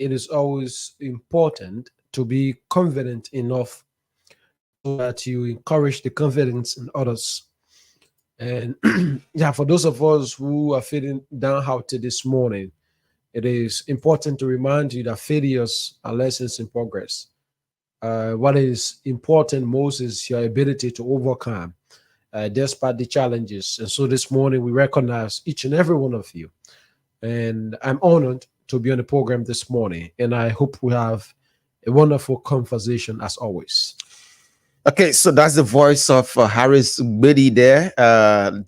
it is always important to be confident enough so that you encourage the confidence in others. And yeah, for those of us who are feeling downhearted this morning, it is important to remind you that failures are lessons in progress. What is important most is your ability to overcome despite the challenges. And so this morning, we recognize each and every one of you. And I'm honored to be on the program this morning. And I hope we have a wonderful conversation as always. Okay, so that's the voice of Harris Biddy there.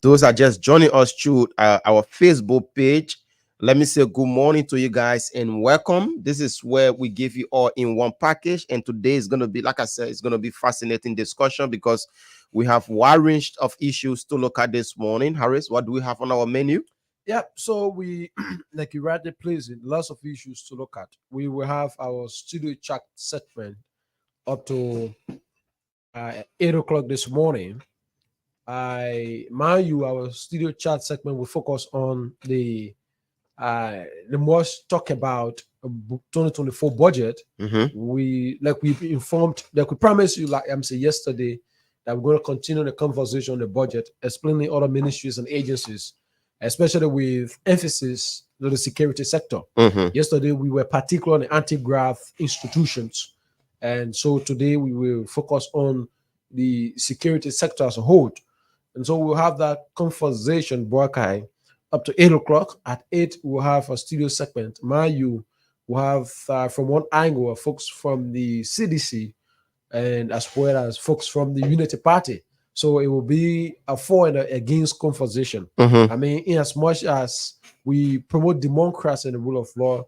Those are just joining us through our Facebook page. Let me say good morning to you guys and welcome. This is where we give you all in one package. And today is going to be, like I said, it's going to be fascinating discussion because we have wide range of issues to look at this morning. Harris, what do we have on our menu? Yeah, so we, like you rightly placed it, lots of issues to look at. We will have our studio chat segment up to 8 o'clock this morning. I mind you, our studio chat segment will focus on the most talk about 2024 budget. We like we informed, like we promised you, like I'm saying yesterday, that we're going to continue the conversation on the budget, explaining other ministries and agencies, especially with emphasis on the security sector. Yesterday we were particular on the anti-graft institutions, and so today we will focus on the security sector as a whole. And so we'll have that conversation, Borkai, up to 8 o'clock. At 8, we'll have a studio segment. You will have from one angle folks from the CDC and as well as folks from the Unity Party. So it will be a for and against conversation. I mean, in as much as we promote democracy and the rule of law,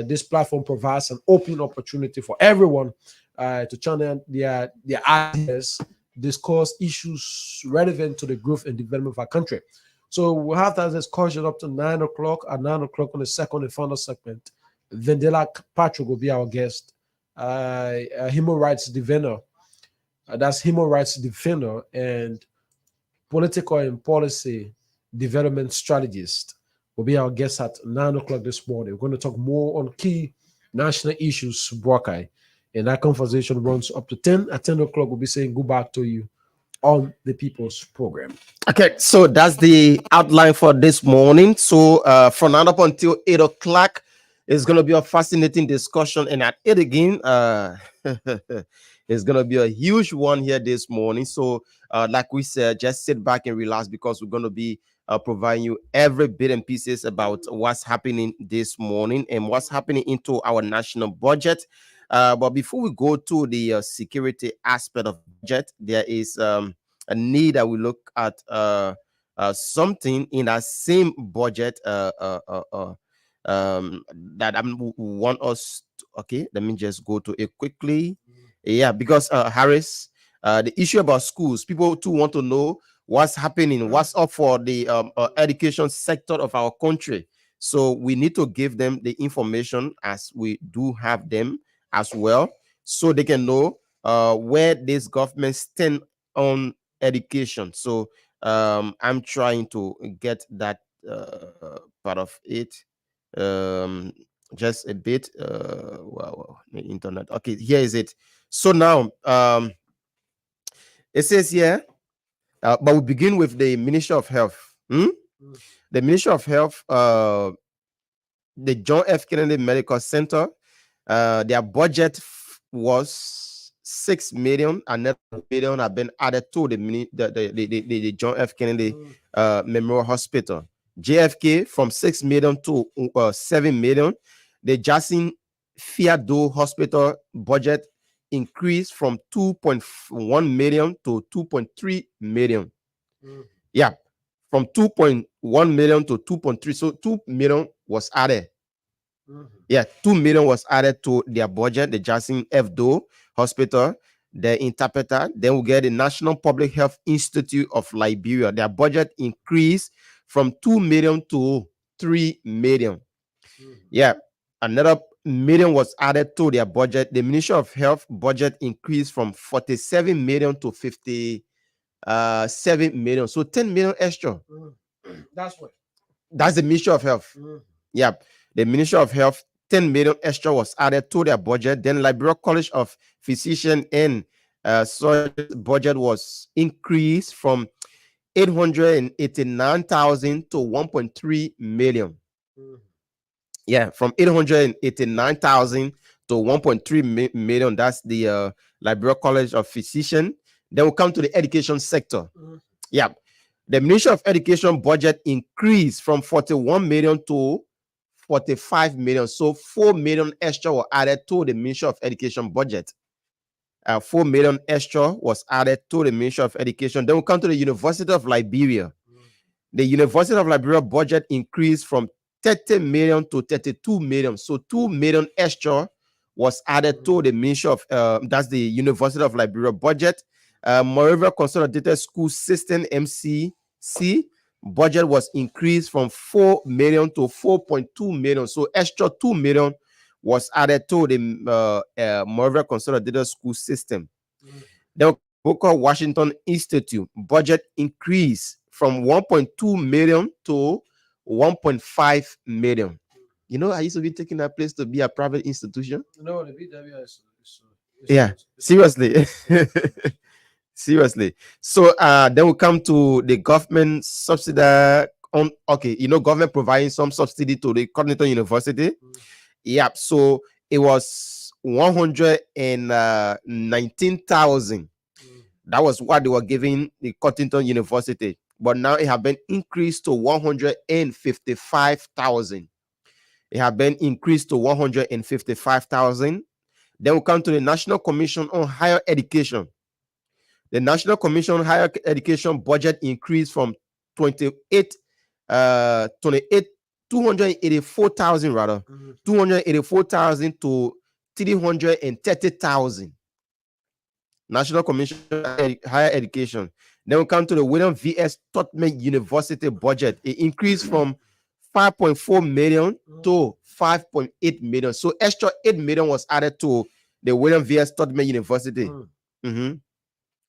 this platform provides an open opportunity for everyone to channel their ideas, discuss issues relevant to the growth and development of our country. So we'll have that discussion up to 9 o'clock. At 9 o'clock on the second and final segment, Vendela Patrick will be our guest, human rights defender. That's human rights defender and political and policy development strategist will be our guest at 9 o'clock this morning. We're going to talk more on key national issues, Buakai. And that conversation runs up to 10. At 10 o'clock, we'll be saying goodbye to you on the People's Program. Okay, so that's the outline for this morning. So from now up until 8 o'clock, it's going to be a fascinating discussion. And at 8 again, it's going to be a huge one here this morning. So like we said, just sit back and relax because we're going to be providing you every bit and pieces about what's happening this morning and what's happening into our national budget. But before we go to the security aspect of budget, there is a need that we look at something in that same budget that I want us to, okay, let me just go to it quickly. Yeah, because Harris, the issue about schools, people too want to know what's happening, what's up for the education sector of our country. So we need to give them the information as we do have them as well, so they can know where this government stand on education. So I'm trying to get that part of it. Just a bit. Wow, the internet. Okay, here is it. So now it says here, but we begin with the Ministry of Health. The Ministry of Health, the John F. Kennedy Medical Center, their budget was 6 million. Another million have been added to the John F. Kennedy Memorial Hospital. JFK from 6 million to 7 million. The Jackson Fiado Hospital budget increased from 2.1 million to 2.3 million. Yeah, from 2.1 million to 2.3. So 2 million was added. Yeah, 2 million was added to their budget. The Jackson Fiado Hospital, the interpreter. Then we get the National Public Health Institute of Liberia. Their budget increased from 2 million to 3 million. Yeah, another million was added to their budget. The Ministry of Health budget increased from 47 million to 57 million. So 10 million extra. That's what. That's the Ministry of Health. Yeah, the Ministry of Health 10 million extra was added to their budget. Then Liberia College of Physician and Surgeons budget was increased from 889,000 to 1.3 million. Yeah, from 889,000 to 1.3 million. That's the Liberia College of Physician. Then we'll come to the education sector. Yeah, the Ministry of Education budget increased from 41 million to 45 million. So 4 million extra were added to the Ministry of Education budget. 4 million extra was added to the Ministry of Education. Then we'll come to the University of Liberia. The University of Liberia budget increased from 30 million to 32 million. So 2 million extra was added to the Ministry of, that's the University of Liberia budget. Moreover, Consolidated School System, MCC, budget was increased from 4 million to 4.2 million. So extra 2 million was added to the Moreover Consolidated School System. The Booker Washington Institute budget increased from 1.2 million to 1.5 million. You know, I used to be taking that place to be a private institution. No, the BW is Yeah, seriously. Seriously. So then we come to the government subsidy on, okay, you know, government providing some subsidy to the Cottington University. Yeah, so it was 119,000. That was what they were giving the Cottington University. But now it has been increased to 155,000. It has been increased to 155,000. Then we come to the National Commission on Higher Education. The National Commission on Higher Education budget increased from 284,000 rather, 284,000 to 330,000. National Commission on Higher Education. Then we come to the William V.S. Tubman University budget. It increased from 5.4 million to 5.8 million. So extra 8 million was added to the William V.S. Tubman University.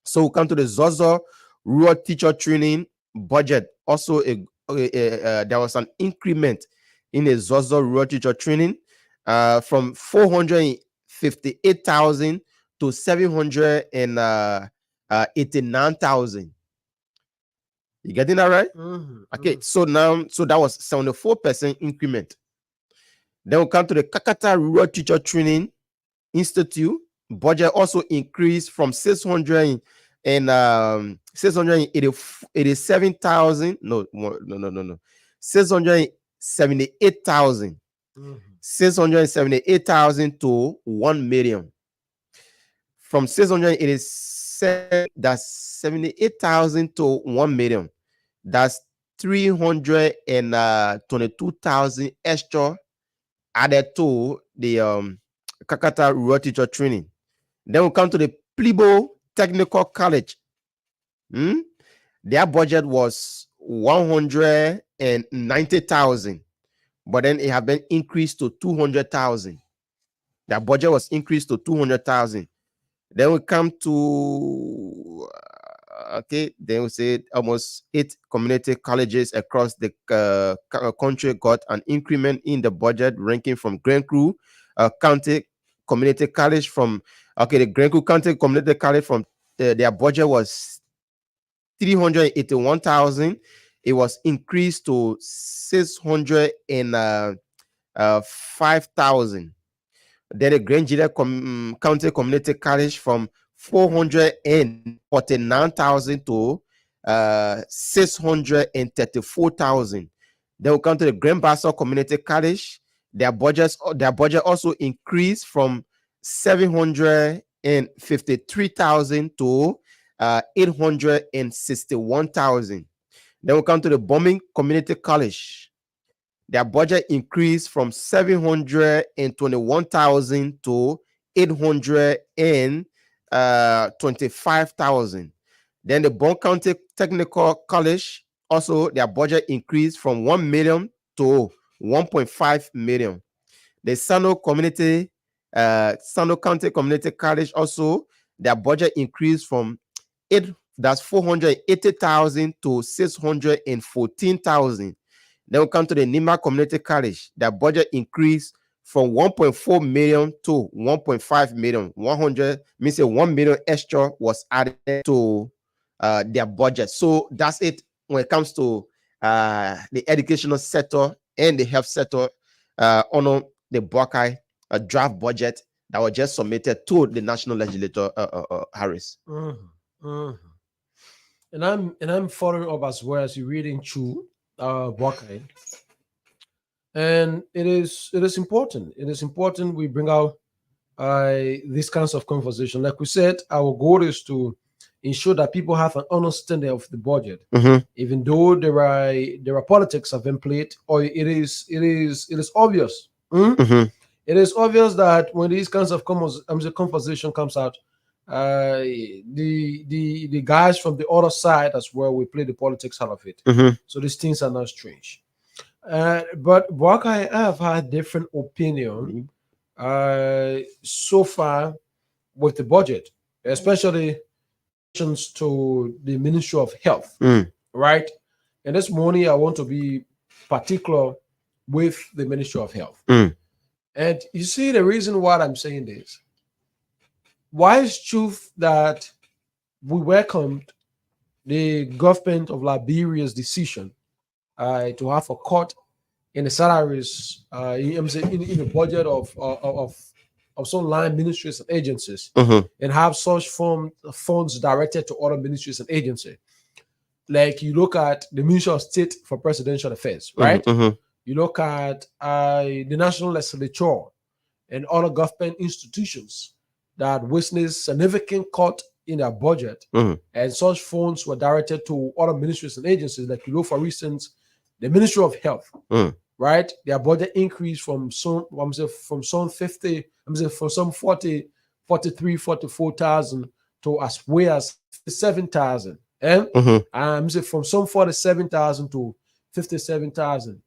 So we come to the Zozo Rural Teacher Training budget. Also, there was an increment in the Zozo Rural Teacher Training from 458,000 to 789,000. You getting that right? Okay, so now, so that was 74% increment. Then we come to the Kakata Rural Teacher Training Institute. Budget also increased from 687,000. No, 678,000. 678,000 to 1 million. From 687, that's 78,000 to 1 million. That's 322,000 extra added to the Kakata Rural Teacher Training. Then we come to the Plibo Technical College. Their budget was 190,000, but then it had been increased to 200,000. Their budget was increased to 200,000. Then we come to then we say almost 8 community colleges across the country got an increment in the budget, ranking from Grand Cru County Community College from the Grand Cru County Community College from their budget was 381,000. It was increased to 605,000. Then the Grand Gila County Community College from 449,000 to 634,000. Then we come to the Grand Bassa Community College. Their budget also increased from 753,000 to 861,000. Then we come to the Bombing Community College. Their budget increased from 721,000 to 825,000. Then the Bond County Technical College, also their budget increased from 1 million to 1.5 million. The Sano County Community College, also their budget increased from 480,000 to 614,000. Then we come to the Nima Community College. Their budget increased from 1.4 million to 1.5 million. 100 means a 1 million extra was added to their budget. So that's it when it comes to the educational sector and the health sector on the Buckeye draft budget that was just submitted to the national legislator, Harris. And I'm following up as well as you reading through Buckeye. And it is important. It is important we bring out these kinds of conversation. Like we said, our goal is to ensure that people have an understanding of the budget, even though there are politics have been played, or it is obvious. It is obvious that when these kinds of conversation comes out, the guys from the other side as well will play the politics out of it. So these things are not strange. But Buckeye have had different opinion so far with the budget, especially to the Ministry of Health, right? And this morning I want to be particular with the Ministry of Health. And you see the reason why I'm saying this. Why is truth that we welcomed the government of Liberia's decision to have a cut in the salaries in the budget of some line ministries and agencies, and have such funds directed to other ministries and agencies. Like you look at the Ministry of State for Presidential Affairs, right? You look at the National Legislature and other government institutions that witnessed significant cut in their budget, and such funds were directed to other ministries and agencies. Like you look, for instance, the Ministry of Health, right? Their budget increased from some 50, from some 40, 43, 44,000 to as way as 57,000. From some 47,000 to 57,000,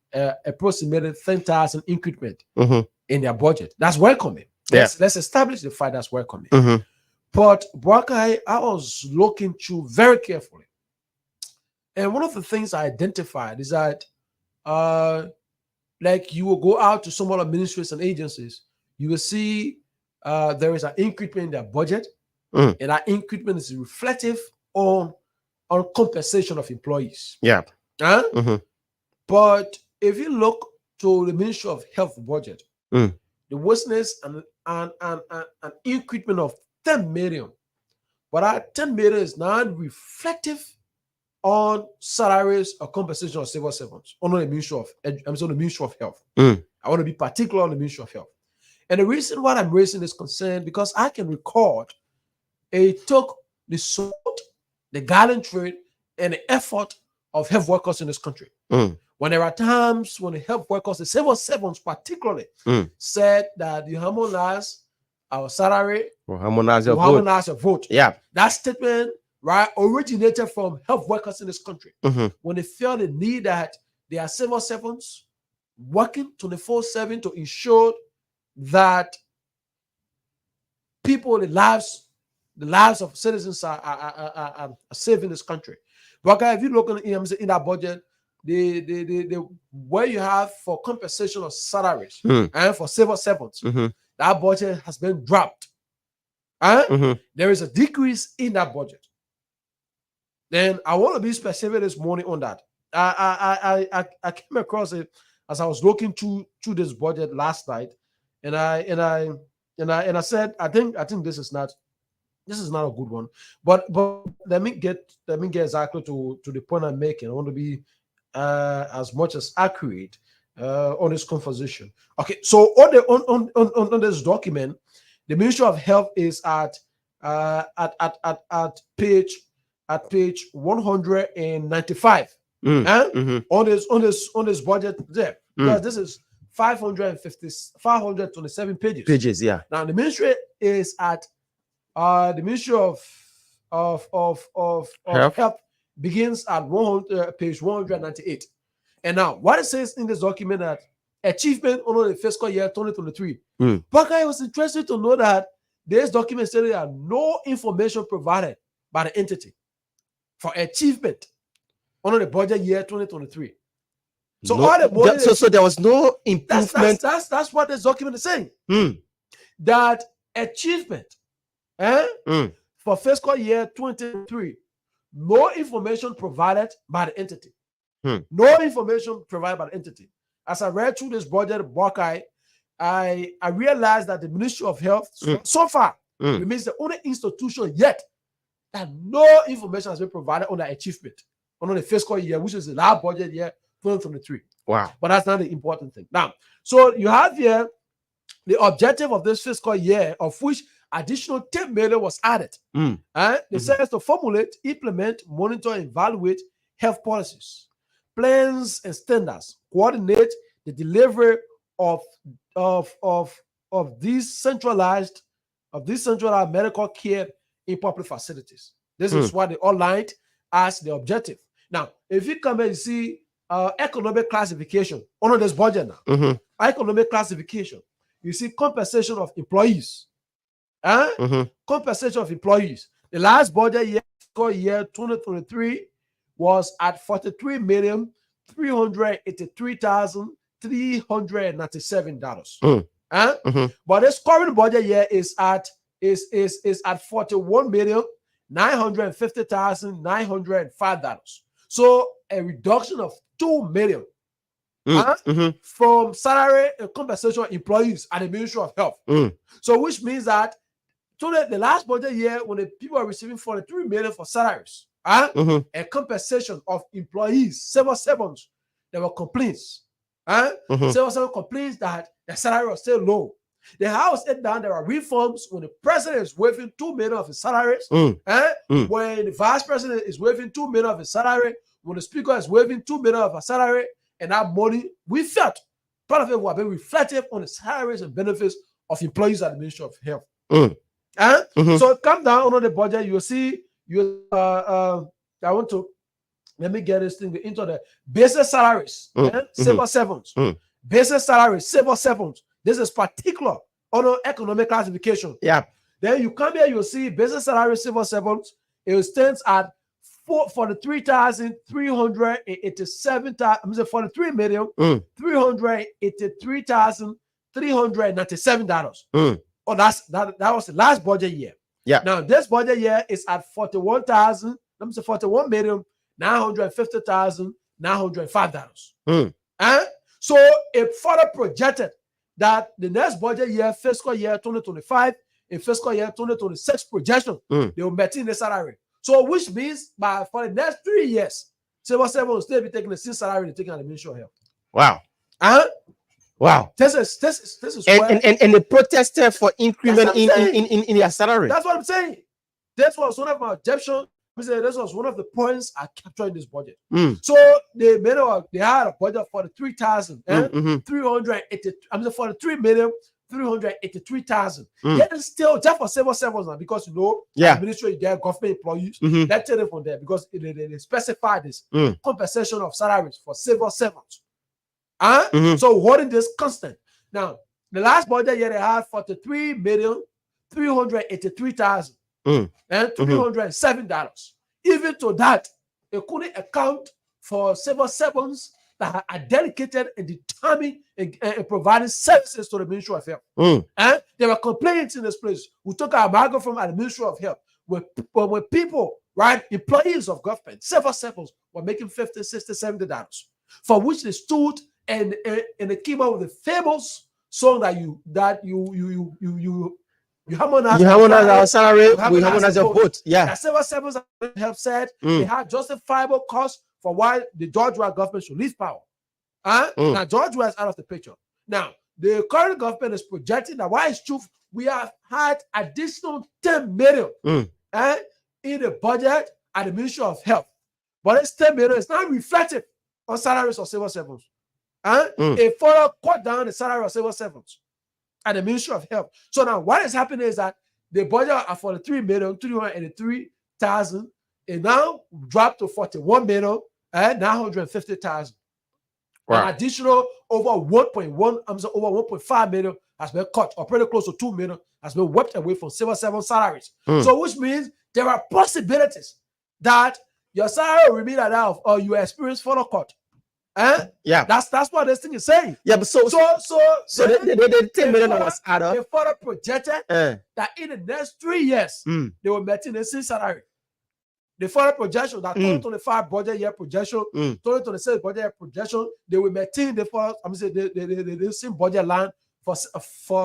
approximately 10,000 increment in their budget. That's welcoming. Let's establish the fact that's welcoming. But Buckeye, I was looking through very carefully, and one of the things I identified is that, like you will go out to some other ministries and agencies, you will see there is an increment in their budget, and that increment is reflective on compensation of employees. But if you look to the Ministry of Health budget, the witness an increment of 10 million, but that 10 million is not reflective on salaries or compensation of civil servants under the Ministry of Health. I want to be particular on the Ministry of Health. And the reason why I'm raising this concern, because I can record it took the salt, the gallantry, and the effort of health workers in this country. When there are times when the health workers, the civil servants particularly, said that you harmonize our salary, harmonize your vote. That statement, right, originated from health workers in this country. When they feel the need that they are civil servants working 24/7 to ensure that people, the lives of citizens are safe in this country. But if you look in that budget, the where you have for compensation of salaries and for civil servants, that budget has been dropped. There is a decrease in that budget. Then I want to be specific this morning on that. I came across it as I was looking through this budget last night, and I said I think this is not a good one. But let me get exactly to the point I'm making. I want to be as much as accurate on this conversation. Okay, so on this document, the Ministry of Health is at page 195 on this budget there, because this is 527 pages. Now the ministry is at the Ministry of Health begins at page 198. And now, what it says in this document that achievement on the fiscal year 2023. But I was interested to know that this document said there are no information provided by the entity for achievement on the budget year 2023. So all the money. So there was no improvement. That's what this document is saying. That achievement for fiscal year 2023, no information provided by the entity. No information provided by the entity. As I read through this budget, Buckeye, I realized that the Ministry of Health so far remains the only institution yet that no information has been provided on the achievement on the fiscal year, which is the last budget year 2023. Wow. But that's not the important thing. Now, so you have here the objective of this fiscal year, of which additional 10 million was added. It says to formulate, implement, monitor, and evaluate health policies, plans, and standards, coordinate the delivery of these centralized medical care in public facilities. This is what they outlined as the objective. Now, if you come and see economic classification under this budget now, economic classification, you see compensation of employees. Compensation of employees. The last budget year 2023 was at $43,383,397. But this current budget year is at $41,950,905. So a reduction of $2 million from salary and compensation of employees at the Ministry of Health. So which means that the last budget year, when the people are receiving $43 million for salaries and compensation of employees, civil servants, there were complaints. Civil servant complaints that the salary was still low. The House said down there are reforms when the president is waiving $2 million of his salaries, when the vice president is waiving $2 million of his salary, when the speaker is waiving $2 million of his salary, and that money, we felt part of it will be reflective on the salaries and benefits of employees at the Ministry of Health. So come down on the budget, you'll see let me get this thing into the basic salaries, civil servants, basic salaries, civil servants. This is particular on economic classification. Then you come here, you'll see basic salary, civil servants. It stands at $43,383,397. Oh, that was the last budget year. Now this budget year is at $41,950,905. So it further projected that the next budget year, fiscal year 2025, in fiscal year 2026 projection, they will maintain the salary. So which means for the next 3 years, civil servants will still be taking the same salary they're taking at the Ministry of Health. Wow. Wow. This is and they protested for increment in their salary. That's what I'm saying. This was one of my objections. This was one of the points I captured in this budget. So they had a budget for the $43,383,000. Yet still just for civil servants now, because the ministry, their government employees, let's take it from there because they specify this compensation of salaries for civil servants. So holding this constant. Now, the last budget year they had $43,383,307. Even to that, it couldn't account for civil servants that are dedicated and determined in providing services to the Ministry of Health. And there were complaints in this place. We took our microphone at the Ministry of Health when people, employees of government, civil servants were making $50, $60, $70, for which they stood and they came up with the famous song that you harmonize our salary, we harmonize your vote. Civil servants have said they had justifiable cause for why the George Weah government should leave power. Now George Weah is out of the picture. Now the current government is projecting that why it's true, we have had additional 10 million in the budget at the Ministry of Health, but this 10 million is not reflected on salaries of civil servants. It further cut down the salary of civil servants at the Ministry of Health. So now what is happening is that the budget for the $3,383,000 it now dropped to $41,950,000. An additional over 1.5 million has been cut, or pretty close to 2 million has been wiped away from civil servant salaries. So which means there are possibilities that your salary will remain at that or you experience further cut. Yeah. That's what this thing is saying. Yeah, but so the 10 million was added. They further projected that in the next 3 years they will maintain the same salary. The further projection that 2025 budget year projection, 2026 budget year projection, they will maintain the same budget line for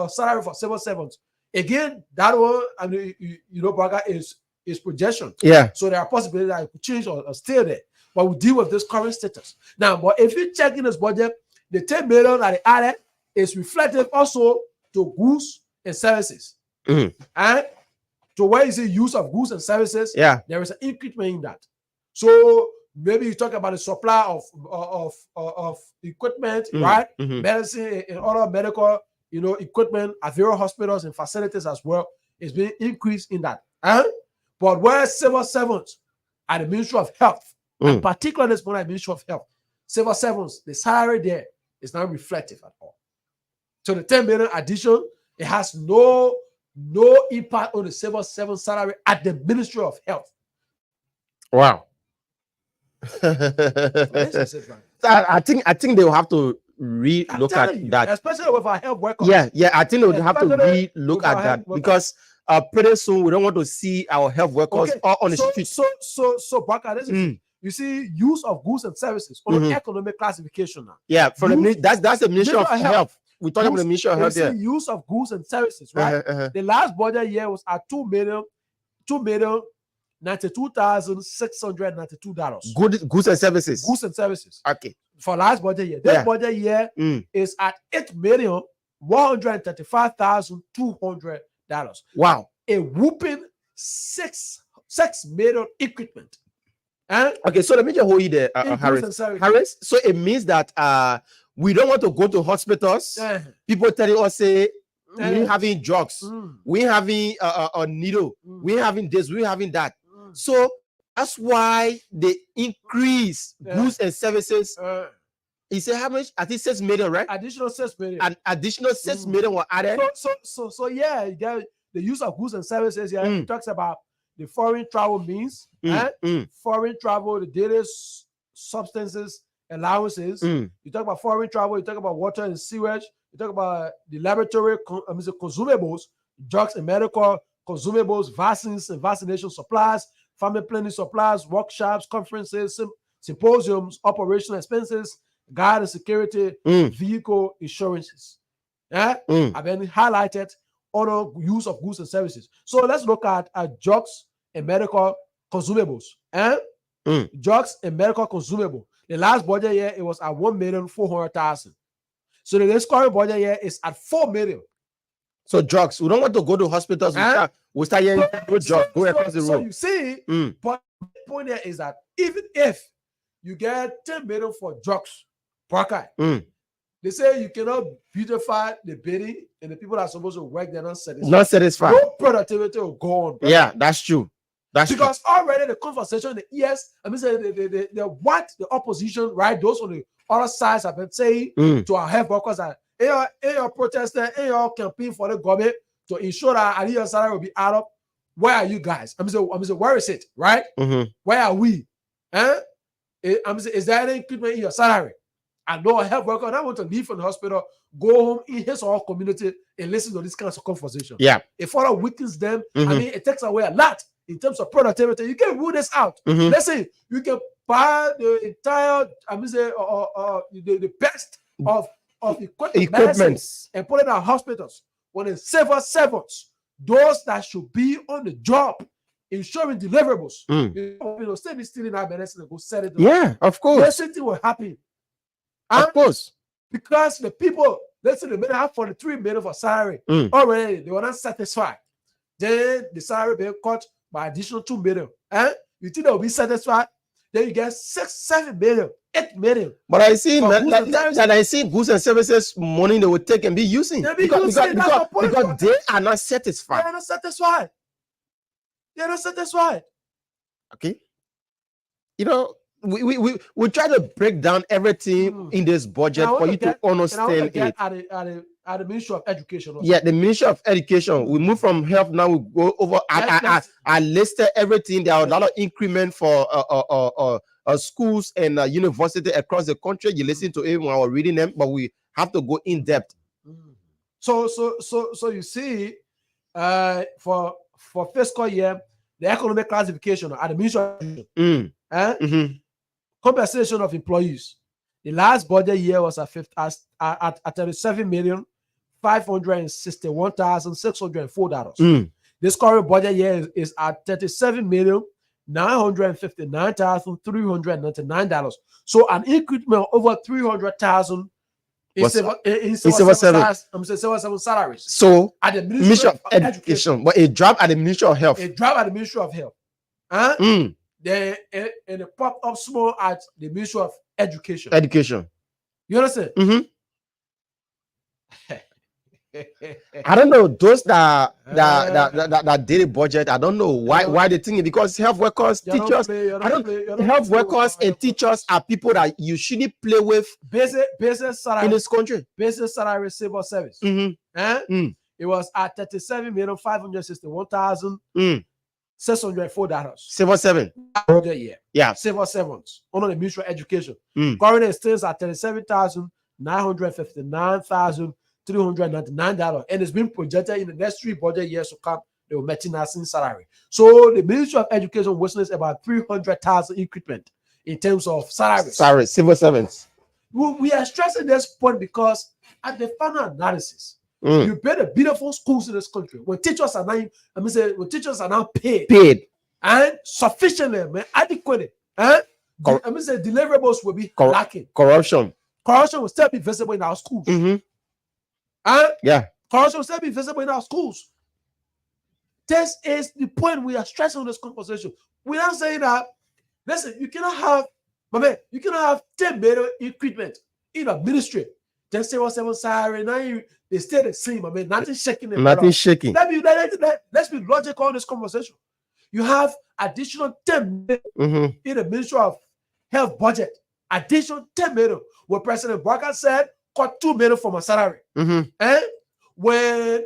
salary for civil servants. Again, that one, I mean, Braga is projection. Yeah. So there are possibilities that it could change or stay there. But we deal with this current status. Now, but if you check in this budget, the 10 million that they added is reflective also to goods and services. And to where is the use of goods and services? Yeah. There is an increment in that. So maybe you talk about the supply of equipment, right? Medicine and other medical, equipment at various hospitals and facilities as well is being increased in that. But where civil servants at the Ministry of Health, and particularly this one at the Ministry of Health, civil servants, the salary there is not reflective at all. So the 10 million addition, it has no impact on the civil servant salary at the Ministry of Health. Wow. I think they will have to re-look at that, especially with our health workers. Yeah. I think they would have to re-look at that because pretty soon we don't want to see our health workers all on the street. So Baka, this is you see use of goods and services on economic classification now. Yeah, that's the Ministry of Health. We're talking about the Ministry of Health there. Use of goods and services, right? The last budget year was at $2,092,692. Goods and services. Goods and services. Okay. For last budget year. This budget year is at $8,135,200. Wow. A whooping 6 million equipment. Okay, so let me just hold you there, Harris. So it means that we don't want to go to hospitals. People telling us, say, we're having drugs, we're having a needle, we're having this, we're having that. So that's why they increase goods and services. He said how much? I think 6 million, right? Additional 6 million. An additional 6 million were added. So yeah, the use of goods and services. Yeah, it talks about the foreign travel means, foreign travel, the daily substances, allowances. You talk about foreign travel, you talk about water and sewage, you talk about the laboratory consumables, drugs and medical consumables, vaccines and vaccination supplies, family planning supplies, workshops, conferences, symposiums, operational expenses, guard and security, vehicle insurances. I've been highlighted on use of goods and services. So let's look at drugs and medical consumables. Drugs and medical consumable. The last budget year it was at 1,400,000. So the next current budget year is at 4 million. So drugs, we don't want to go to hospitals. We start hearing drugs go across the road. So you see, but the point here is that even if you get 10 million for drugs, they say you cannot beautify the building and the people that are supposed to work, they're not satisfied. Not satisfied. No productivity will go on. Brother. Yeah, that's true. Because already the conversation, the opposition, right? Those on the other sides have been saying to our health workers that in your protester, in your campaign for the government to ensure that your salary will be out of. Where are you guys? Where is it? Right? Where are we? Is there any increment in your salary? I know a health worker that want to leave from the hospital, go home in his or her community and listen to this kind of conversation. Yeah. It further weakens them. It takes away a lot in terms of productivity. You can rule this out. Let's say you can buy the entire, the best of equipment and put it in our hospitals. When the civil servants, those that should be on the job, ensuring deliverables, stay still in our medicine and go set it up. Yeah, of course. The same thing will happen. Of course. Because the people, let's say they may have 43 million for salary already, they were not satisfied. Then the salary being cut by additional 2 million. You think they'll be satisfied? Then you get 6, 7 million, 8 million. But I see goods and services money they will take and be using because they are not satisfied. They are not satisfied. They are not satisfied. Okay. We try to break down everything in this budget for you to understand it. At the Ministry of Education. Also. Yeah, the Ministry of Education. We move from health now. We go over. I listed everything. There are a lot of increment for schools and university across the country. You listen to it when I was reading them, but we have to go in depth. So you see, for fiscal year, the economic classification at the Ministry of compensation of employees. The last budget year was at 37,561,604 dollars. This current budget year is at 37,959,399 dollars. So an increment over 300,000 in civil salaries. So at the Ministry of Education, but a drop at the Ministry of Health. A drop at the Ministry of Health. Then and it popped up small at the Ministry of Education. You understand? I don't know those that did a budget. I don't know why they think it, because health workers, teachers, health workers and teachers are people that you shouldn't play with. Basic salary in this country. Basic salary civil service. It was at $37,561,604. Civil servant. Yeah. Civil servants under the Ministry of Education. Currently it stands at $37,959,399, and it's been projected in the next 3 budget years to come. They will maintain salary. So the Ministry of Education witnessed about 300,000 increment in terms of salaries. Sorry, civil servants. We are stressing this point because at the final analysis, you build a beautiful schools in this country when teachers are now, paid and sufficiently, adequately. Deliverables will be lacking. Corruption will still be visible in our schools. Corruption will still be visible in our schools. This is the point we are stressing on this conversation. We are saying that, listen, you cannot have 10 million increment in a ministry. Then say what's salary. Now they stay the same. Nothing shaking. Nothing shaking. Let's be logical on this conversation. You have additional 10 million in the Ministry of Health budget. Additional 10 million. Where President Barker said, cut 2 million from my salary. And when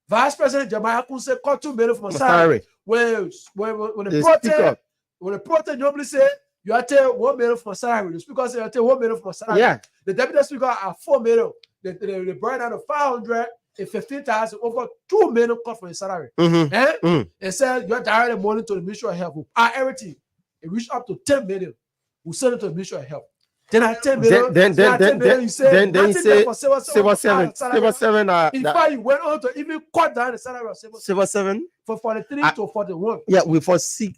Vice President Jeremiah Kun said, cut 2 million from my salary. When the protest normally say, you have to take 1 million from my salary. The speaker said, you have to take 1 million from my salary. Yeah. The deputy speaker are 4 million. They brought down to 515,000, over 2 million cut from his salary. And said, you have directed money to the Ministry of Health. Everything. It reached up to 10 million. We send it to the Ministry of Health. Then I 10 million. Then you say, civil servant. In fact, you went on to even cut down the salary of civil servant from 43 to 41. Yeah, we foresee.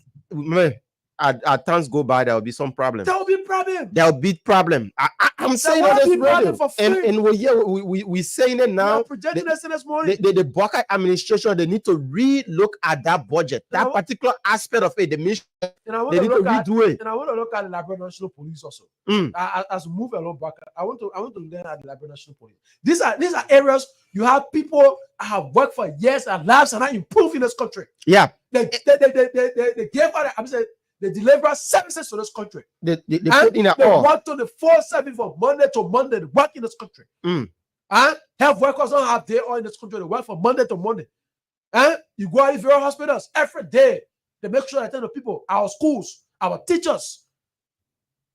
As times go by, there will be some problem. There will be problem. I'm saying that and we're saying it now. Projecting this this morning. The Buckeye administration, they need to re-look at that budget, that particular aspect of it. They need to redo it. And I want to look at the Liberia National Police also. As we move along back, I want to learn at the Liberia National Police. These are areas you have people have worked for years and lives and are improving this country. Yeah. They gave out. I'm saying. They deliver services to this country. They put in they work 24/7 from Monday to Monday. They work in this country. And health workers don't have day off in this country. They work from Monday to Monday. And you go out to your hospitals every day. They make sure that the people, our schools, our teachers,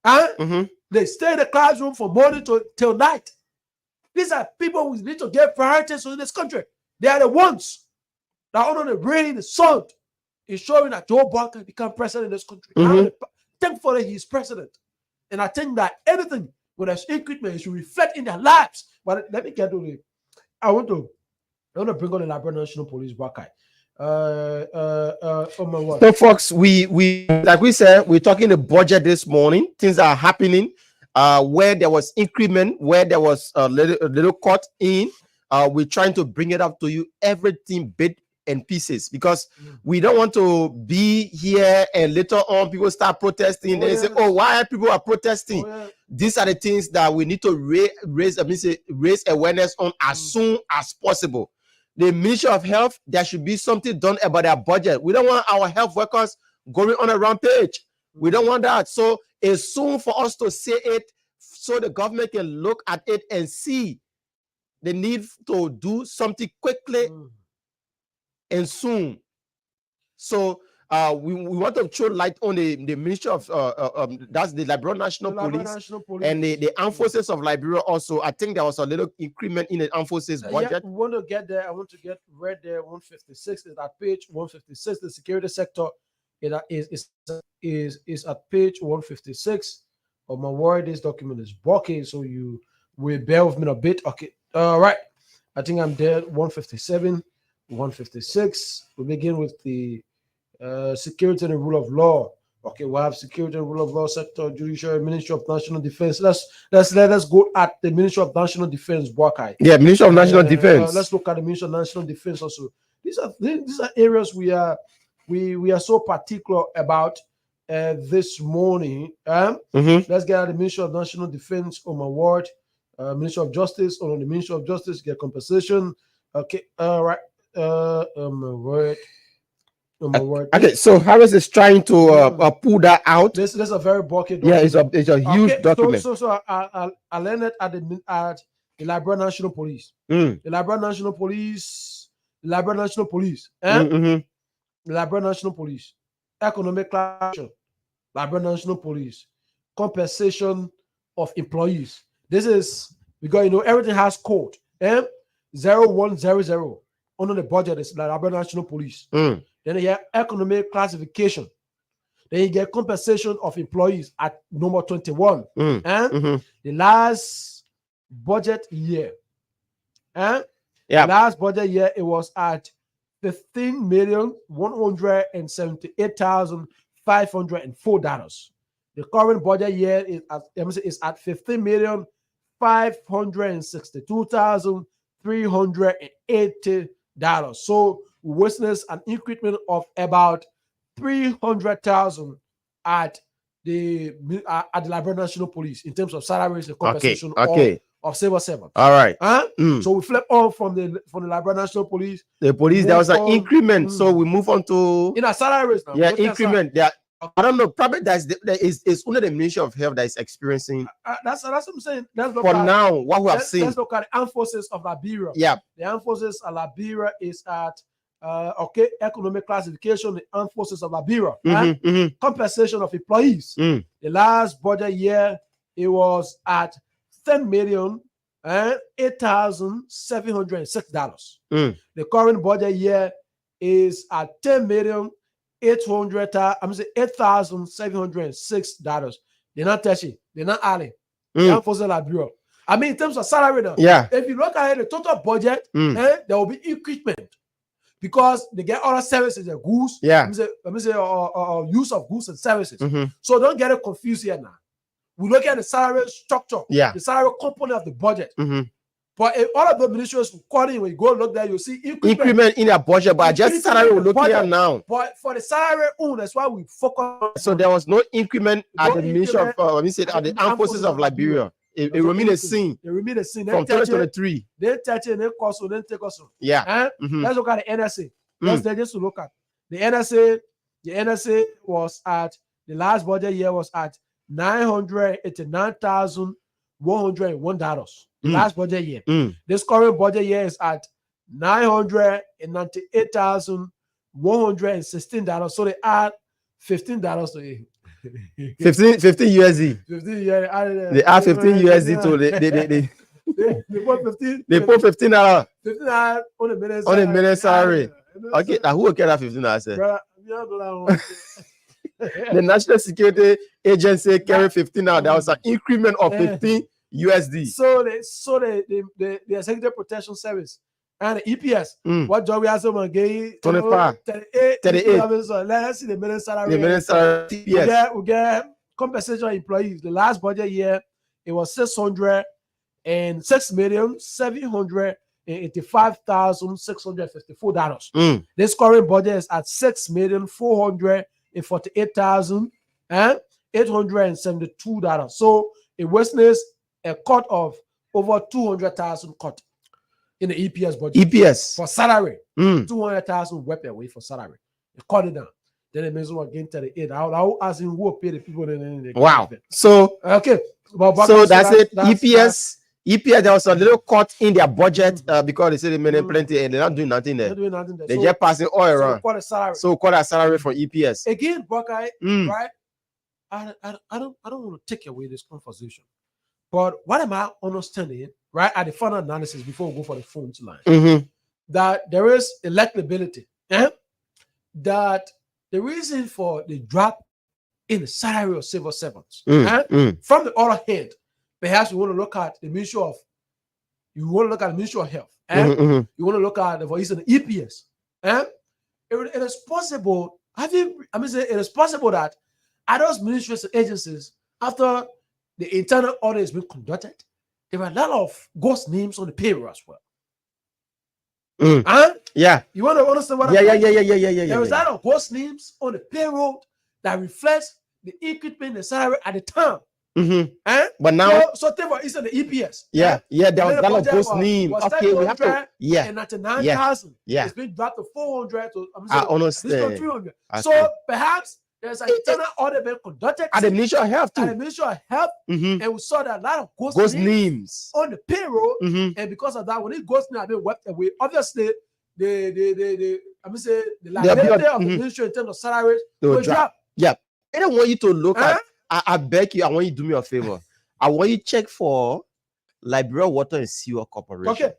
they stay in the classroom from morning till night. These are people we need to give priorities in this country. They are the ones that are on the rain, the sun, ensuring that Joe Biden can become president in this country. Thankfully, he's president. And I think that anything with there's increment should reflect in their lives. But let me get to it. I want to bring on the Liberia National Police Buckeye. So folks, we like we said, we're talking the budget this morning. Things are happening where there was increment, where there was a little cut in. We're trying to bring it up to you, everything bit and pieces, because we don't want to be here and later on people start protesting. They say, oh, why people are protesting? These are the things that we need to raise awareness on as soon as possible. The Ministry of Health, there should be something done about their budget. We don't want our health workers going on a rampage. We don't want that. So it's soon for us to say it so the government can look at it and see the need to do something quickly and soon. So we want to throw light on the Ministry of that's the Liberian National Police and the Armed Forces of Liberia also. I think there was a little increment in the Armed Forces budget. Yeah, we want to get there. I want to get right there. 156 is at page 156. The security sector is at page 156. Oh my word, this document is bulky, so you will bear with me a bit. Okay, all right. I think I'm there. 157, 156. We begin with the security and the rule of law. Okay, we have security and rule of law sector, judiciary, Ministry of National Defense. Let us go at the Ministry of National Defense, Buakai. Yeah, Ministry of National Defense. Let's look at the Ministry of National Defense also. These are areas we are so particular about this morning. Let's get at the Ministry of National Defense on my word. Ministry of Justice, on the Ministry of Justice, get compensation. Okay, all right. My word. Okay, so Harris is trying to pull that out. This is a very bulky document. Yeah, it's a huge document. So I learned it at the Liberian National Police. The Liberian National Police. The Liberian National Police. The Liberian National Police. Economic action. Liberian National Police. Compensation of employees. This is because everything has code. 0100 under the budget is the Liberian National Police. Then you get economic classification. Then you get compensation of employees at number 21. The last budget year. The last budget year, it was at $15,178,504. The current budget year is at $15,562,380. So we witness an increment of about 300,000 at the Liberian National Police in terms of salaries and compensation of civil servants. All right. So we flip on from the Liberian National Police. The police, there was an increment. So we move on to salaries now. Yeah, increment. Yeah. I don't know. Probably it's only the Ministry of Health that is experiencing. That's what I'm saying. For now, what we have seen. Let's look at the Armed Forces of Liberia. Yeah. The Armed Forces of Liberia is at economic classification. The Armed Forces of Liberia. Compensation of employees. The last budget year, it was at $10,008,706. The current budget year is at $8,706. They're not touching. They're not adding. The Armed Forces of Liberia. I mean, in terms of salary now. Yeah. If you look at the total budget, there will be increment because they get other services and goods. Yeah. Let me say use of goods and services. So don't get it confused here now. We look at the salary structure, the salary component of the budget. But if all of the ministries according, when you go look there, you'll see increment in their budget, but just salary we're looking at now. But for the salary, that's why we focus. So there was no increment at the Ministry of, at the Armed Forces of Liberia. It remained the same. It remained the same from 2023. They touch it, they cost, then take us. Yeah. Let's look at the NSA. Let's just to look at the NSA. The NSA was at the last budget year was at $989,101. The last budget year. This current budget year is at $998,116. So they add $15 to it. 15 USD. 15 yeah, they add 15 USD to they put $15. $15 on a minute salary. Okay, now who will get that $15? The National Security Agency carry $15. There was an increment of 15 USD. So the Executive Protection Service and the EPS. What job we have someone getting 25, 38. Let's see the minimum salary. The minimum salary. Yes. We get compensation employees. The last budget year it was $606,785,654. This current budget is at $6,448,872. So it witnessed a cut of over 200,000 cut in the EPS budget. EPS for salary. 200,000 went away for salary. They cut it down. Then it means we're getting 38. I'll ask him who will pay the people. Wow. So okay. So that's it. EPS EPS, there was a little cut in their budget because they said they made plenty and they're not doing nothing there. They're just passing all around. So call that salary from EPS. Again, Buckeye, right? I don't want to take away this conversation. But what am I understanding, right, at the final analysis before we go for the phone line, that there is electability, that the reason for the drop in the salary of civil servants, from the other hand, perhaps you want to look at the Ministry of Health, you want to look at the voice of the EPS, it is possible. It is possible that at those ministries and agencies, after the internal audit has been conducted, there were a lot of ghost names on the payroll as well. Yeah. You want to understand what Yeah. There was a lot of ghost names on the payroll that reflects the equipment, the salary at the time. But now, so therefore, it's on the EPS. There was a lot of ghost names. Okay, we have to. And 99,000. Yeah. It's been dropped to 400. I understand. 300. So perhaps there's an internal audit being conducted at the Ministry of Health too. At the Ministry of Health, and we saw that a lot of ghost names on the payroll, and because of that, when these ghost names have been wiped away, obviously the liability of the ministry in terms of salaries will drop. Yeah, I don't want you to look at. I beg you. I want you to do me a favor. I want you to check for Liberia Water and Sewer Corporation. Okay,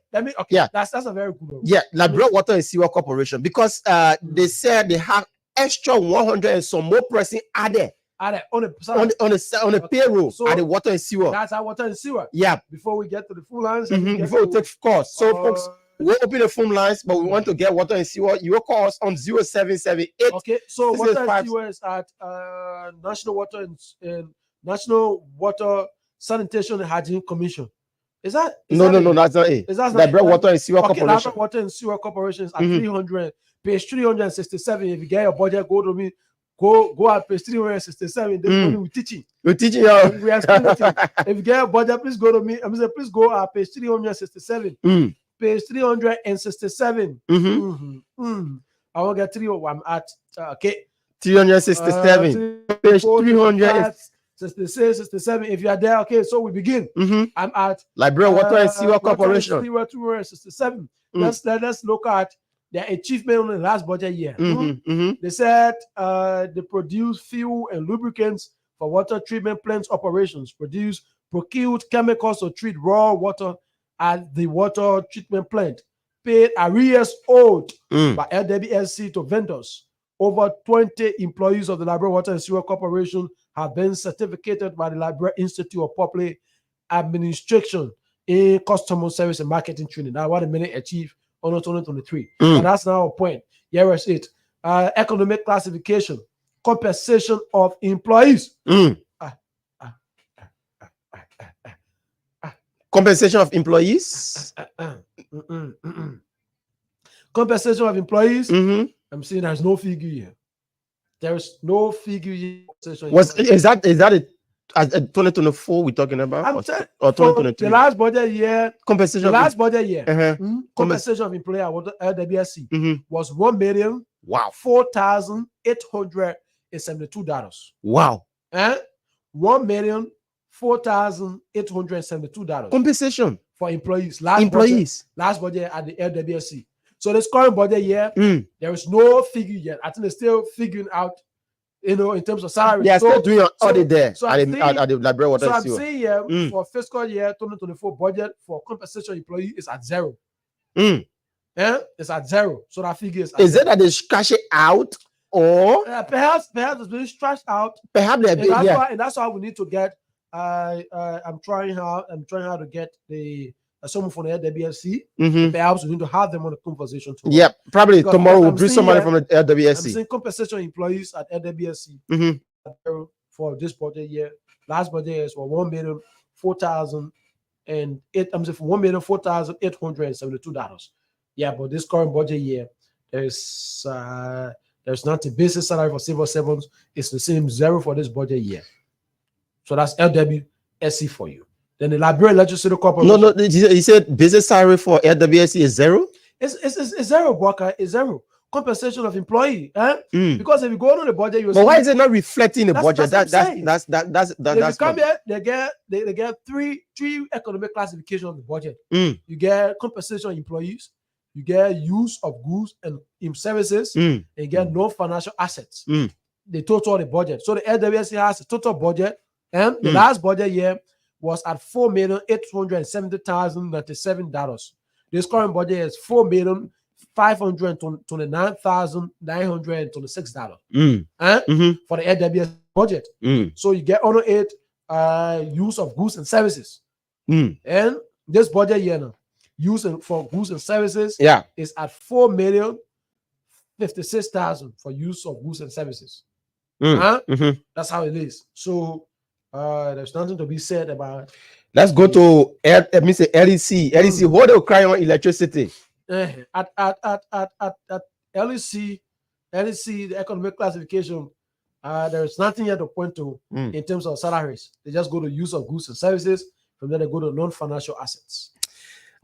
that's a very good one. Yeah, Liberia Water and Sewer Corporation, because they said they have extra 100 and some more pressing added on the payroll at the water and sewer. That's our water and sewer. Yeah. Before we get to the phone lines, before we take calls. So folks, we'll open the phone lines, but we want to get water and sewer. You will call us on 0778. Okay. So water and sewer is at National Water and National Water Sanitation and Hygiene Commission. Is that? No, that's not it. Liberia Water and Sewer Corporation. Liberia Water and Sewer Corporation is at 300. Page 367. If you get your budget, go to me. Go at page 367. We're teaching. We're teaching you. We are if you get your budget, please go to me. I'm saying, please go at page 367. Page 367. I will get 3. I'm at 367. Page 367. If you are there, okay. So we begin. I'm at Liberia Water and Sewer Corporation. 367. Let's look at their achievement on the last budget year. They said they produce fuel and lubricants for water treatment plants operations, procured chemicals to treat raw water at the water treatment plant, paid arrears owed by LWSC to vendors. Over 20 employees of the Liberia Water and Sewer Corporation have been certificated by the Liberia Institute of Public Administration in customer service and marketing training. That's what the many achieved on 2023. And that's now a point. Here is it. Economic classification, compensation of employees. Compensation of employees. Compensation of employees. I'm saying there's no figure here. There is no figure here. Is that it? 2024 we're talking about, or 2023? The last budget year, compensation. The last budget year, compensation of employer LWSC was $1,000,000. Wow. $4,872. Wow. $1,004,872. Compensation for employees. Last budget at the LWSC. So this current budget year, there is no figure yet. I think they're still figuring out, in terms of salary. They are still doing an audit there at the Liberia Water and Sewer. So I'm saying here, for fiscal year 2024 budget for compensation employee is at 0. It's at 0. So that figure is at 0. Is it that they cash it out, or perhaps it's being stretched out? Perhaps and that's why we need to get. I'm trying how to get someone from the LWSC. Perhaps we need to have them on the conversation tomorrow. Yeah, probably tomorrow we'll bring somebody from the LWSC. I'm saying compensation employees at LWSC for this budget year. Last budget year is for $1,004,872. Yeah, but this current budget year, there's not a basic salary for civil servants. It's the same 0 for this budget year. So that's LWSC for you. Then the Liberia Legislative Corporation. No, he said business salary for LWSC is 0. It's 0, Walker. It's 0. compensation of employee. Because if you go on the budget, you. But why is it not reflecting the budget? That's That's come here, they get three economic classifications of the budget. You get compensation employees, you get use of goods and services, and you get non-financial assets. The total of the budget. So the LWSC has a total budget, and the last budget year was at $4,870,097. This current budget is $4,529,926 for the LWS budget. So you get 108 use of goods and services. And this budget year now, use for goods and services is at $4,056,000 for use of goods and services. That's how it is. So there's nothing to be said about. Let's go to LEC. LEC, what they cry on electricity? At LEC, the economic classification, there is nothing yet to point to in terms of salaries. They just go to use of goods and services. From there, they go to non-financial assets.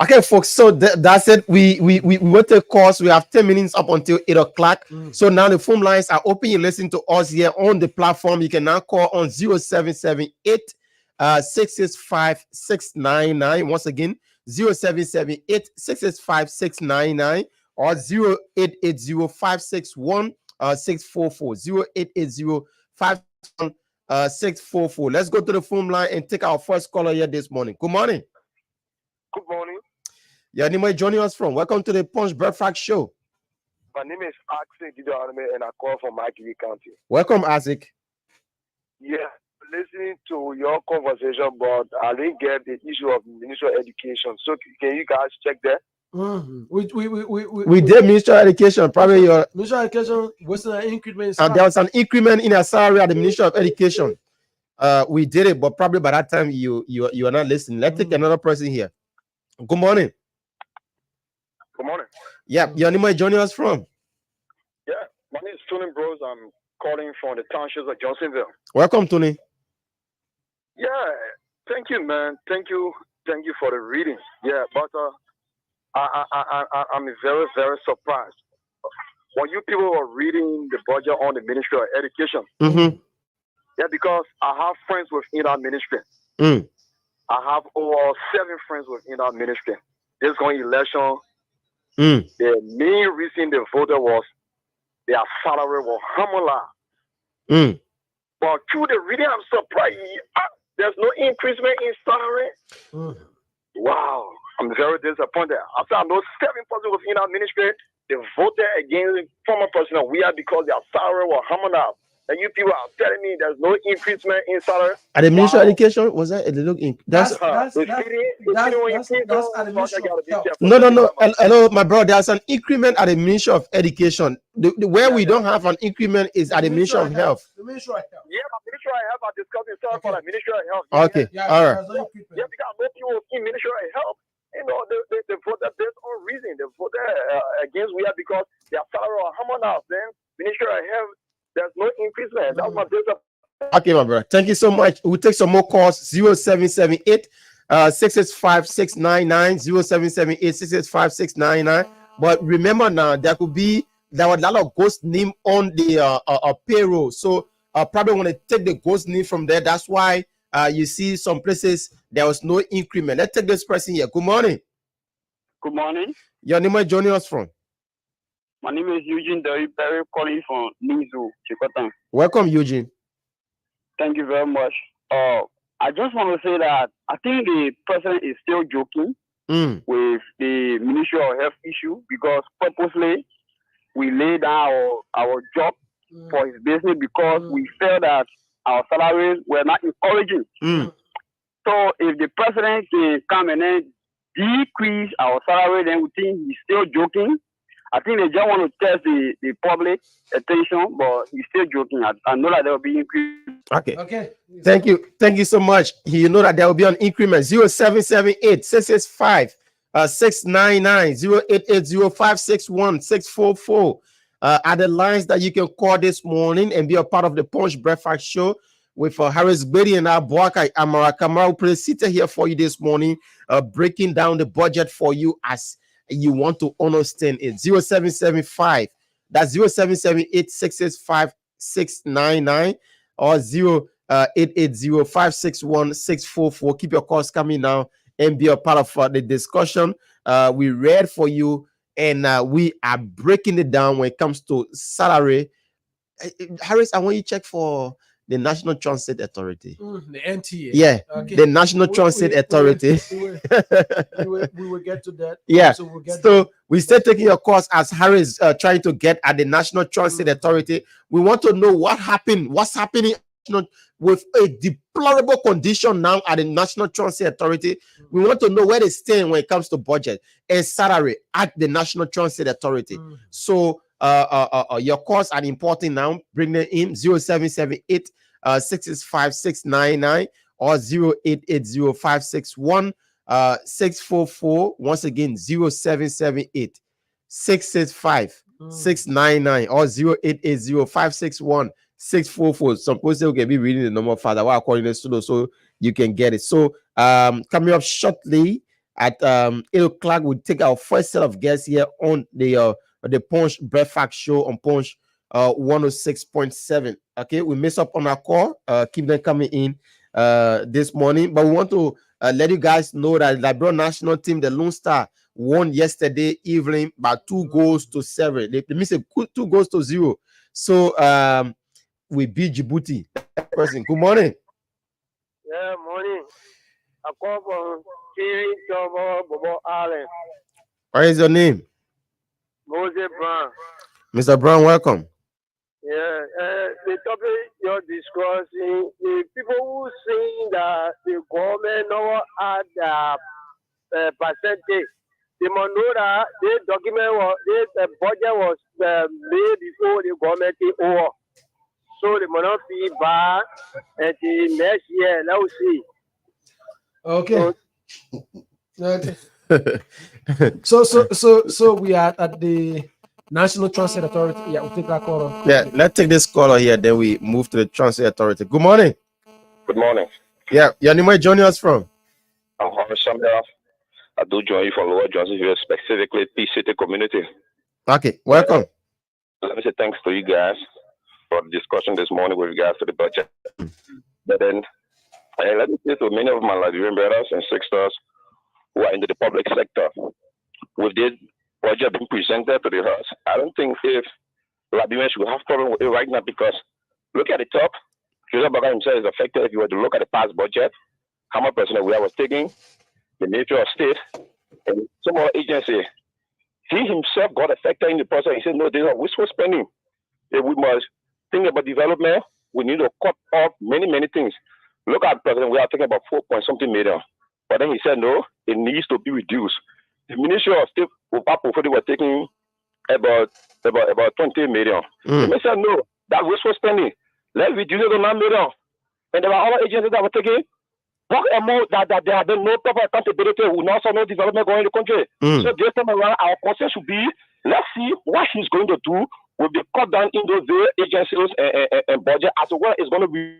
Okay, folks. So that's it. We went to course. We have 10 minutes up until 8 o'clock. So now the phone lines are open. You listen to us here on the platform. You can now call on 0778 665 699. Once again, 0778 665 699 or 0880 561 644. 0880 561 644. Let's go to the phone line and take our first caller here this morning. Good morning. Good morning. Your name is joining us from. Welcome to the Punch Breadfast show. My name is Isaac and I call from Maggie County. Welcome, Isaac. Yeah, listening to your conversation, but I didn't get the issue of Ministry of Education. So can you guys check that? We did Ministry of Education. Probably your Ministry of Education was an increment. And there was an increment in a salary at the Ministry of Education. We did it, but probably by that time you are not listening. Let's take another person here. Good morning. Good morning. Yeah, your name is joining us from. Yeah, my name is Tony Bros. I'm calling from the townships of Johnsonville. Welcome, Tony. Yeah, thank you, man. Thank you for the reading. Yeah, but I'm very, very surprised when you people were reading the budget on the Ministry of Education. Yeah, because I have friends within our ministry. I have over 7 friends within our ministry. This going election, the main reason they voted was their salary was hammerla. But through the reading, I'm surprised. There's no increasement in salary. Wow, I'm very disappointed. After I know 7 persons within our ministry, they voted against former president. We are because their salary was hammerla. And you people are telling me there's no increasement in salary. At the Ministry of Education, was that a little that's No. Hello, my brother. There's an increment at the Ministry of Education. Where we don't have an increment is at the Ministry of Health. The Ministry of Health. Yeah, the Ministry of Health are discussing stuff for the Ministry of Health. Okay, all right. Yeah, because most people in Ministry of Health, you know, they voted based on reason. They voted against we are because their salary are hammered out. Then Ministry of Health. There's no increasement. That's my data. Okay, my brother. Thank you so much. We'll take some more calls. 0778 665 699 0778 665 699. But remember now, there were a lot of ghost name on the payroll. So probably want to take the ghost name from there. That's why you see some places there was no increment. Let's take this person here. Good morning. Good morning. Your name is joining us from. My name is Eugene Derry Perry, calling from Nizu, Chikotan. Welcome, Eugene. Thank you very much. I just want to say that I think the president is still joking with the Ministry of Health issue because purposely we laid down our job for his business because we felt that our salaries were not encouraging. So if the president can come and then decrease our salary, then we think he's still joking. I think they just want to test the public attention, but he's still joking. I know that there will be increase. Okay. Thank you so much. You know that there will be an increment. 0778 665 699 0880 561 644 are the lines that you can call this morning and be a part of the Punch Breakfast show with Harris Brady and Abuaka Amara Kamara will sit here for you this morning, breaking down the budget for you as you want to understand it. 0775 That's 0778-665-699 or 0880-561-644. Keep your calls coming now and be a part of the discussion. We read for you, and we are breaking it down when it comes to salary. Harris, I want you to check for the National Transit Authority. The NTA. Yeah, okay. The National Transit Authority. We will get to that. Yeah. So we're still taking your course as Harris trying to get at the National Transit Authority. We want to know what's happening with a deplorable condition now at the National Transit Authority. We want to know where they stand when it comes to budget and salary at the National Transit Authority. So your calls are important now. Bring them in 0778 665-699 or 0880-561-644. Once again, 0778 665-699 or 0880-561-644. Some people can be reading the number further while calling the studio so you can get it. So coming up shortly at 8 o'clock, we'll take our first set of guests here on the Punch Breadfast show on Punch 106.7. Okay, we mess up on our call. Keep them coming in this morning, but we want to let you guys know that Liberia national team, the Lone Star, won yesterday evening by 2-7. They missed 2-0. So we beat Djibouti. Person, good morning. Yeah, morning. I call from Bobo Island. What is your name? Moses Brown. Mr. Brown, welcome. Yeah, the topic you're discussing, the people who saying that the government never had percentage, they must know that the document was, the budget was made before the government take over. So they must not feel bad until next year. Let us see. Okay. So we are at the National Transit Authority. Yeah, we'll take that caller. Yeah, let's take this caller here, then we move to the Transit Authority. Good morning. Good morning. Yeah, your name, where joining us from? I'm Horace Samuel. I do join you from Lower Johnsonville, specifically Peace City community. Okay, welcome. Let me say thanks to you guys for the discussion this morning with regards to the budget. But then, let me say to many of my Liberian brothers and sisters who are into the public sector, with this budget being presented to the House, I don't think if Liberians should have problem with it right now, because look at the top. Joseph Baga himself is affected. If you were to look at the past budget, how much percent we was taking, the Ministry of State, and some other agency. He himself got affected in the process. He said, no, these are wasteful spending. If we must think about development, we need to cut off many, many things. Look at President, we are talking about 4-something million. But then he said, no, it needs to be reduced. The Ministry of State, were taking about 20 million. They said, no, that wasteful spending. Let's reduce it to 9 million. And there are other agencies that were taking what amount that there have been no proper accountability, we now saw no development going in the country. So this time around, our concern should be, let's see what he's going to do with the cut down in those agencies and budget, as well as going to be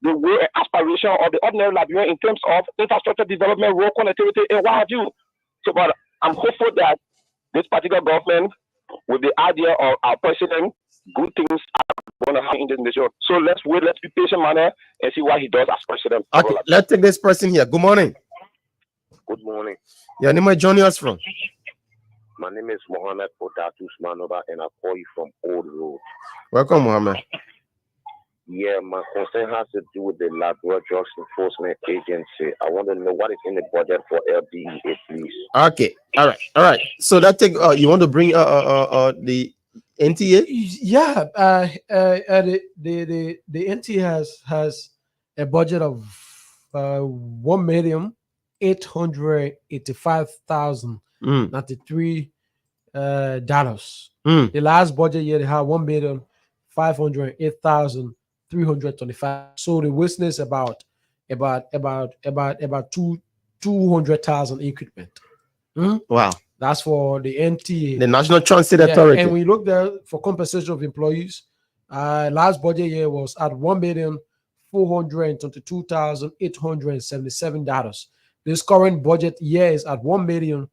the way and aspiration of the ordinary Liberian in terms of infrastructure development, road connectivity, and what have you. So, but I'm hopeful that this particular government, with the idea of our president, good things are going to happen in this nation. So let's wait, let's be patient, man, and see what he does as president. Okay, let's take this person here. Good morning. Good morning. Your name is joining us from? My name is Mohammed Potatus Manova, and I call you from Old Road. Welcome, Mohammed. Yeah, my concern has to do with the Labrador Drugs Enforcement Agency. I want to know what is in the budget for LDEA, please. Okay, all right. So that take you want to bring the NTA? Yeah, the NTA has a budget of $1,885,093 dollars. The last budget year they had $1,508,325. So the witness about 200,000 equipment. Wow. That's for the NTA, the National Transit Authority. And we looked there for compensation of employees. Last budget year was at $1,422,877. This current budget year is at $1,485,000.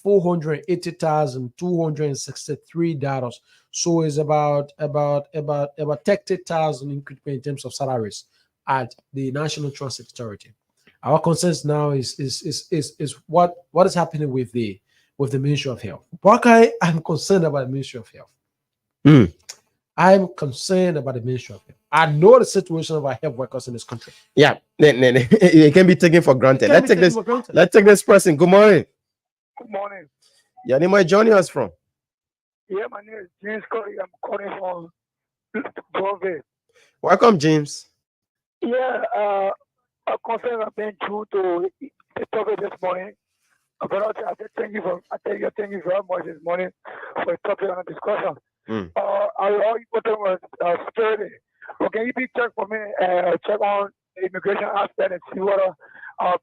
$480,263. So it's about 30,000 increment in terms of salaries at the National Transit Authority. Our concerns now is what is happening with the Ministry of Health. But I'm concerned about the Ministry of Health. I'm concerned about the Ministry of Health. I know the situation of our health workers in this country. Yeah, it can be taken for granted. Let's take this person. Good morning. Good morning. Your name, where joining us from? Yeah, my name is James Curry. I'm calling from Broadway. Welcome, James. Yeah, a concern I've been through to the topic this morning. But I thank you very much this morning for the topic and the discussion. All important was security. But can you please check for me, check on the immigration aspect and see what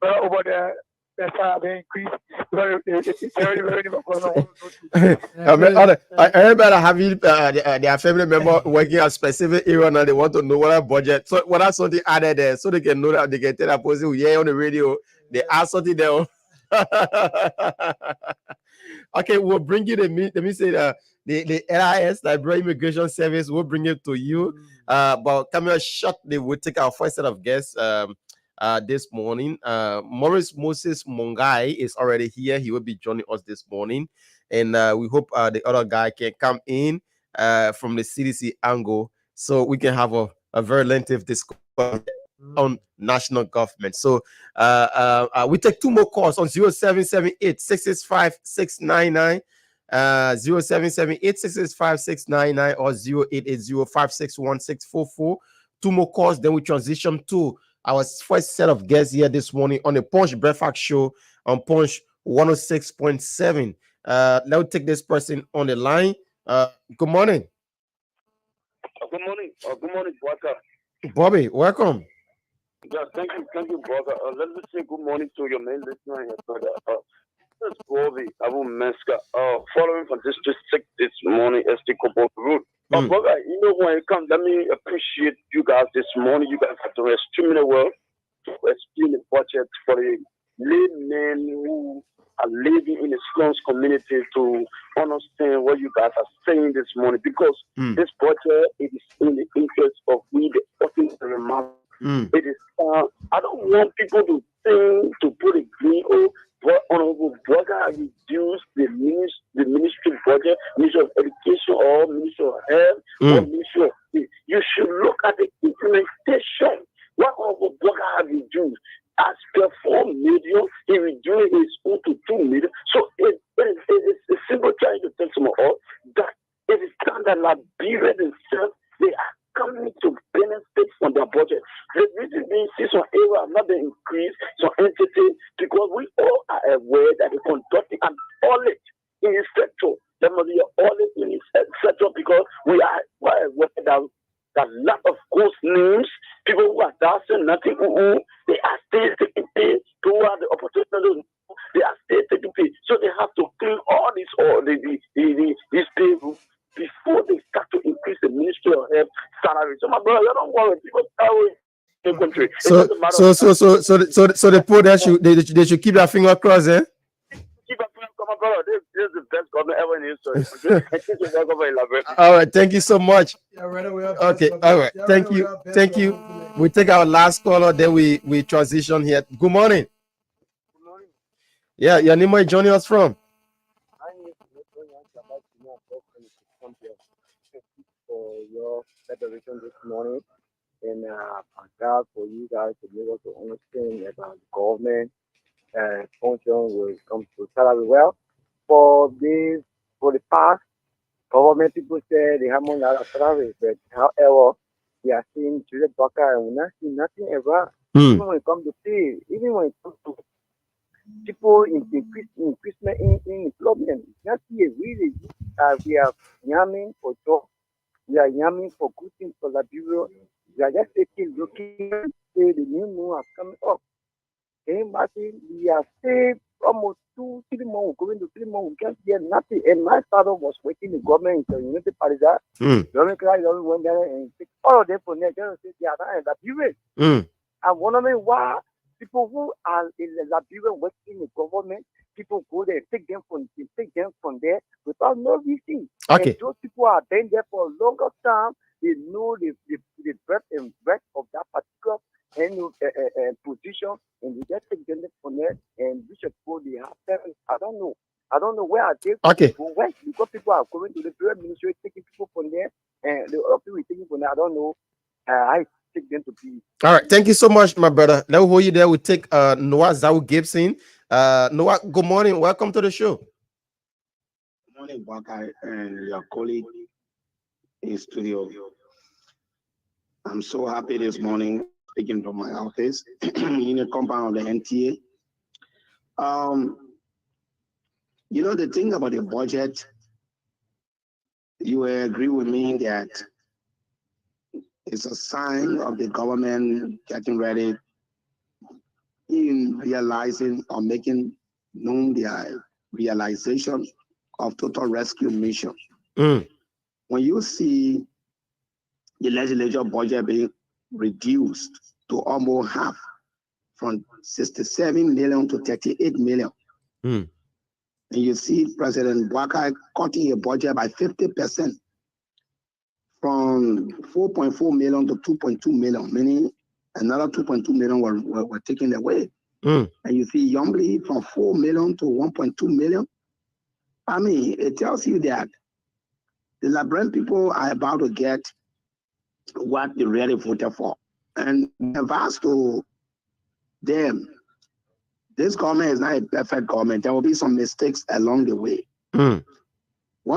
better over there that's how they increase. It's very going on. Everybody having their family member working at specific area now, they want to know what our budget. So what are something added there so they can know that they can tell a person who hear on the radio, they ask something there. Okay, we'll bring you let me say the LIS, Liberia Immigration Service, will bring it to you. But come here shortly, we'll take our first set of guests this morning. Maurice Moses Mongai is already here. He will be joining us this morning, and we hope the other guy can come in from the CDC angle so we can have a very lengthy discussion on national government. So we take two more calls on 0778 665 699, 0778 665 699, or 0880 561 644. Two more calls, then we transition to our first set of guests here this morning on the Punch Breadfast show on Punch 106.7. Let's take this person on the line. Good morning. Good morning. Good morning, brother. Bobby, welcome. Yeah, thank you, brother. Let me say good morning to your main listener here, brother. This is Bobby Abu Meska. Following from District 6 this morning, ST Kobo Road. Brother, you know, when it comes, let me appreciate you guys this morning. You guys have done extremely well to explain the budget for the laymen who are living in the slums community to understand what you guys are saying this morning, because this budget, it is in the interest of we, the ordinary man. It is. I don't want people to think to put a green but honorable brother reduce the ministry budget, Ministry of Education or Ministry of Health or Ministry of State. You should look at the implementation. What honorable brother have reduced? As per 4 million, he reduced his own to 2 million. So it is a simple trying to tell some of us that it is done that Liberia themselves, they are coming to benefit from their budget. The reason being, see some area have not been increased, some entity, because we all are aware that they conducting an audit in the sector. There must be an audit in the sector because we are aware that a lot of ghost names, people who are dancing, nothing, they are still taking pay, who are the opportunities, they are still taking pay. So they have to clean all this, these people before they start to increase the Ministry of Health salary. So my brother, you don't worry, people are in the country. So the poor they should keep their finger crossed, eh? Keep a finger crossed, my brother. This is the best government ever in history. All right, thank you so much. Okay, all right, thank you. We take our last caller, then we transition here. Good morning. Good morning. Yeah, your name, where you joining us from? For your federation this morning, and thank God for you guys to be able to understand about the government and function will come to salary. Well, for the past, government people say they have more salary, but however, we are seeing children and we not see nothing ever. Even when it comes to pay, even when it comes to people increasement in employment, not see really. We are yamming for job. We are yamming for good things for Liberia. We are just looking, say the new moon has come up. Can you imagine? We are saved almost 2-3 months, going to 3 months, we can't hear nothing. And my father was working in the government in the United Party. The government went there and picked all of them for them. Just say they are not in Liberia. I'm wondering why People who are in the Liberian working in the government, people go there, take them from there without no reason. Okay. And those people are been there for a longer time. They know the breadth and breadth of that particular position, and they just take them from there and we should go. They have parents. I don't know. I don't know where are they Okay. going. Where, because people are going to the prayer ministry, taking people from there, and the other people taking from there. I don't know. I take them to be. All right. Thank you so much, my brother. Let me hold you there. We take Noah Zau Gibson. Noah, good morning. Welcome to the show. Good morning, Baka, and your colleague in studio. I'm so happy this morning speaking from my office in the compound of the NTA. You know, the thing about the budget, you will agree with me that it's a sign of the government getting ready in realizing or making known their realization of total rescue mission. When you see the legislature budget being reduced to almost half, from 67 million to 38 million, and you see President Baka cutting a budget by 50%, from 4.4 million to 2.2 million, meaning another 2.2 million were taken away. And you see Youngly from 4 million to 1.2 million. I mean, it tells you that the Liberian people are about to get what they really voted for. And I've asked to them, this government is not a perfect government. There will be some mistakes along the way. One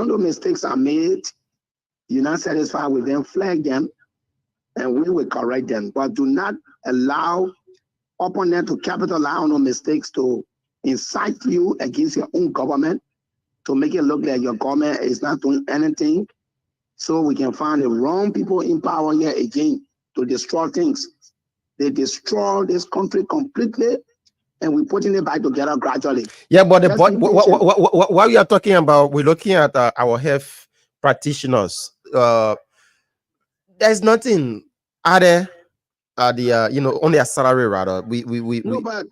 of the mistakes are made, you're not satisfied with them, flag them, and we will correct them. But do not allow opponents to capitalize on the mistakes to incite you against your own government, to make it look like your government is not doing anything, so we can find the wrong people in power here again to destroy things. They destroy this country completely, and we're putting it back together gradually. Yeah, but what we are talking about, we're looking at our health practitioners. There's nothing other the on their salary rather. No, but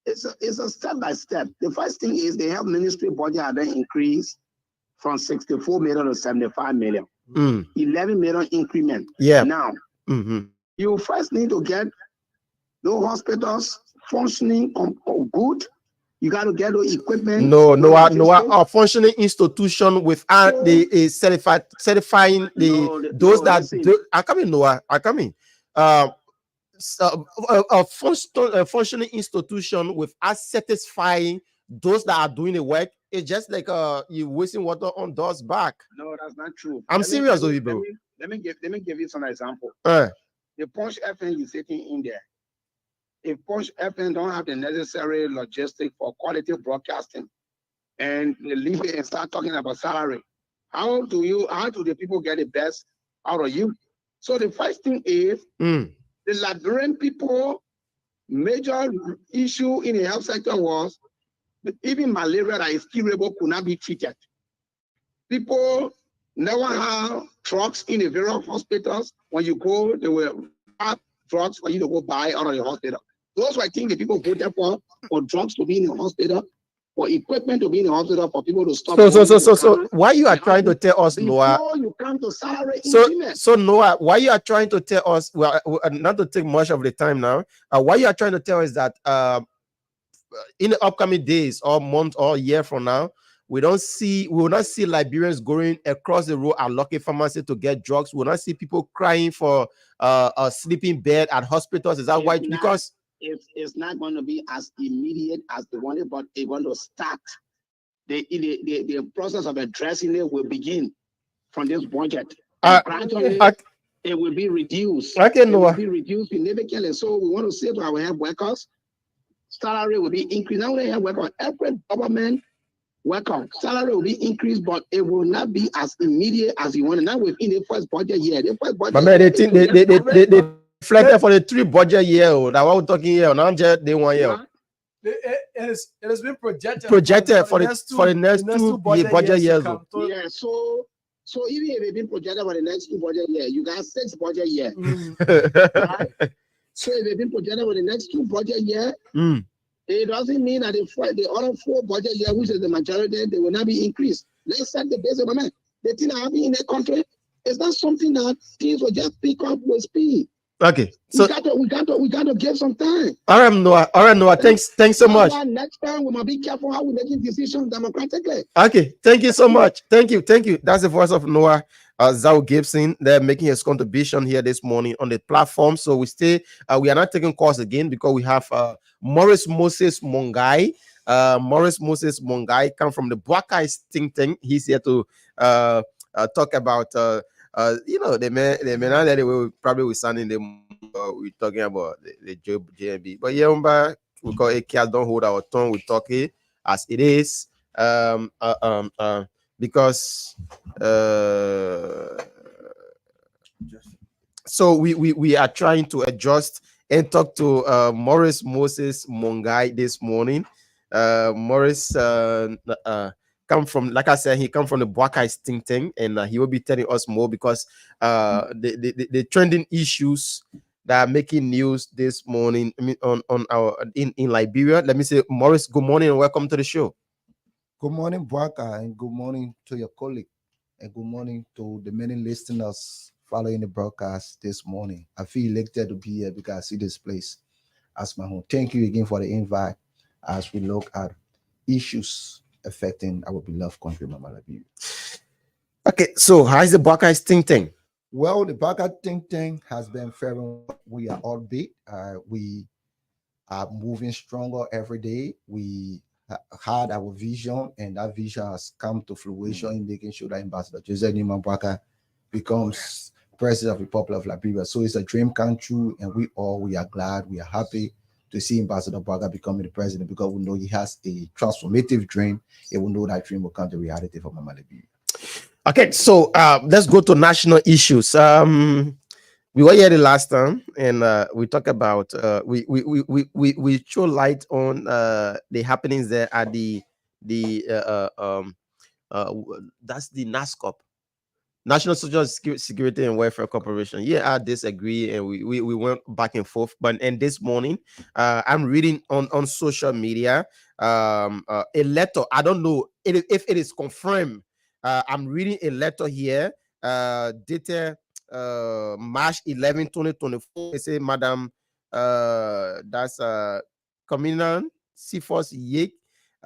it's a step by step. The first thing is the health ministry budget had been increased from 64 million to 75 million. 11 million increment. Yeah. Now, you first need to get those hospitals functioning good. You got to get the equipment. A functioning institution without the certifying those that do. I come in, Noah. I come in. A functioning institution without satisfying those that are doing the work, it's just like you wasting water on doors back. No, that's not true. I'm serious with you, bro. Let me give you some example. The Punch FM is sitting in there. If Punch FM don't have the necessary logistics for quality broadcasting, and they leave it and start talking about salary, how do the people get the best out of you? So the first thing is the Liberian people major issue in the health sector was even malaria that is curable could not be treated. People never have drugs in the various hospitals. When you go, they will have drugs for you to go buy out of the hospital. Those were things that people voted for drugs to be in the hospital, for equipment to be in the hospital, for people to stop. So why you are trying to tell us, Noah? Before you come to salary increment. So Noah, why you are trying to tell us? Well, not to take much of the time now. Why you are trying to tell us that in the upcoming days or month or year from now, we will not see Liberians going across the road at Lucky Pharmacy to get drugs. We will not see people crying for a sleeping bed at hospitals. Is that why? Because it's not going to be as immediate as the one, but it's going to start. The process of addressing it will begin from this budget. Gradually, it will be reduced. It will be reduced significantly. So we want to say to our health workers, salary will be increased. Not only health workers, every government worker, salary will be increased, but it will not be as immediate as you want. Not within the first budget year. The first budget. But man, they reflected for the 3 budget year. That what we're talking here. Not just the 1 year. It has been projected for the next two budget years. Yeah, so even if it's been projected for the next 2 budget years, you got 6 budget years. Right? So if they've been projected for the next 2 budget years, it doesn't mean that the other 4 budget years, which is the majority, they will not be increased. Let's set the base of the thing happening in the country is not something that things will just pick up with speed. Okay, so we got to give some time. All right, Noah. Thanks so much. Next time we must be careful how we making decisions democratically. Okay, thank you so much. Thank you. That's the voice of Noah Zhao Gibson. They're making his contribution here this morning on the platform. So we are not taking calls again because we have Morris Moses Mongai. Morris Moses Mongai come from the Buakai think tank. He's here to talk about the man that we probably will stand in the we're talking about the JMB. But yeah, we call it don't hold our tongue, we talk it as it is. Because so we are trying to adjust and talk to Morris Moses Mongai this morning. Morris come from, like I said, he come from the Buakai think tank, and he will be telling us more because the trending issues that are making news this morning. I mean, on our in Liberia. Let me say, Morris, good morning and welcome to the show. Good morning, Buaka, and good morning to your colleague, and good morning to the many listeners following the broadcast this morning. I feel elected to be here because I see this place as my home. Thank you again for the invite as we look at issues affecting our beloved country, Mama Liberia. Okay, so how is the Buaka think tank? Well, the Buaka think tank has been faring. We are all big. We are moving stronger every day. We had our vision, and that vision has come to fruition in making sure that Ambassador Joseph Nima Buaka becomes president of the Republic of Liberia. So it's a dream come true, and we are glad, we are happy to see Ambassador Buaka becoming the president because we know he has a transformative dream, and we know that dream will come to reality for Mama Liberia. Okay, so let's go to national issues. We were here the last time, and we talked about we show light on the happenings there at that's the NASCOP, National Social Security and Welfare Corporation. Yeah, I disagree, and we went back and forth. But this morning, I'm reading on social media a letter. I don't know if it is confirmed. I'm reading a letter here dated March 11, 2024. They say, Madam, that's Communal Sifos Yek,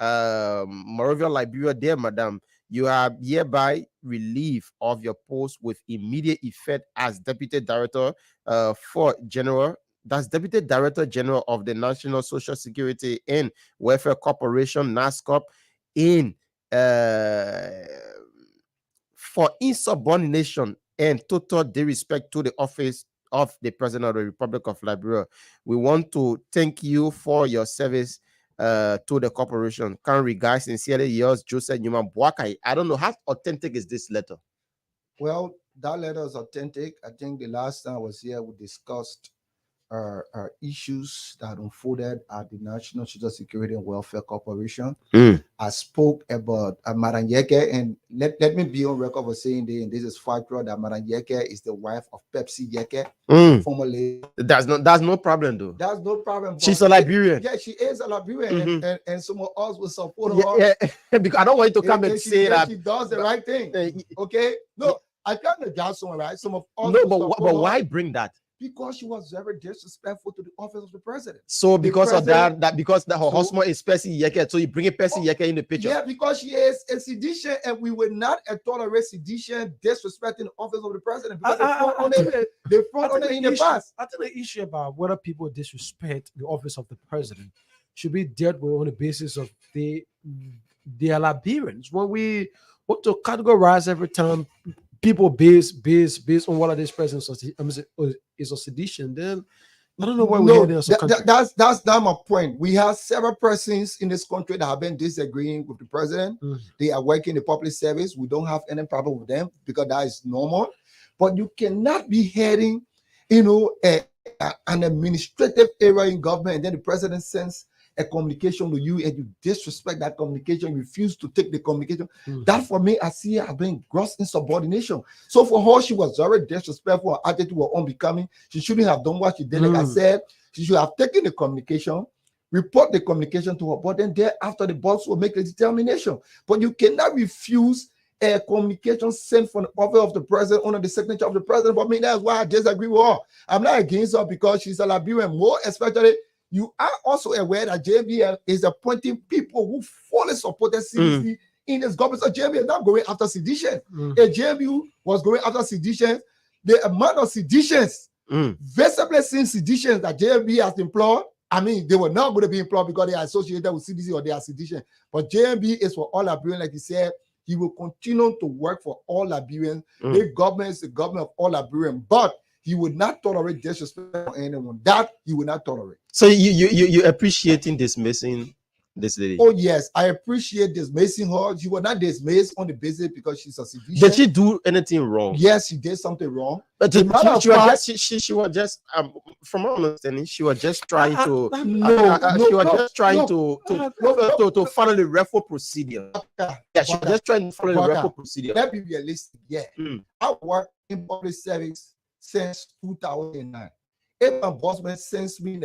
Morovia, Liberia. Dear Madam, you are hereby relieved of your post with immediate effect as Deputy Director Deputy Director General of the National Social Security and Welfare Corporation, NASCOP, in for insubordination and total disrespect to the office of the President of the Republic of Liberia. We want to thank you for your service to the corporation. Kind regards, sincerely yours, Joseph Newman Buakai. I don't know, how authentic is this letter? Well, that letter is authentic. I think the last time I was here, we discussed issues that unfolded at the National Social Security and Welfare Corporation. I spoke about Madam Yeke, and let me be on record for saying and this is factual, that Madam Yeke is the wife of Pepsi Yeke, formerly. That's no problem, though. That's no problem. She's a Liberian. Yeah, she is a Liberian, and some of us will support her. Yeah, because I don't want you to come and say that she does the right thing. Okay, no, I can't judge someone, right? Some of us. No, but why bring that? Because she was very disrespectful to the office of the president. So because of that her husband is Percy Yeke, so you bring Percy Yeke in the picture. Yeah, because she is a sedition, and we will not tolerate sedition, disrespecting the office of the president. Because they front on it in the past. I think the issue about whether people disrespect the office of the president should be dealt with on the basis of they are Liberians. When we want to categorize every time people based on what this president is a sedition, then I don't know why we're here. That's not my point. We have several persons in this country that have been disagreeing with the president. They are working in the public service. We don't have any problem with them because that is normal. But you cannot be heading, an administrative area in government, and then the president sends a communication to you and you disrespect that communication, refuse to take the communication, that for me, I see her being gross insubordination. So for her, she was very disrespectful. Her attitude was unbecoming. She shouldn't have done what she did. Like I said, she should have taken the communication, report the communication to her, but then thereafter the boss will make a determination. But you cannot refuse a communication sent from the office of the president under the signature of the president. But me, that's why I disagree with her. I'm not against her because she's a Liberian. More especially, you are also aware that JBL is appointing people who fully supported CDC in this government. So JBL is not going after sedition. If JBL was going after sedition, the amount of seditions, visibly seen seditions that JBL has employed, I mean, they were not going to be employed because they are associated with CDC or they are sedition. But JMB is for all Liberians, like he said. He will continue to work for all Liberians. The government is the government of all Liberians, but he would not tolerate disrespect for anyone. That he would not tolerate. So you appreciating dismissing this lady? Oh yes, I appreciate dismissing her. She was not dismissed on the basis because she's a civilian. Did she do anything wrong? Yes, she did something wrong. But she was just from my understanding, she was just trying to follow the referral procedure. Yeah, she was just trying to follow the referral procedure. Let me be realistic. Yeah, I worked in public service since 2009. If my boss man sends me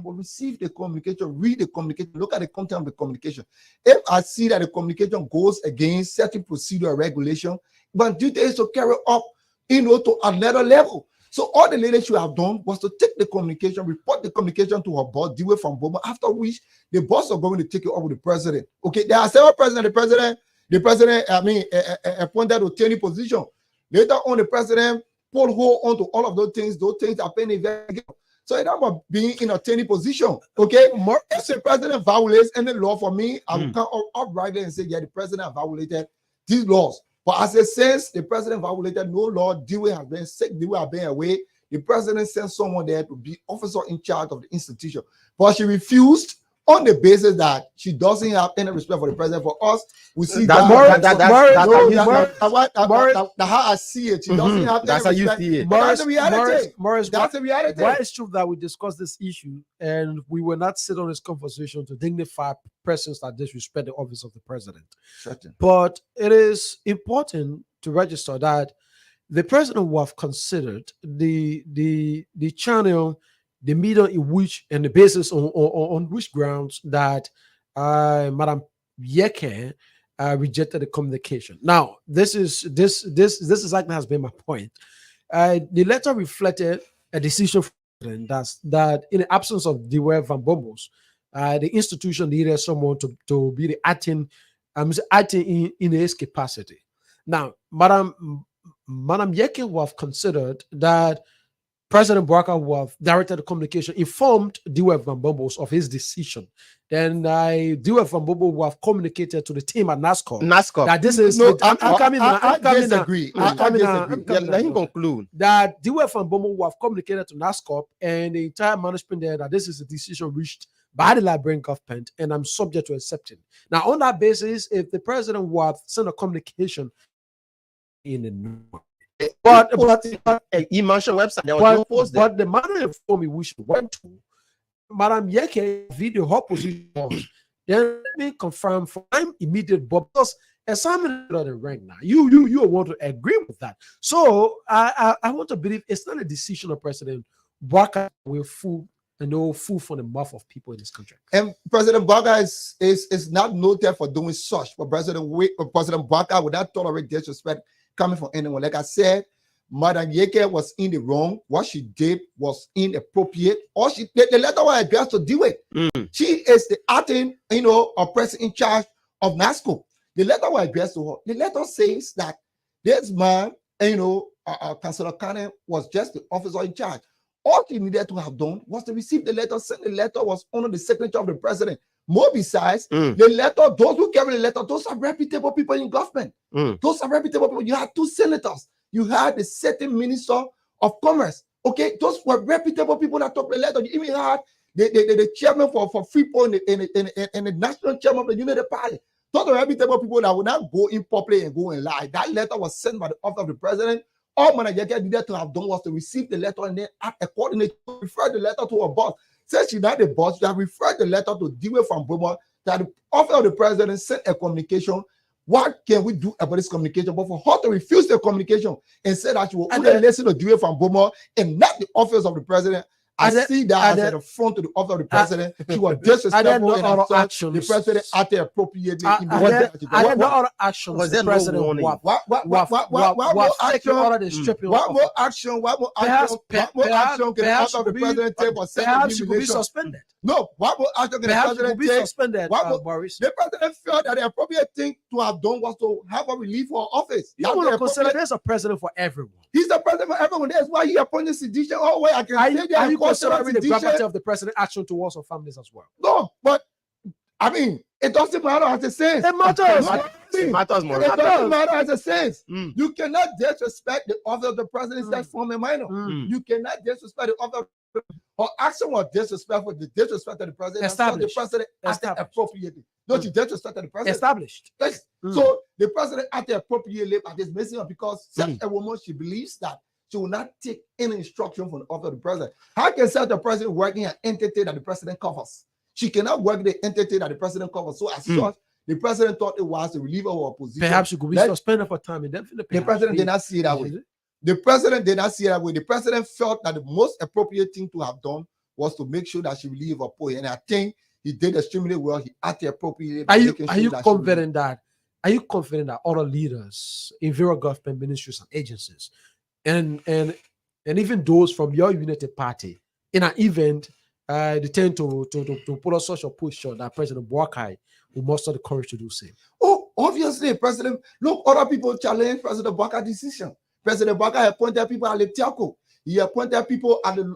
receive the communication, read the communication, look at the content of the communication. If I see that the communication goes against certain procedure or regulation, but duty is to carry up, to another level. So all the lady should have done was to take the communication, report the communication to her boss, deal with from Boma, after which the boss are going to take it up with the president. Okay, there are several presidents. The president, appointed to 10 position. Later on, the president put hold on to all of those things are paying investigation. So it's not about being in a 10 position. Okay, if the president violates any law for me, I will come upright and say, yeah, the president violated these laws. But as it says, the president violated no law, Dewey has been sick, Dewey has been away. The president sent someone there to be officer in charge of the institution. But she refused on the basis that she doesn't have any respect for the president. For us, we see that's how I see it. She doesn't have that's any how respect. you see it. That's the reality. Morris, that's the reality. Why it's true that we discussed this issue and we will not sit on this conversation to dignify persons that disrespect the office of the president. Certain. But it is important to register that the president will have considered the channel, the medium in which and the basis on which grounds that Madam Yeke rejected the communication. Now, this exactly has been my point. The letter reflected a decision that in the absence of Dewey Van Bommels, the institution needed someone to be the acting in his capacity. Now, Madam Yeke will have considered that President Barker will have directed the communication, informed Dewey Van Bommels of his decision. Then Dewey Van Bommels will have communicated to the team at NASCOP that this is. No, I disagree. Let him conclude. That Dewey Van Bommels will have communicated to NASCOP and the entire management there that this is a decision reached by the Liberian government, and I'm subject to accepting. Now, on that basis, if the president will have sent a communication in the but e-motion website, there was no post there. But the manner of form in which went to Madam Yeke video her position, then me confirm for I'm immediate, but because assignment is not a rank now. You want to agree with that. So I want to believe it's not a decision of President Barker will fool from the mouth of people in this country. And President Barker is not noted for doing such. But President Barker would not tolerate disrespect coming from anyone. Like I said, Madam Yeke was in the wrong. What she did was inappropriate. Or the letter was addressed to Dewey. She is the acting, a person in charge of NASCO. The letter was addressed to her. The letter says that this man, Councillor Cannon was just the officer in charge. All he needed to have done was to receive the letter. Send the letter was under the signature of the president. More besides, the letter, those who carry the letter, those are reputable people in government. Those are reputable people. You had two senators. You had the certain minister of commerce. Okay, those were reputable people that took the letter. You even had the chairman for Freeport and the national chairman of the Unity Party. Those are reputable people that would not go in public and go and lie. That letter was sent by the office of the president. All Madam Yeke needed to have done was to receive the letter and then act accordingly to refer the letter to her boss. Since she's not the boss, she have referred the letter to Dewey from Boma that the office of the president sent a communication. What can we do about this communication? But for her to refuse the communication and say that she will only listen to Dewey from Boma and not the office of the president, I see that as an affront to the office of the president. She was disrespectful and assault the president acted appropriately. What other actions was the president what more action? What more action? What more action? What more action can the office of the president take for perhaps she could be suspended? No, what more action can the president be take? Suspended, Boris. The president felt that the appropriate thing to have done was to have a relief for office. You want to consider there's a president for everyone. He's the president for everyone. That's why he appointed sedition. Oh, wait, I can say that. Are you considering the gravity of the president's action towards our families as well? No, but I mean, it doesn't matter as a sense. It matters. It matters more. It doesn't matter as a sense. You cannot disrespect the office of the president that from a minor. You cannot disrespect the office of her action was disrespectful. The disrespect of the president. Established. The president acted appropriately. Don't you disrespect the president? Established. Yes. So the president acted appropriately, but it's missing her because such a woman, she believes that she will not take any instruction from the office of the president. How can such a president working an entity that the president covers? She cannot work the entity that the president covers. So as such, the president thought it was to relieve her opposition. Perhaps she could be suspended for time indefinite. The president did not see it that way. The president did not see it that way. The president felt that the most appropriate thing to have done was to make sure that she relieved her power. And I think he did extremely well. He acted appropriately. Are you confident that? Are you confident that other leaders in various government ministries and agencies, and even those from your United Party, in an event, they tend to put on such a push that President Boakai will muster the courage to do the same? Oh, obviously, President. Look, other people challenge President Boakai's decision. President Boakai appointed people at the Tiako. He appointed people at the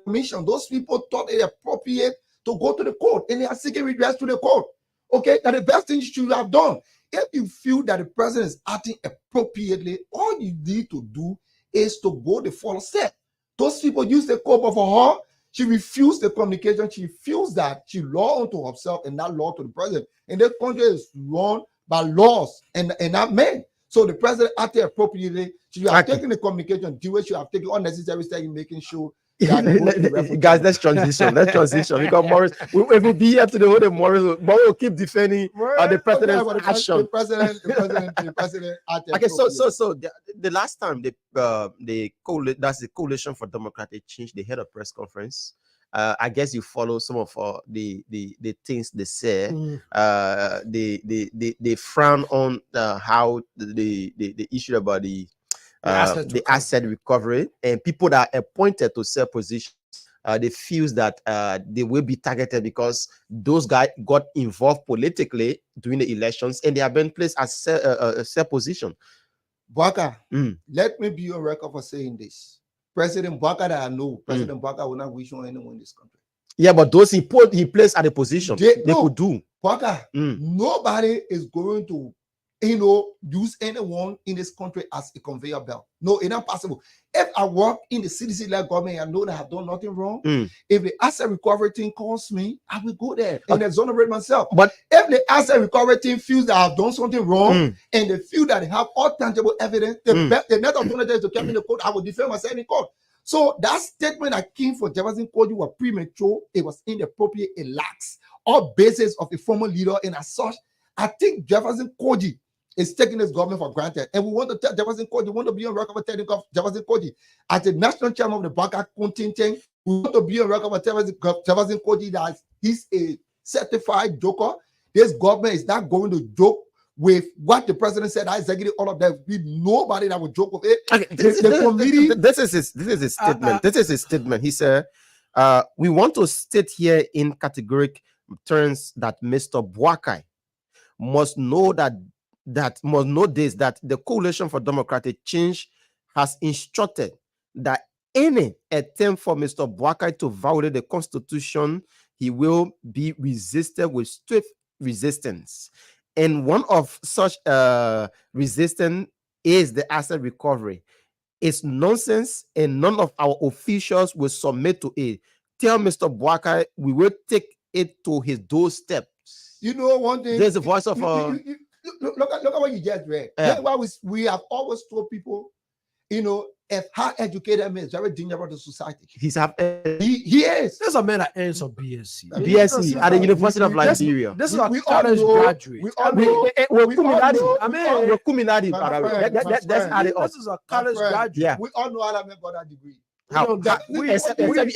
commission. Those people thought it appropriate to go to the court, and they are seeking redress to the court. Okay, that the best thing you should have done. If you feel that the president is acting appropriately, all you need to do is to go the follow step. Those people use the court, but for her, she refused the communication. She feels that she law unto herself and not law to the president. And this country is run by laws and not men. So the president acted appropriately. She have taken the communication due. She have taken unnecessary steps in making sure. Guys, let's transition. Because Morris, we will be here to the whole day. Morris will keep defending the president's action. The president. Okay, so the last time that's the Coalition for Democratic Change, they had a press conference. I guess you follow some of the things they say. They frown on how the issue about the asset recovery, and people that are appointed to sell positions, they feel that they will be targeted because those guys got involved politically during the elections and they have been placed as a sell position. Boakai, let me be on record for saying this. President Boakai that I know, President Boakai will not wish on anyone in this country. Yeah, but those he placed at a position, they could do. Boakai, nobody is going to use anyone in this country as a conveyor belt. No, it's not possible. If I work in the CDC-led government, I know that I have done nothing wrong. If the asset recovery team calls me, I will go there and exonerate myself. But if the asset recovery team feels that I've done something wrong and they feel that they have all tangible evidence, the net alternative is to keep me in the court. I will defend myself in court. So that statement that came from Jefferson Koji was premature. It was inappropriate. It lacks all basis of a former leader, and as such, I think Jefferson Koji is taking this government for granted. And we want to tell Jefferson Koji, we want to be on record for telling Jefferson Koji, as the national chairman of the Boakai contingent, we want to be on record for Jefferson Koji that he's a certified joker. This government is not going to joke with what the president said. I executive all of that. Be nobody that would joke with it. Okay, this is his statement. This is his statement. He said, we want to state here in categorical terms that Mr. Boakai must know that the Coalition for Democratic Change has instructed that any attempt for Mr. Boakai to violate the Constitution, he will be resisted with swift resistance. And one of such resistance is the asset recovery. It's nonsense, and none of our officials will submit to it. Tell Mr. Boakai we will take it to his doorstep. You know one thing. There's a voice of look at what you just read. That's why we have always told people, if high educated man is very dangerous to society. He is. There's a man that ends on BSc. BSc at the University of Liberia. This is a we all college know- graduate. we all know- We're Kuminadi. I mean, We're Kuminadi. My by the way. friend, That's added up. this is a college friend. graduate. Yeah. We all know how that man got that degree. How? That- Except we- you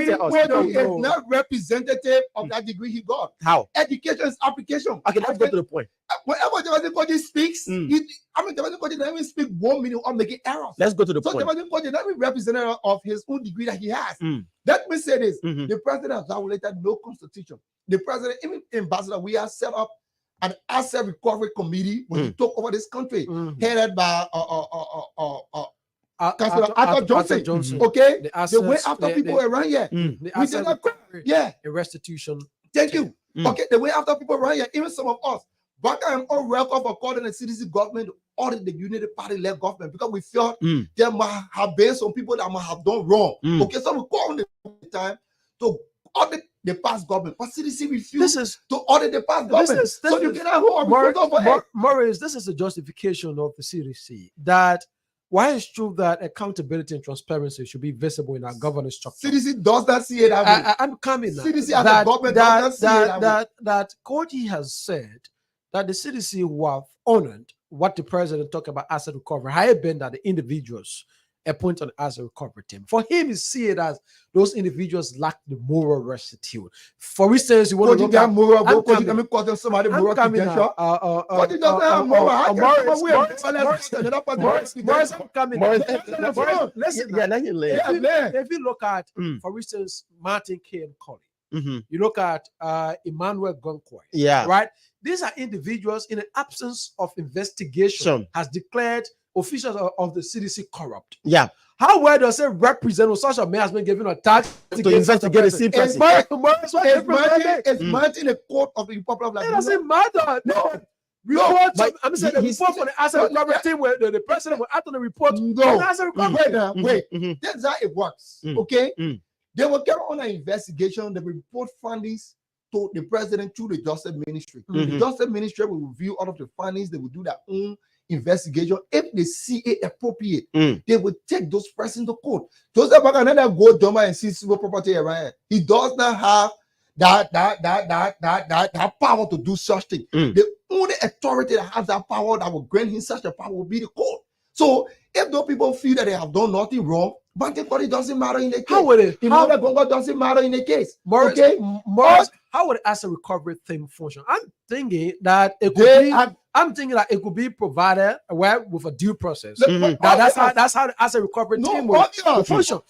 tell us. He is not representative of that degree he got. How? Education is application. Okay, let's go to the point. Whenever the Coach speaks, the Coach doesn't even speak 1 minute or making errors. Let's go to the So point. the Coach is not even representative of his own degree that he has. Mm. Let me say this: Mhm. the president has violated no constitution. The president, even Ambassador, we have set up an asset recovery committee when he took over this country, headed by Councilor Arthur Johnson. Okay, they went after people around here. The We asset did not, recovery, yeah. a restitution. Thank you. Okay, they went after people around here, even some of us. But I am on record for calling the CDC government to audit the Unity Party-led government because we felt there might have been some people that might have done wrong. Okay, so we called the time to audit the past government, but CDC refused to audit the past government. So you cannot hold Maurice, this is the justification of the CDC that why it's true that accountability and transparency should be visible in our governance structure. CDC does not see it that way. I'm coming now. CDC as a government does not see it that way. That Koji has said that the CDC will have honored what the president talked about asset recovery, had it been that the individuals appoint an asset recovery team. For him, he see it as those individuals lack the moral rectitude. For instance, you want to look at moral. I'm Let me call them somebody moral credential. But it doesn't have moral. How can Morris, I'm coming. Listen, if you look at, for instance, Martin K. and Colley, you look at Emmanuel Goncourt, right? These are individuals in the absence of investigation has declared officials of the CDC corrupt. Yeah. How well does it represent when such a man has been given a tax to investigate the same person? It's Martin the court of the Republic of Liberia. It doesn't matter. No. I'm saying the report for the asset recovery team where the president will act on the report. Wait. That's how it works. Okay. They will get on an investigation. They will report findings to the president through the Justice Ministry. The Justice Ministry will review all of the findings. They will do their own investigation. If they see it appropriate, they will take those persons to court. Joseph Bacanada go dumber and see civil property around. He does not have that power to do such thing. The only authority that has that power that will grant him such a power will be the court. So if those people feel that they have done nothing wrong, Banking doesn't matter in the case. How would it? Doesn't matter in the case. Morris, how would the asset recovery thing function? I'm thinking that it could be provided with a due process. That's how the asset recovery team will function.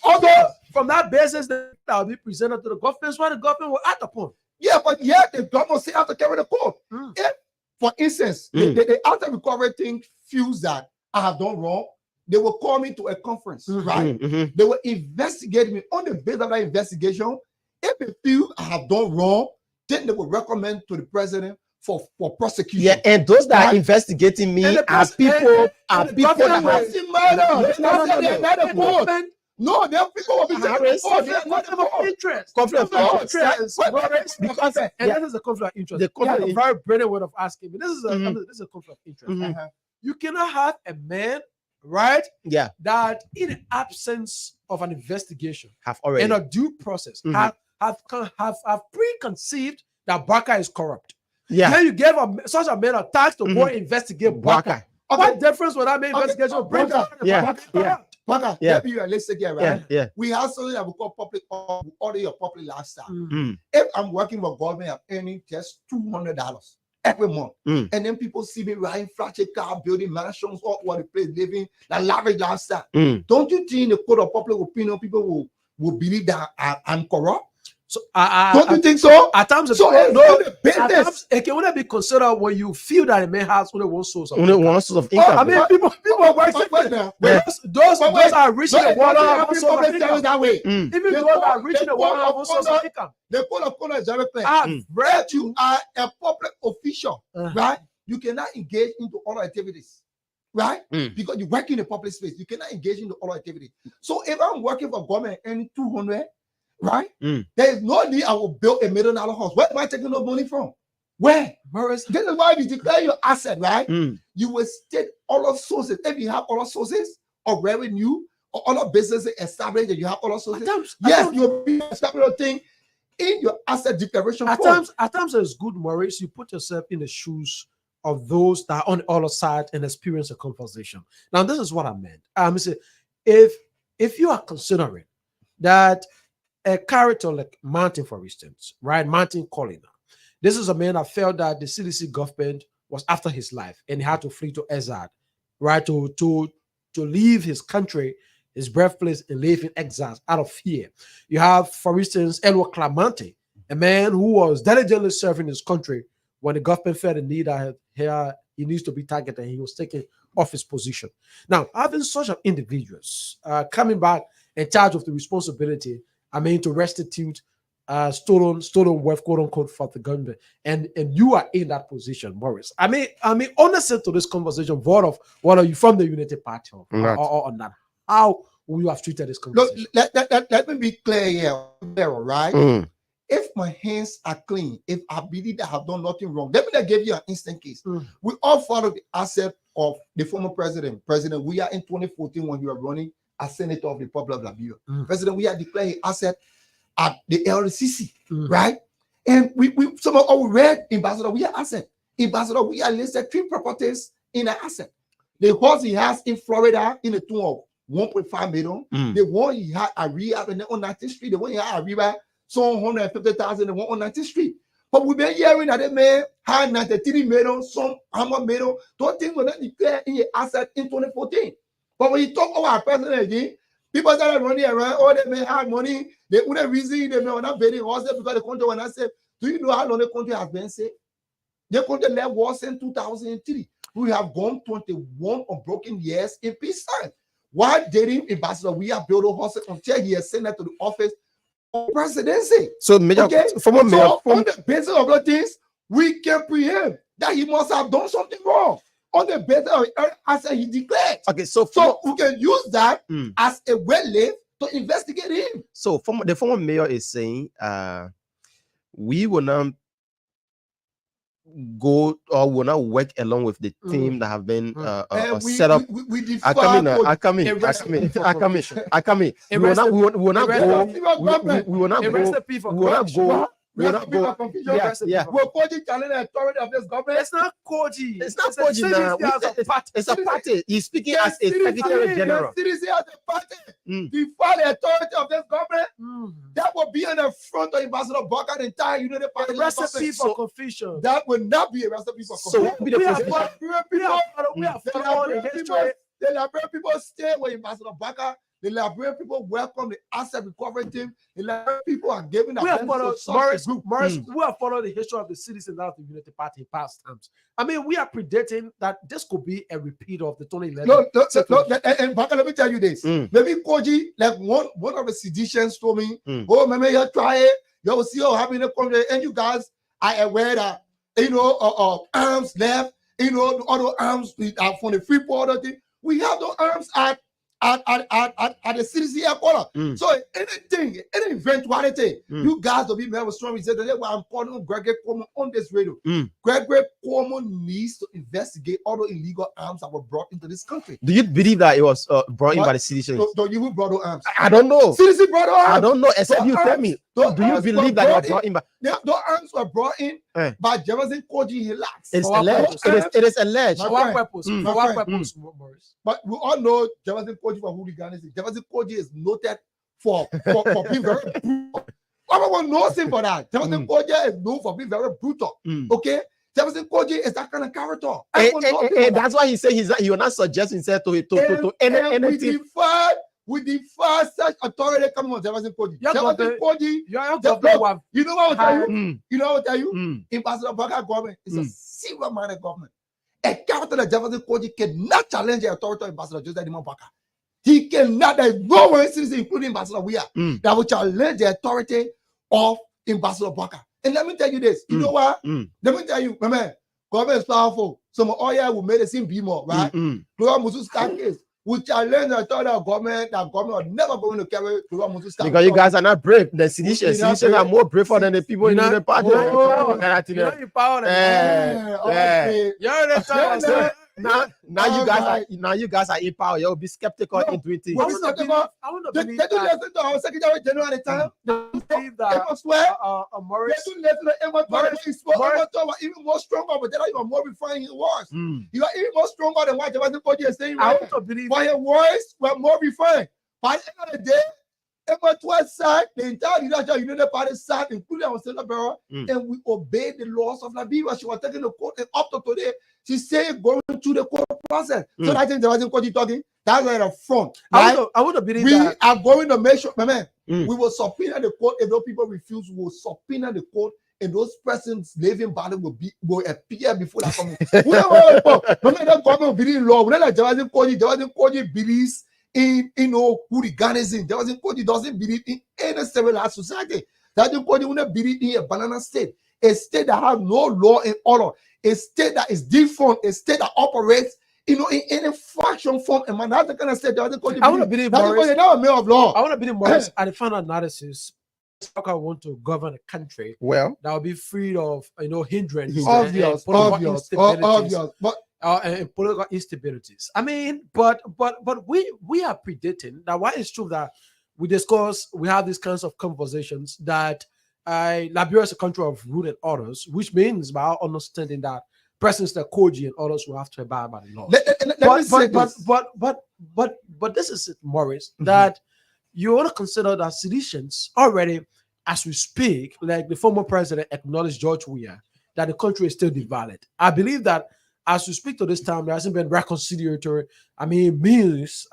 From that basis, that will be presented to the government, what the government will act upon. Yeah, but the government still have to carry the court. If, for instance, the asset recovery thing feels that I have done wrong, they will call me to a conference, right? They will investigate me. On the basis of that investigation, if they feel I have done wrong, then they will recommend to the president for prosecution. Yeah, and those that are investigating me are people that doesn't matter. No, there are people who are interest. Conflict of interest. Because that is a conflict of interest. A very brilliant way of asking me. This is a conflict of interest. You cannot have a man, right? Yeah. That in the absence of an investigation, have already in a due process, have preconceived that Baka is corrupt. Yeah. Then you gave such a man a task to go investigate Baka. What difference would that make investigation bring? Baka, maybe you are listening here, right? Yeah. We have something that we call public audit your public lifestyle. If I'm working for government, I'm earning just $200 every month. And then people see me riding flashy car, building mansions, all over the place, living a lavish lifestyle. Don't you think the code of public opinion people will believe that I'm corrupt? So don't you think so? At times, it can only be considered when you feel that a man has only one source of income. I mean, people are working those are reaching the water have one source of income. That way. Even those are reaching the water have one source of income. The code of conduct is very clear. If you are a public official, right, you cannot engage into other activities. Right? Because you work in a public space, you cannot engage in other activities. So if I'm working for government earning 200, right? There is no need I will build $1 million house. Where am I taking no money from? Where? This is why you declare your asset, right? You will state all of sources. If you have all sources of revenue other businesses established, you have other sources. Yes, you'll be establishing a thing in your asset declaration. At times it's good, Maurice. You put yourself in the shoes of those that are on the other side and experience a conversation. Now, this is what I meant. Say, if you are considering that a character like Martin, for instance, right? Martin Collina. This is a man that felt that the CDC government was after his life and he had to flee to exile, right? To leave his country, his birthplace, and live in exile out of fear. You have, for instance, Edward Clemente, a man who was diligently serving his country when the government felt the need that he needs to be targeted and he was taken off his position. Now, having such individuals coming back in charge of the responsibility, to restitute stolen wealth, quote unquote, for the government, and you are in that position, Maurice. Honestly, to this conversation, what are you from the Unity Party or not? How will you have treated this conversation? Look, let me be clear here, right? If my hands are clean, if I believe that I have done nothing wrong, let me give you an instant case. We all follow the asset of the former president. We are in 2014 when you were running as senator of the Republic of Liberia. President, we are declaring asset at the LCC, right? And we some of our read Ambassador, we are asset. Ambassador, we are listed 3 properties in the asset. The horse he has in Florida in the tune of 1.5 million. The one he had at Riyadh and on 19th Street, the one he had at Riyadh, so 150,000 and one on 19th Street. But we've been hearing that the man had 93 million, some 100 million. Those things were not declared in your asset in 2014. But when you talk about our president again, people started running around, oh, they may have money. The only reason they may not building horses because the country, when I say, do you know how long the country has been saved? The country left war in 2003. We have gone 21 unbroken years in peacetime. Why didn't Ambassador we have built a horse until he has sent that to the office of presidency? So, Major, on the basis of those things, we can preempt that he must have done something wrong. On the basis of as he declared. Okay, so we can use that as a way to investigate him. So the former mayor is saying we will not go or will not work along with the team that have been set up. I come in. We will not go. We're Koji challenging the authority of this government. It's not Koji. It's not Koji now. It's a party. He's speaking as a secretary general. The citizen as a party. Before the authority of this government, that will be on the front of Ambassador Barker and the entire United Party. Recipe for confusion. That will not be a recipe for confusion. So we are following the history. The Liberian people stay with Ambassador Barker. The Liberian people welcome the asset recovery team. The Liberian people are giving we have followed we have followed the history of the citizens of the Unity Party in past times. We are predicting that this could be a repeat of the 2011. And Barker, let me tell you this. Maybe Koji, like one of the seditionists told me, oh, maybe you try it, you'll see how happy the country, and you guys are aware that arms left, other arms from the free border thing. We have those arms at the CDC headquarters. So anything, any eventuality, you guys will be very strong. He said that's why I'm calling Gregory Cuomo on this radio. Gregory Cuomo needs to investigate all the illegal arms that were brought into this country. Do you believe that it was brought in by the citizens? Don't you brought those arms? I don't know. CDC brought those arms. I don't know. Except you tell me. Do you believe that it was brought in by? Those arms were brought in by Jefferson Koji Hilax. It's alleged. It is alleged. For what purpose? For what purpose, Maurice? But we all know Jefferson Koji for hooliganism. Jefferson Koji is noted for being very brutal. Everyone knows him for that. Jefferson Koji is known for being very brutal. Okay? Jefferson Koji is that kind of character. And that's why he said he will not suggest himself to anything. With the first such authority coming from Jefferson Koji. Jefferson Koji, you know what I tell you? You know what I tell you? Ambassador Barker government is a single-minded government. A character like Jefferson Koji cannot challenge the authority of Ambassador Joseph Dimon Barker. He cannot. There is no one citizen, including Ambassador that will challenge the authority of Ambassador Barker. And let me tell you this. You know what? Let me tell you, my man, government is powerful. Some oil will make it seem be more, right? Global Mususka case. We challenge the authority of government that government are never going to carry Global Mususka. Because you guys are not brave. The seditious are more braver than the people in the party. Now you guys are in power. You'll be skeptical in 20. I want to believe They don't listen to our Secretary General at the time. believe that Morris they don't listen to Morris. He spoke even more stronger, but then you are more refined he was. You are even more stronger than what the body is saying. I want to believe but your voice were more refined. By the end of the day, Emma side, the entire leadership United Party side, including our Senator, and we obeyed the laws of Liberia. She was taking the court, and up to today, she said going through the court process. So I think there wasn't what you talking. That's like a front. I want to believe we that are going to make sure, my man. We will subpoena the court. If those people refuse, we will subpoena the court, and those persons living body will appear before that coming. That government will be in law. When there wasn't believes in hooliganism. There wasn't doesn't believe in any civilized society. That the body wouldn't believe in a banana state, a state that has no law and order, a state that is different, a state that operates in any fraction form. And man, that's the kind of state that I want to believe Morris. I want to believe Morris. At the final analysis, I want to govern a country that will be free of hindrance, obvious, but and political instabilities. I mean, but we are predicting that. Why it's true that we have these kinds of conversations that Liberia is a country of rule and orders, which means by our understanding that President Koji and others will have to abide by the law. But this is it, Morris, that you want to consider that seditions already, as we speak, like the former president acknowledged George Weah, that the country is still divided. I believe that as we speak to this time, there hasn't been reconciliatory, means,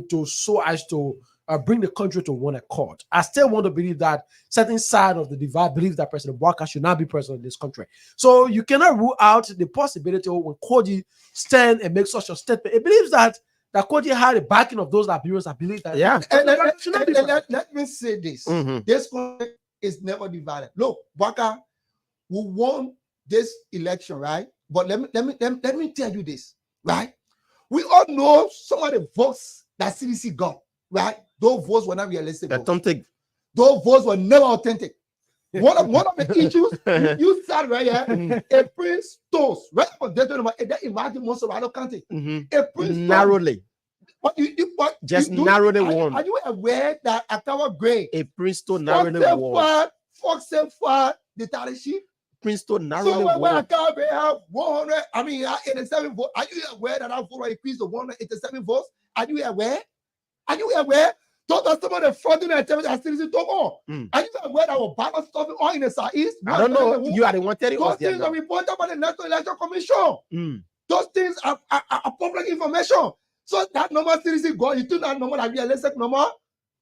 to so as to bring the country to one accord. I still want to believe that certain side of the divide believes that President Bwaka should not be president of this country. So you cannot rule out the possibility when Koji stand and make such a statement. It believes that Koji had the backing of those Liberians that believe that. Yeah. Let me say this. This country is never divided. Look, Bwaka, we won this election, right? But let me tell you this, right? We all know some of the votes that CDC got, right? Those votes were not realistic. Authentic. Those votes were never authentic. One of the issues you said right here, a Prince Toast, right? Imagine most of our country. A Prince narrowly. Narrowly won. Are you aware that at our grade, a Princeton narrowly won? Fox the Talishi. Princeton narrowly won. So I can't have 100, 87 votes. Are you aware that our vote increased to 187 votes? Are you aware? Don't some of the fraudulent activities are still talk on. Are you aware that our ballot stuff all in the southeast? I don't know. You are the one telling us. Those things are reported by the National Election Commission. Those things are public information. So that number still gone. You think that number is realistic number?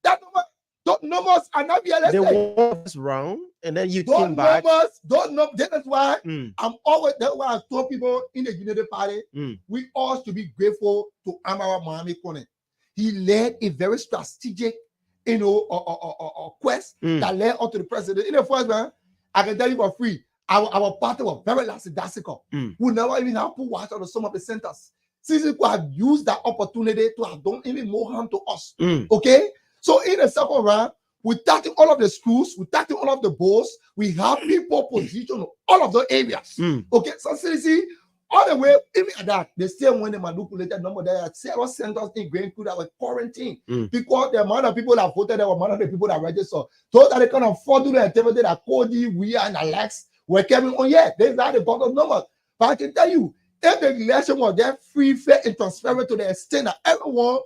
That number. Those numbers are not realistic. They was wrong, and then you came back. Those numbers. That's why that's why I told people in the United Party, we all should be grateful to Amara Mohamed Kone. He led a very strategic, quest that led up to the president. In the first one, I can tell you for free, our party was very lackadaisical. We never even have to watch on some of the centers. Since we have used that opportunity to have done even more harm to us. Okay? So in the second round, we touching all of the schools, we touching all of the boards, we have people positioned all of those areas. Okay, so seriously, all the way, even at that, they still when they manipulated number there are several centers in Green Crew that were quarantined because the amount of people that voted, there were amount of the people that registered. Those are the kind of fraudulent activity that Cody, we and Alex were carrying on. Yeah, these are the bottom numbers. But I can tell you, if the election was there free, fair, and transparent to the extent that everyone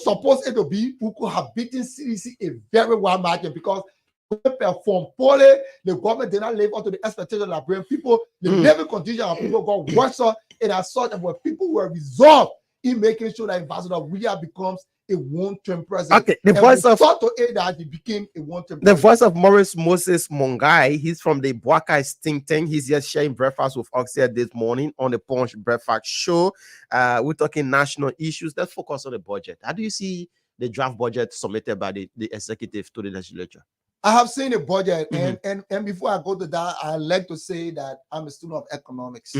supposed it to be, who could have beaten CDC a very wide margin because they performed poorly. The government did not live up to the expectations of Liberian people. The living condition of people got worse, and as such, and when people were resolved in making sure that Ambassador Weah becomes a one-term president. Okay, the voice of that he became a one-term the voice of Morris Moses Mongai. He's from the Bwaka think tank. He's just sharing breakfast with us here this morning on the Punch Breadfast show. We're talking national issues. Let's focus on the budget. How do you see the draft budget submitted by the executive to the legislature? I have seen the budget, and before I go to that, I like to say that I'm a student of economics,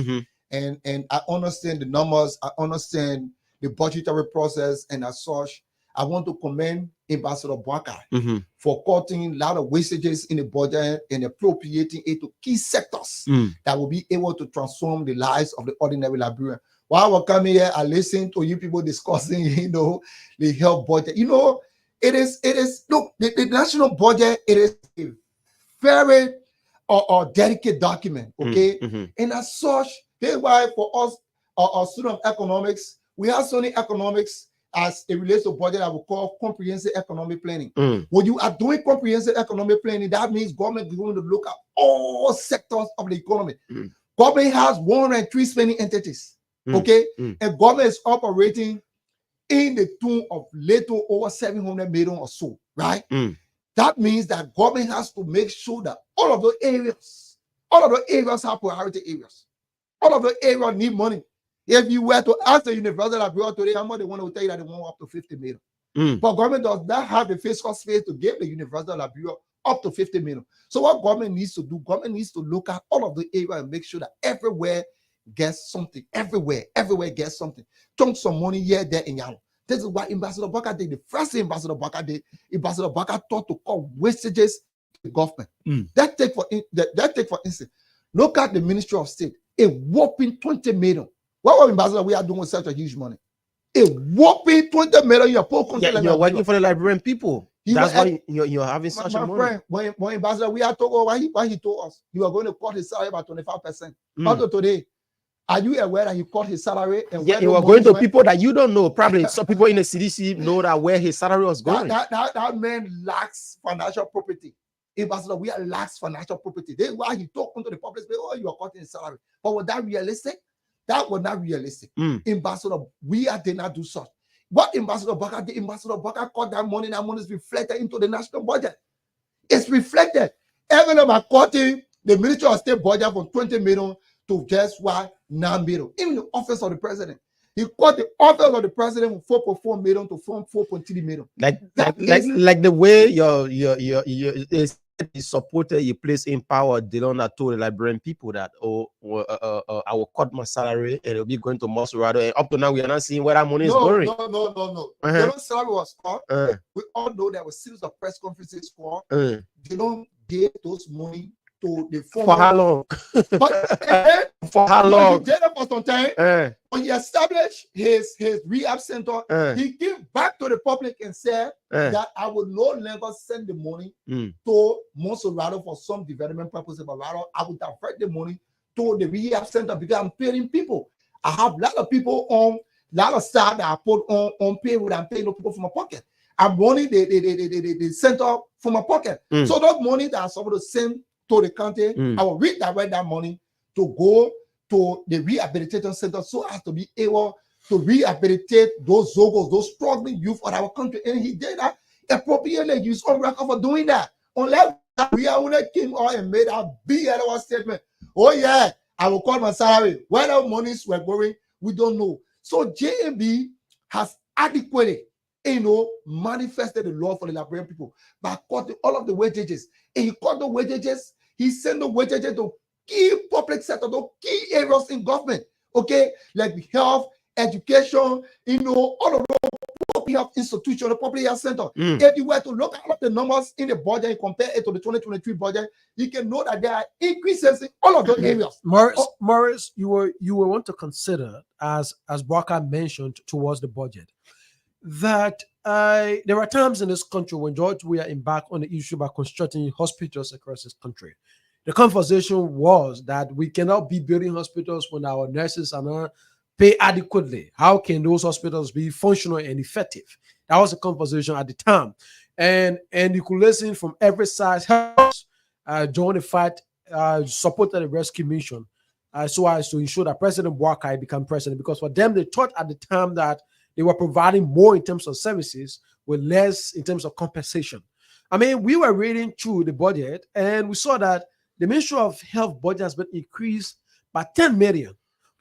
and I understand the numbers. I understand the budgetary process, and as such, I want to commend Ambassador Bwaka for cutting a lot of wastages in the budget and appropriating it to key sectors that will be able to transform the lives of the ordinary Liberian. while we're coming here, I listen to you people discussing, the health budget. It is, look, the national budget, it is a very delicate document, okay? And as such, that's why for us, our student of economics, we have studying economics as it relates to budget that we call comprehensive economic planning. When you are doing comprehensive economic planning, that means government is going to look at all sectors of the economy. Government has 103 spending entities, okay? And government is operating in the tune of little over 700 million or so, right? That means that government has to make sure that all of those areas are priority areas. All of the areas need money. If you were to ask the University Library today, how much they want to tell you that they want up to 50 million. But government does not have the fiscal space to give the University Library up to 50 million. So what government needs to do, government needs to look at all of the areas and make sure that everywhere gets something. Everywhere gets something. Chunk some money here, there, and yellow. This is why Ambassador Baka did. The first thing Ambassador Baka did, Ambassador Baka thought to call wastages to the government. That take for instance, look at the Ministry of State, a whopping 20 million. What Ambassador we are doing with such a huge money? A whopping 20 million. You're working for the Liberian people. That's why you're having such a money. Friend, when Ambassador we are talking, why he told us you are going to cut his salary by 25%. Until today. Are you aware that he cut his salary? And you were going to people that you don't know. Probably some people in the CDC know that where his salary was going. That man lacks financial property. Ambassador, we lacks financial property. That's why he talked to the public, oh, you are cutting his salary. But was that realistic? That was not realistic. Ambassador, we did not do such. What Ambassador Baka did, Ambassador Baka cut that money is reflected into the national budget. It's reflected. Even about cutting the Ministry of State budget from 20 million to just 9 million. Even the office of the president. He cut the office of the president from 4.4 million to 4.3 million. Like the way your supporter you place in power, Delona told the Liberian people that I will cut my salary and it'll be going to Maserado. And up to now we are not seeing where that money is going. No. Delon's salary was cut. We all know there was series of press conferences cut. Delon gave those money to the for how long? For how long? He did it for some time. When he established his rehab center, he gave back to the public and said that I will no longer send the money to Monserrado for some development purposes, but rather I will divert the money to the rehab center because I'm paying people. I have a lot of people on, a lot of staff that I put on payroll. I'm paying people from my pocket. I'm running the center from my pocket. So that money that I'm supposed to send to the county, I will redirect that money to go to the rehabilitation center so as to be able to rehabilitate those Zogos, those struggling youth of our country. And he did that appropriately. He's on record for doing that. Unless we are only came out and made a big statement. Oh yeah, I will cut my salary. Where the monies were going, we don't know. So JMB has adequately manifested the law for the Liberian people by cutting all of the wages. And he cut the wages, he sent the wages to key public sector, to key areas in government, okay? Like health, education, all of the public health institutions, the public health center. If you were to look at all of the numbers in the budget and compare it to the 2023 budget, you can know that there are increases in all of those areas. Morris, you will want to consider, as Barker mentioned towards the budget, that there are times in this country when we are embarked on the issue about constructing hospitals across this country. The conversation was that we cannot be building hospitals when our nurses are not paid adequately. How can those hospitals be functional and effective? That was the conversation at the time. And you could listen from every side. Join the fight, supported the rescue mission so as to ensure that President Boakai become president, because for them, they thought at the time that they were providing more in terms of services with less in terms of compensation. I mean, we were reading through the budget and we saw that the Ministry of Health budget has been increased by 10 million.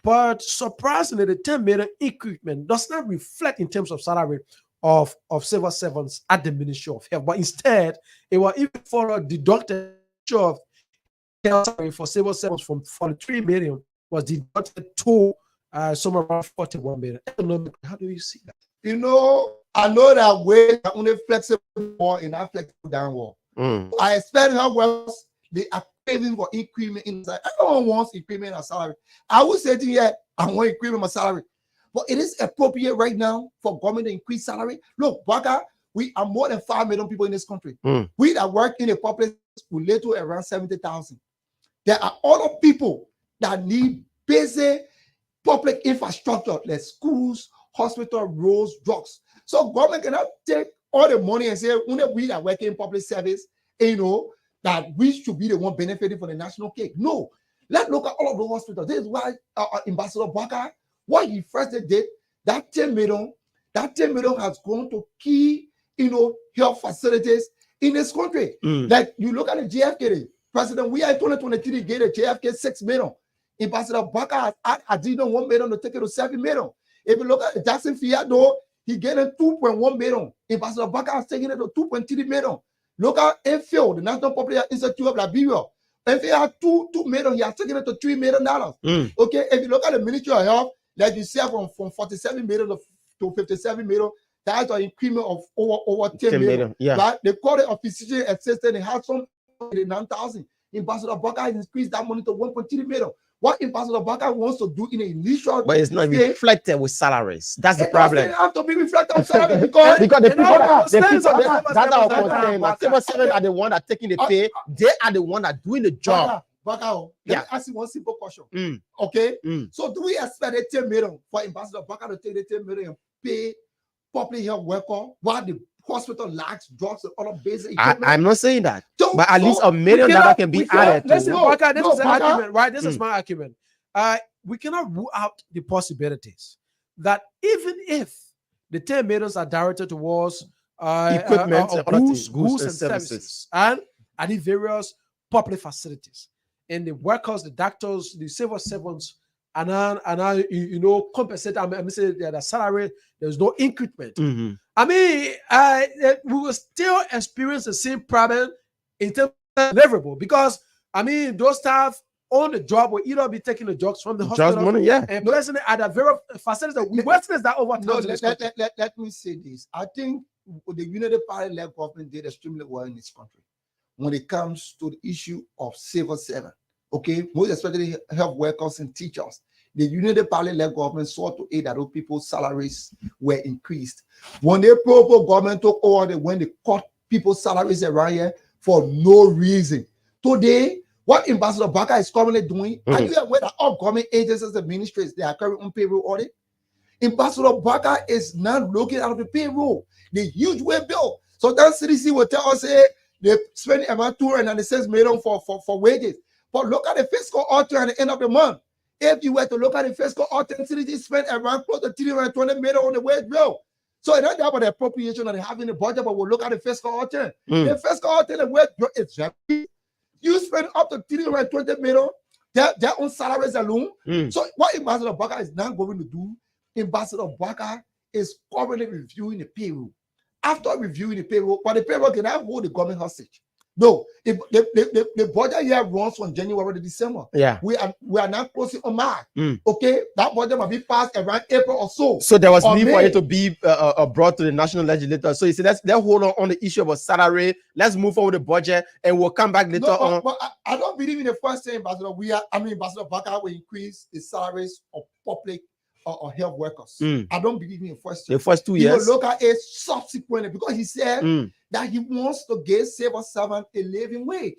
But surprisingly, the 10 million increment does not reflect in terms of salary of civil servants at the Ministry of Health. But instead, it was even further deducted of health salary for civil servants from 43 million was deducted to somewhere around 41 million. How do you see that? I know that way are only flexible more and not flexible downward. I expect how well craving for increment in salary. Everyone wants increment in salary. I would say to you, I want increment in my salary. But it is appropriate right now for government to increase salary. Look, Baka, we are more than 5 million people in this country. We that work in a public relate to around 70,000. There are other people that need basic public infrastructure, like schools, hospital, roads, drugs. So government cannot take all the money and say, only we that work in public service, that we should be the one benefiting from the national cake. No. Let's look at all of the hospitals. This is why Ambassador Baka, what he first did, that 10 million has gone to key, health facilities in this country. Like you look at the JFK, President, we are in 2023, get a JFK 6 million. Ambassador Baka has added 1 million to take it to 7 million. If you look at Jackson Fiat, he getting 2.1 million. Ambassador Baka has taken it to 2.3 million. Look at Enfield, the National Public Institute of Liberia. If he had 2 million, he has taken it to $3 million. Okay, if you look at the Ministry of Health, like you said, from 47 million to 57 million, that's an increment of over 10 million. Yeah. Right? They call it a physician assistant. They have some 9,000. Ambassador Baka has increased that money to 1.3 million. What Ambassador Baka wants to do in the initial, but it's not reflected with salaries. That's the problem. It doesn't have to be reflected on salary because the people that's our concern. Civil servants are the one that taking the pay. They are the one that doing the job. Baka, let me ask you one simple question. Okay, so do we expect the 10 million for Ambassador Baka to take the 10 million and pay public health worker while the hospital lacks drugs and other basic equipment? I'm not saying that, but at least $1 million can be added. Listen, Baka, this is an argument, right? This is my argument. We cannot rule out the possibilities that even if the 10 millions are directed towards equipment, goods and services, and at the various public facilities, and the workers, the doctors, the civil servants, and compensate. I mean, say the salary, there's no increment. I mean, we will still experience the same problem in terms of deliverable because I mean, those staff on the job will either be taking the drugs from the hospital money, and placing it at the very facilities that we Westerners that over time. Let me say this. I think the Unity Party-led government did extremely well in this country when it comes to the issue of civil servants. Okay, most especially health workers and teachers. The Unity Party-led government sought to aid that those people's salaries were increased. When the pro government took over, when they cut people's salaries around here for no reason. Today, what Ambassador Baka is currently doing, are you aware that all government agencies and ministries, they are currently on payroll audit? Ambassador Baka is not looking at the payroll, the huge way bill. So that CDC will tell us, hey, they spend about $296 million for wages. But look at the fiscal author at the end of the month. If you were to look at the fiscal author, CDC spent around close to $320 million on the wage bill. So it's not about the appropriation that they have in the budget, but we'll look at the fiscal author. The fiscal author, the wage bill is very. You spend up to $320 million, their own salaries alone. So what Ambassador Baka is now going to do, Ambassador Baka is currently reviewing the payroll. After reviewing the payroll, but the payroll cannot hold the government hostage. No, the budget year runs from January to December. Yeah, we are now closing on March. Okay, that budget might be passed around April or so. So there was need for it to be brought to the national legislature. So you see, let's hold on the issue of salary. Let's move forward the budget, and we'll come back later on. But I don't believe in the first thing, Ambassador. Ambassador Baka will increase the salaries of public or health workers. I don't believe in the first thing. The first 2 years. He will look at it subsequently because he said that he wants to give civil servant a living wage.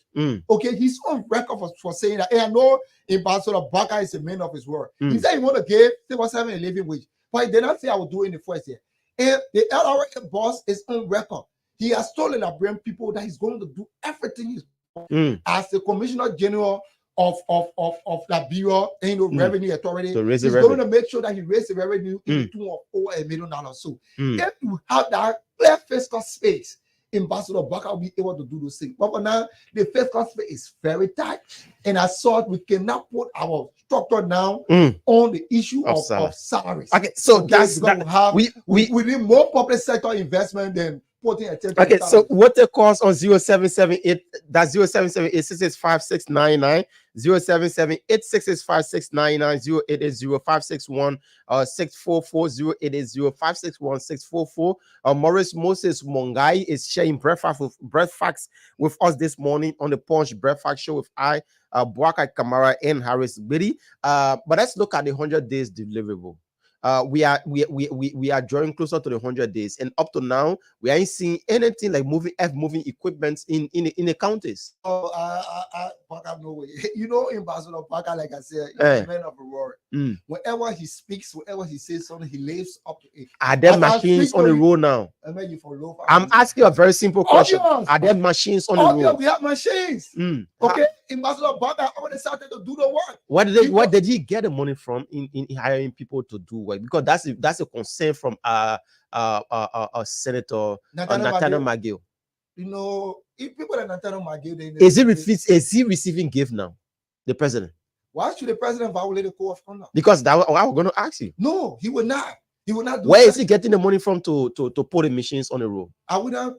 Okay, he's on record for saying that. Hey, I know Ambassador Baka is a man of his word. He said he want to give civil servant a living wage, but he did not say I will do it in the first year. And the LRA boss is on record. He has told the Liberian people that he's going to do everything he's as the Commissioner General of Liberia, Revenue Authority. He's going to make sure that he raises the revenue in the tune of over $1 million. So if you have that clear fiscal space, Ambassador Baka will be able to do those things. But for now, the fiscal space is very tight. And as such, we cannot put our structure now on the issue of salaries. Okay, so that's we need more public sector investment than putting attention. Okay, so what the cost on 0778? That's 0778 665 0778 665 0880 561 644 0880 561 644. Maurice Moses Mongai is sharing breakfast with us this morning on the Punch Breadfast Show with Buaka Kamara and Harris Biddy. But let's look at the 100 days deliverable. We are drawing closer to the 100 days, and up to now we ain't seeing anything like moving equipment in the counties. Oh, Parker, no way. You know, in Barcelona, Parker, like I said, he's a man of the word. Whenever he speaks, whenever he says something, he lives up to it. Are there machines on the road now? I'm asking a very simple question. Are there machines on the road? We have machines. Okay, in Barcelona, Parker already started to do the work. What did he get the money from in hiring people to do work? Because that's a concern from Senator Nathaniel McGill. You know, if people are Nathaniel McGill, is he receiving gift now, the president? Why should the president violate the code of conduct? Because that I was going to ask you. No, he will not. He will not do. Where is he getting the money from to put the machines on the road? Are we not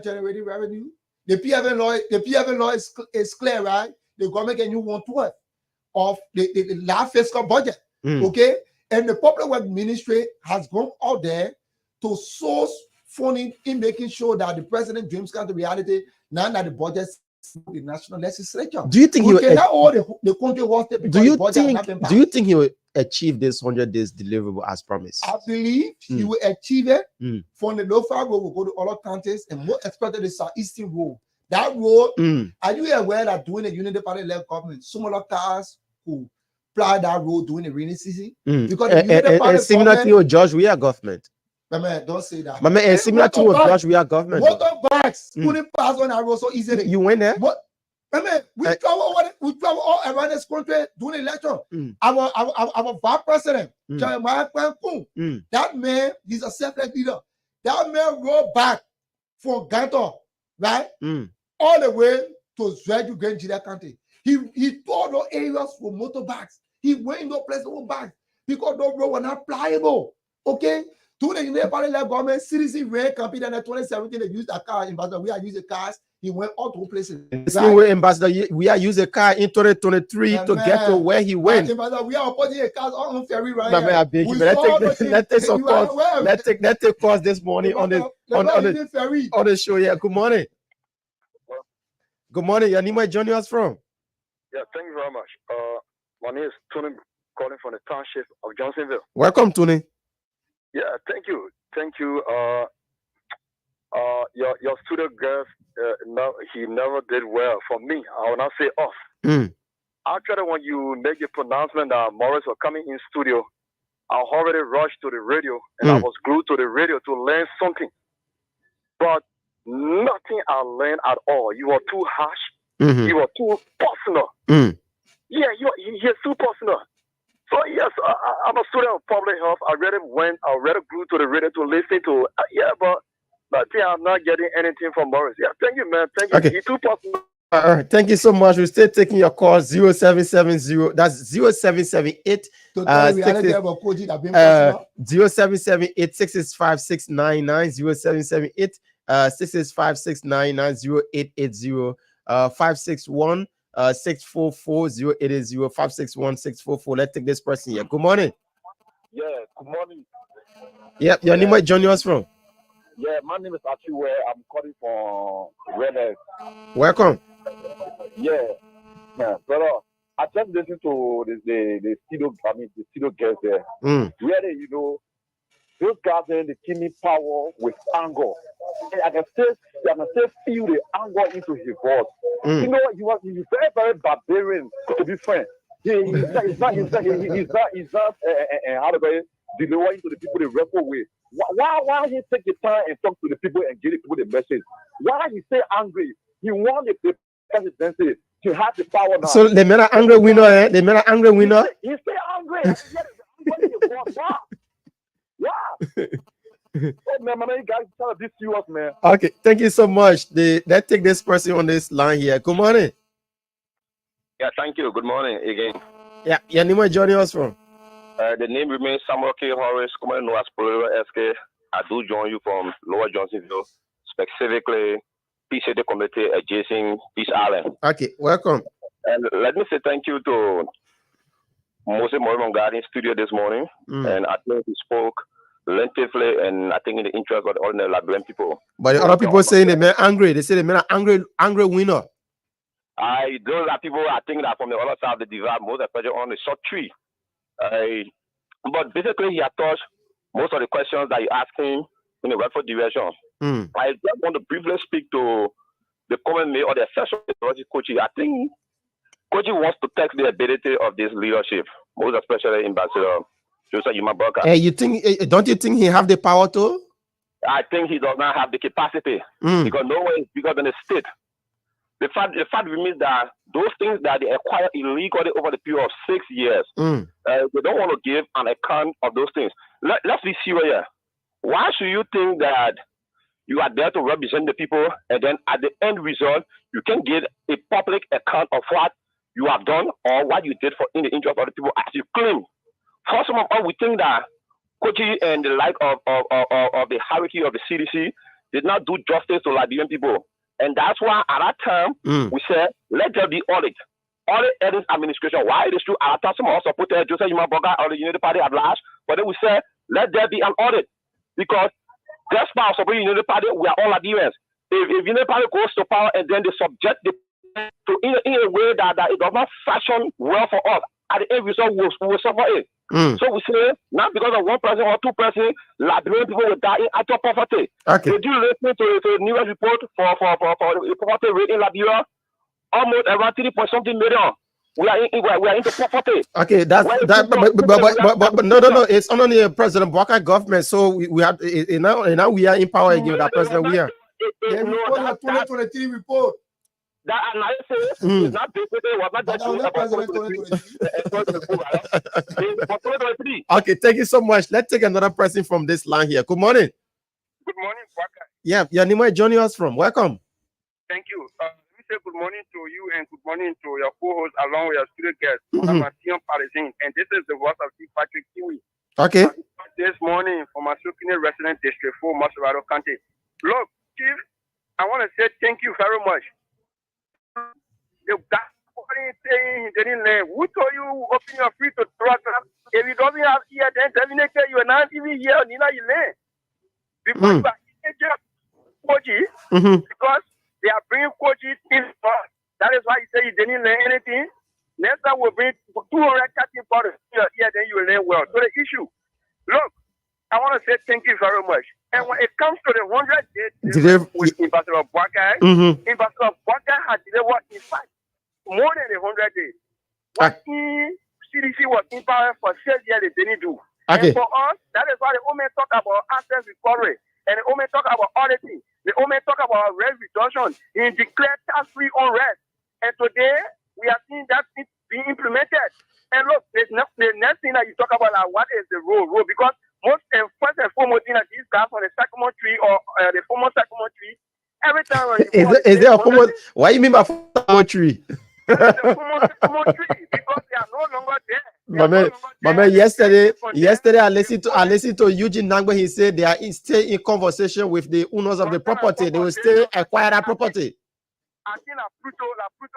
generating revenue? The PFN law is clear, right? The government can use 1/12 of the last fiscal budget. Okay, and the public work ministry has gone out there to source funding in making sure that the president dreams come to reality now that the budget the national legislature. Do you think he will the country was do you think he will achieve this 100 days deliverable as promised? I believe he will achieve it. From the low far road will go to other counties, and more especially the southeastern road. That road, are you aware that during the Unity Party-led government, similar cars who plow that road during the rainy season? Because the similar to George Weah government. My man, don't say that. My man, similar to George Weah government. Motorbikes couldn't pass on that road so easily. You went there? But my man, we travel all around this country during the election. Our vice president, that man, he's a self-led leader. That man rode back from Gantor, right? All the way to Zwedu Grand Jida County. He toured those areas for motorbikes. He went in those places with bikes because those roads were not pliable. Okay? To the United Party-led government, citizen ran campaign in 2017. They used a car. Ambassador, we are using cars. He went all to places. Same way, Ambassador, we are using a car in 2023 to get to where he went. Ambassador, we are putting a car on ferry right now. I beg you, let's take calls this morning on the show. Yeah, good morning. Good morning. Your name is joining us from? Yeah, thank you very much. My name is Tony, calling from the township of Johnsonville. Welcome, Tony. Yeah, thank you. Your student guest, he never did well for me. I will not say off. Actually, when you make the pronouncement that Morris was coming in studio, I already rushed to the radio and I was glued to the radio to learn something. But nothing I learned at all. You are too harsh. You are too personal. Yeah, you're too personal. So yes, I'm a student of public health. I already glued to the radio to listen to. But I'm not getting anything from Morris. Yeah, thank you, man. Thank you. Okay. You're too personal. All right, thank you so much. We're still taking your call 0770. That's 0778. 0778 665 699 0778 665 699 0880 561 644 0880 561 644. Let's take this person here. Good morning. Yeah, good morning. Yep, your name is joining us from? Yeah, my name is Achiwe. I'm calling from Red Egg. Welcome. Yeah, brother. I just listened to the studio guest there. Really, those guys there, they give me power with anger. And I can still feel the anger into his voice. He's very, very barbarian, to be frank. He's not how do I deliver into the people the record way. Why he take the time and talk to the people and give the people the message? Why he stay angry? He wanted the presidency to have the power now. So they made an angry winner, eh? They made an angry winner. He stay angry. Oh, man, you guys tell this serious, man. Okay, thank you so much. Let's take this person on this line here. Good morning. Yeah, thank you. Good morning again. Yeah, your name is joining us from? The name remains Samuel K. Horace, commonly known as Polero SK. I do join you from Lower Johnsonville, specifically Peace City Committee adjacent Peace Island. Okay, welcome. And let me say thank you to Moses Morgan in studio this morning. And I think he spoke lengthily and I think in the interest of the ordinary Liberian people. But the other people saying the man angry. They say the man angry winner. Those are people I think that from the other side of the divide, most especially on the short tree. But basically, he has touched most of the questions that you asked him in the rightful direction. I just want to briefly speak to the comment made or the assertion of Kochi. I think Kochi wants to test the ability of this leadership, most especially Ambassador Joseph Yumaboka. Hey, don't you think he have the power to? I think he does not have the capacity because no one is bigger than the state. The fact remains that those things that they acquired illegally over the period of 6 years, they don't want to give an account of those things. Let's be serious here. Why should you think that you are there to represent the people and then at the end result, you can give a public account of what you have done or what you did for in the interest of the people as you claim? For some of us, we think that Kochi and the like of the hierarchy of the CDC did not do justice to Liberian people. And that's why at that time, we said, let there be audit. Audit this administration. Why it is true, at that time, some of us supported Joseph Yumaboga or the United Party at large, but then we said, let there be an audit. Because despite supporting the United Party, we are all Liberians. If United Party goes to power and then they subject the to in a way that it does not fashion well for us, at the end result, we will suffer it. So we say, not because of one person or two persons, Liberian people will die in actual poverty. Okay. Did you listen to the newest report for the poverty rate in Liberia? Almost around 3.something million. We are into poverty. Okay, but no. It's only the President Bwaka government, so we have now we are in power again with that president. We are. The 2023 report. That analysis is not basically was not just Okay, thank you so much. Let's take another person from this line here. Good morning. Good morning, Bwaka. Yeah, your name is joining us from. Welcome. Thank you. Let me say good morning to you and good morning to your co-host along with your studio guest, Mathieu Parizin. And this is the voice of Chief Patrick Kiwi. Okay. This morning from my Sukine resident district 4, Maserado County. Look, Chief, I want to say thank you very much. The guy saying he didn't learn. Who told you open your free to trust? If you don't have ear, then terminate you are not even here, neither you learn. Because you are Koji, because they are bringing Koji in for us. That is why he said he didn't learn anything. Next time we'll bring 200 cutting for your ear, then you will learn well. So the issue, look, I want to say thank you very much. And when it comes to the 100 days with Ambassador Bwaka, Ambassador Bwaka has delivered, in fact, more than 100 days. What CDC was in power for 6 years, they didn't do. Okay. And for us, that is why the women talk about asset recovery, and the women talk about auditing, the women talk about rent reduction, and declare tax-free on rent. And today, we are seeing that being implemented. And look, the next thing that you talk about, what is the rule? Because most and first and foremost thing that these guys on the sycamore tree or the former sycamore tree, every time is there a former? What do you mean by sycamore tree? The former sycamore tree, because they are no longer there. My man, yesterday I listened to Eugene Nangbe. He said they are still in conversation with the owners of the property. They will still acquire that property. I think Pluto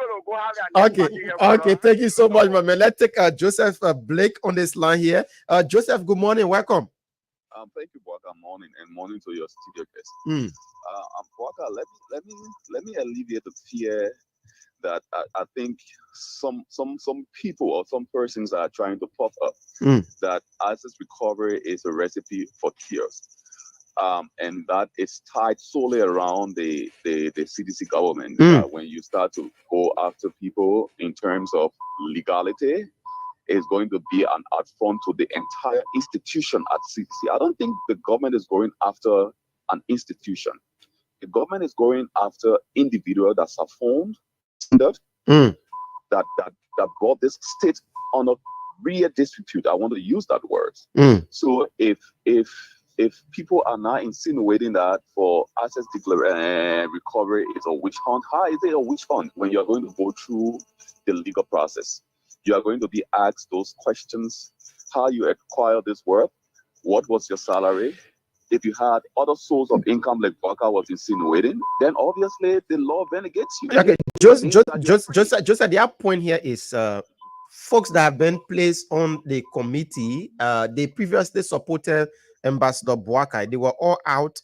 will go have Okay. Thank you so much, my man. Let's take Joseph Blake on this line here. Joseph, good morning. Welcome. Thank you, Bwaka. Morning and morning to your studio guest. Bwaka, let me alleviate the fear that I think some people or some persons are trying to puff up that asset recovery is a recipe for chaos. And that is tied solely around the CDC government. When you start to go after people in terms of legality, it's going to be an affront to the entire institution at CDC. I don't think the government is going after an institution. The government is going after individuals that have formed that brought this state on a real dispute. I want to use that word. So if people are now insinuating that for asset recovery is a witch hunt, how is it a witch hunt when you're going to go through the legal process? You are going to be asked those questions: how you acquire this work, what was your salary, if you had other source of income like Baka was insinuating, then obviously the law then against you. Okay, just at the point here is folks that have been placed on the committee, they previously supported Ambassador Boakai. They were all out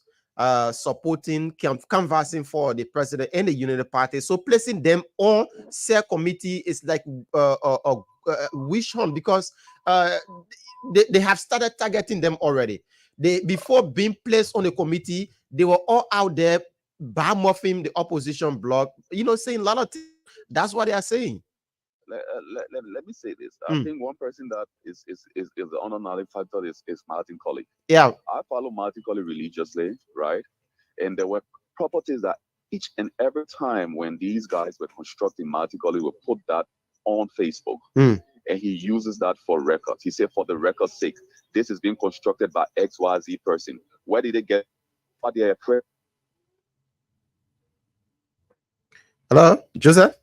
supporting, canvassing for the president and the Unity Party. So placing them on said committee is like a wish hunt, because they have started targeting them already. They, before being placed on the committee, they were all out there bad-mouthing the opposition bloc, saying a lot of things. That's what they are saying. Let me say this. I think one person that is the honorary factor is Martin Colley. Yeah. I follow Martin Colley religiously, right? And there were properties that each and every time when these guys were constructing, Martin Colley would put that on Facebook. And he uses that for records. He said, for the record's sake, this is being constructed by XYZ person. Where did they get what they are? Hello, Joseph?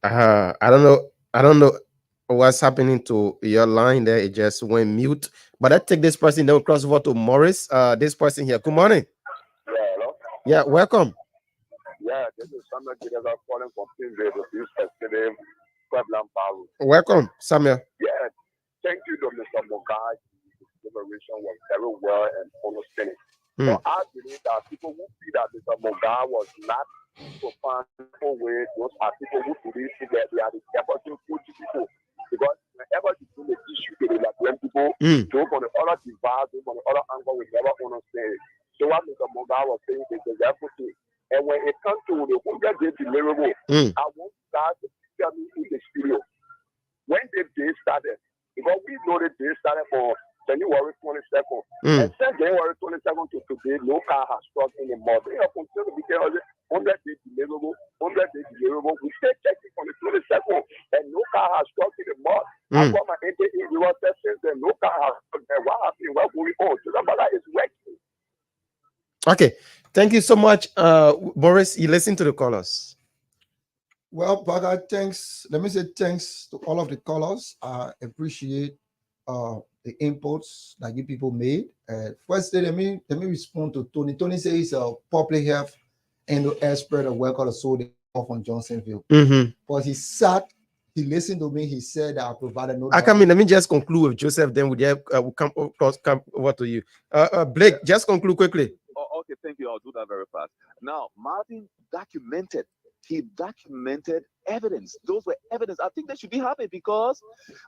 I don't know what's happening to your line there. It just went mute. But I take this person, then we'll cross over to Morris. This person here. Good morning. Yeah, hello? Yeah, welcome. Yeah, this is Samuel Gideon calling from Pinville, the yesterday, Pueblan Baru. Welcome, Samuel. Yeah, thank you to Mr. Mogai. The liberation was very well and almost finished. But I believe that people who see that Mr. Mogai was not to find people with those are people who believe that they are the supporting good people. Because whenever you do the issue, they will like when people go on the other device, go on the other angle, we never understand it. So what Mr. Mogai was saying is exactly thing. And when it comes to the 100-day deliverable, I want you guys to tell me in the studio when the day started. Because we know the day started for January 22nd. And since January 22nd to today, no car has struck in the mud. They have continued to be 100-day deliverable, 100-day deliverable. We stay checking on the 22nd, and no car has struck in the mud. I got my NDE, we were testing, and no car has struck there. What happened? What going on? So that is working. Okay, thank you so much, Boris. You listen to the callers. Well, Baga, thanks. Let me say thanks to all of the callers. I appreciate the inputs that you people made. First, let me respond to Tony. Tony says he's a public health and the expert of work on soul on Johnsonville. But he sat, he listened to me. He said that I provided no. I come in. Let me just conclude with Joseph. Then we'll come over to you. Blake, just conclude quickly. Okay, thank you. I'll do that very fast. Now, Martin documented. He documented evidence. Those were evidence. I think they should be happy because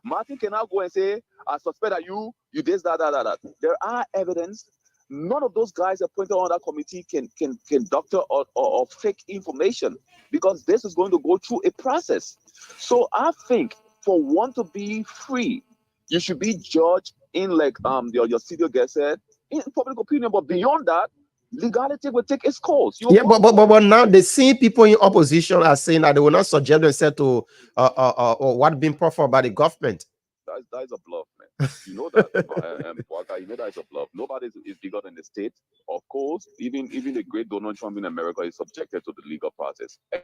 Martin cannot go and say, I suspect that you did that. There are evidence. None of those guys appointed on that committee can doctor or fake information because this is going to go through a process. So I think for one to be free, you should be judged in like your studio guest said, in public opinion. But beyond that, legality will take its course. But now the same people in opposition are saying that they will not subject themselves to what being proffered by the government. That is a bluff, man. You know that. You know that is a bluff. Nobody is bigger than the state. Of course, even the great Donald Trump in America is subjected to the legal process. And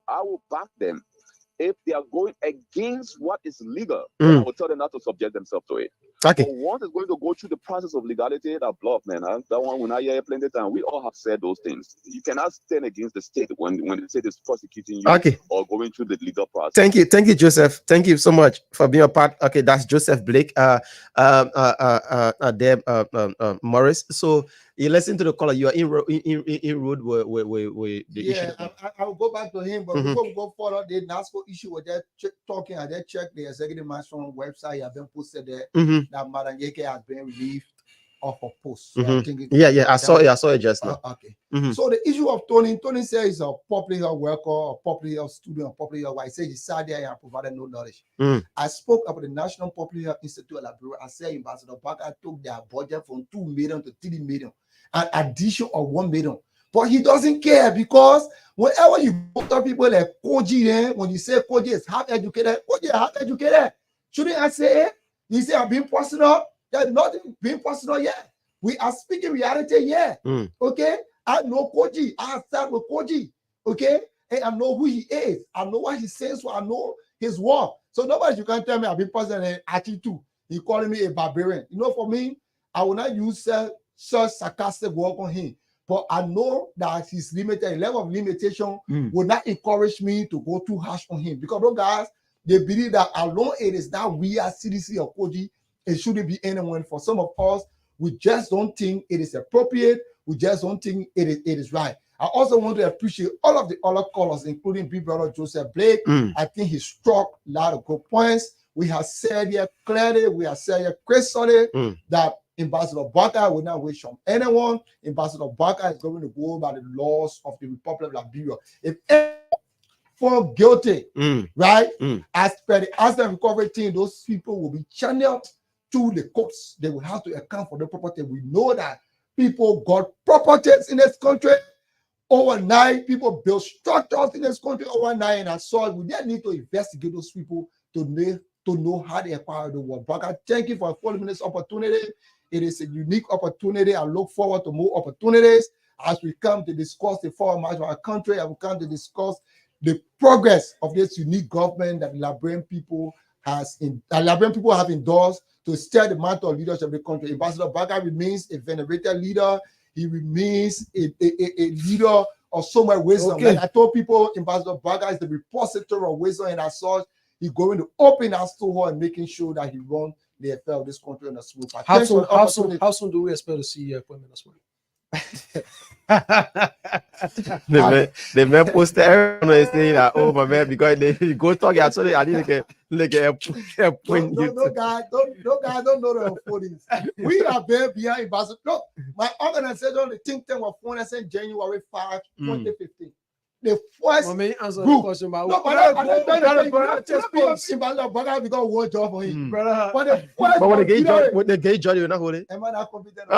I will back them if they are going against what is legal. I will tell them not to subject themselves to it. Okay. But once it's going to go through the process of legality, that bluff, man. That one when I hear plenty of time. We all have said those things. You cannot stand against the state when the state is prosecuting you or going through the legal process. Thank you, Joseph. Thank you so much for being a part. Okay, that's Joseph Blake. Morris. So you listen to the caller. You are in road with the issue. I will go back to him, but before we go further, the NASCO issue with that talking, I did check the executive mansion website. Have been posted there that Madam Yeke has been relieved of a post. So I think I saw it just now. Okay. So the issue of Tony says he's a public health worker, a public health student, a public health. I said he sat there and provided no knowledge. I spoke about the National Public Health Institute of Liberia. I said Ambassador Parker took their budget from 2 million to 3 million, an addition of 1 million. But he doesn't care because whenever you go to people like Koji, when you say Koji is half educated, Koji is half educated. Shouldn't I say it? You say I'm being personal. There's nothing being personal yet. We are speaking reality here. Okay? I know Koji. I have started with Koji. Okay? And I know who he is. I know what he says. So I know his work. So nobody you can tell me I've been personal and actually too. He calling me a barbarian. You know, for me, I will not use such sarcastic word on him. But I know that his limited level of limitation will not encourage me to go too harsh on him. Because those guys, they believe that alone it is that we as CDC or Koji, it shouldn't be anyone. For some of us, we just don't think it is appropriate. We just don't think it is right. I also want to appreciate all of the other callers, including Big Brother Joseph Blake. I think he struck a lot of good points. We have said here clearly, we have said here crystalline that Ambassador Barker will not wish on anyone. Ambassador Barker is going to go by the laws of the Republic of Liberia. If anyone found guilty, right, as per the accident recovery team, those people will be channeled to the courts. They will have to account for the property. We know that people got properties in this country overnight. People build structures in this country overnight, and I saw we then need to investigate those people to know how they acquire the world. But I thank you for affording me this opportunity. It is a unique opportunity. I look forward to more opportunities as we come to discuss the forward march of our country, and we come to discuss the progress of this unique government that Liberian people have endorsed to steer the mantle of leadership of the country. Ambassador Barker remains a venerated leader. He remains a leader of so much wisdom. Okay. Like I told people, Ambassador Barker is the repository of wisdom, and as such, he's going to open our store and making sure that he runs the affair of this country in a smooth path. How soon do we expect to see your appointment as well? the man posted everyone is saying that, oh my man, because they go talk actually I need to get a point. Those guys don't know the authorities. We are there behind Ambassador. Look, my organization, the think tank was formed in January 5, 2015. The first answer the group. question, but Ambassador Barker because one job for him. brother. But the first But when the gay judge, you're not holding. am I not competent?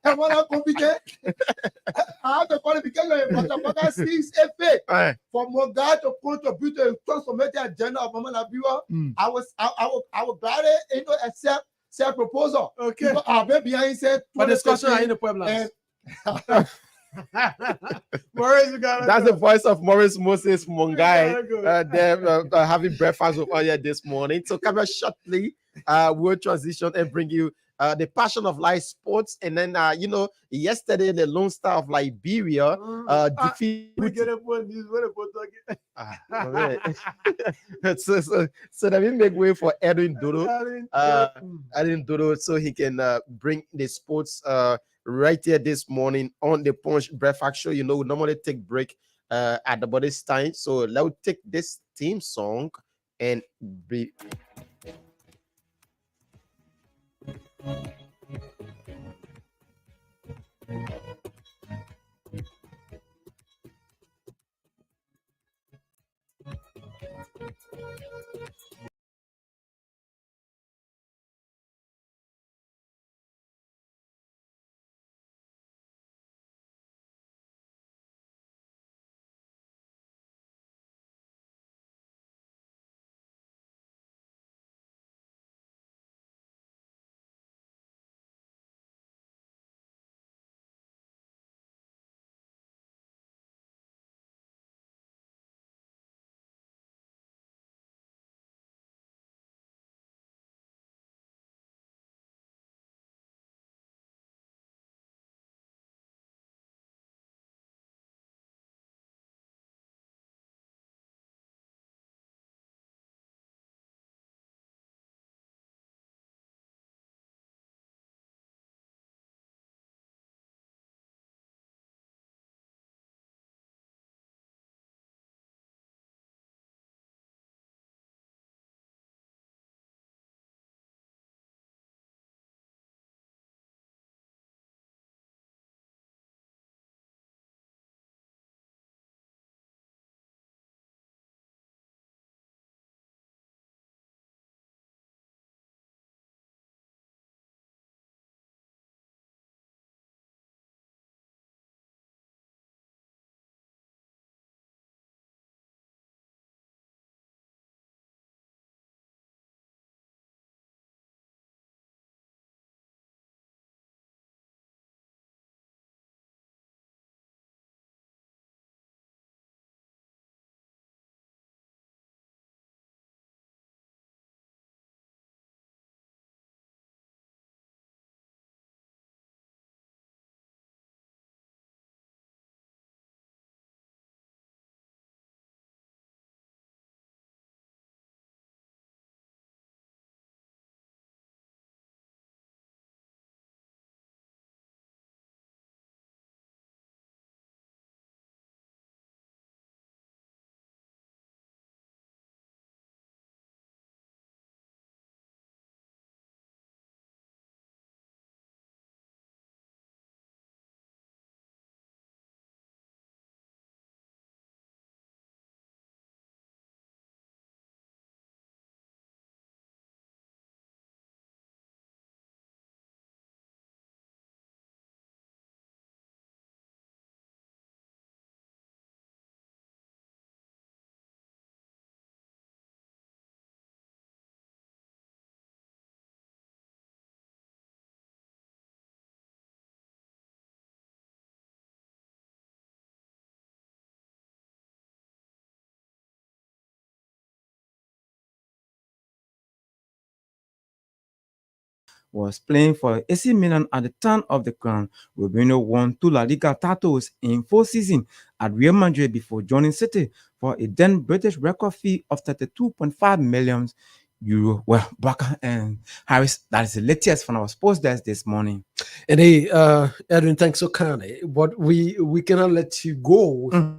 Am I not competent? I have the qualification. Ambassador Barker sees a fit for my guy to contribute to the transformative agenda of Mama Labua. I was gladly accept proposal. Okay. I've been behind said. But discussion are in the Puebla. Maurice, that's the voice of Maurice Moses Mongai. They're having breakfast with us this morning. So come here shortly. We'll transition and bring you the passion of life sports, and then yesterday the Lone Star of Liberia defeated. So that we make way for Edwin Dodo. Edwin Dodo, so he can bring the sports right here this morning on the Punch Breakfast show. We normally take break at about this time, so let's take this theme song and be. was playing for AC Milan at the turn of the crown. Robinho won 2 La Liga titles in 4 seasons at Real Madrid before joining City for a then British record fee of 32.5 million euro. Well, Baka and Harris, that is the latest from our sports desk this morning. And hey, Edwin, thanks so kindly, but we cannot let you go.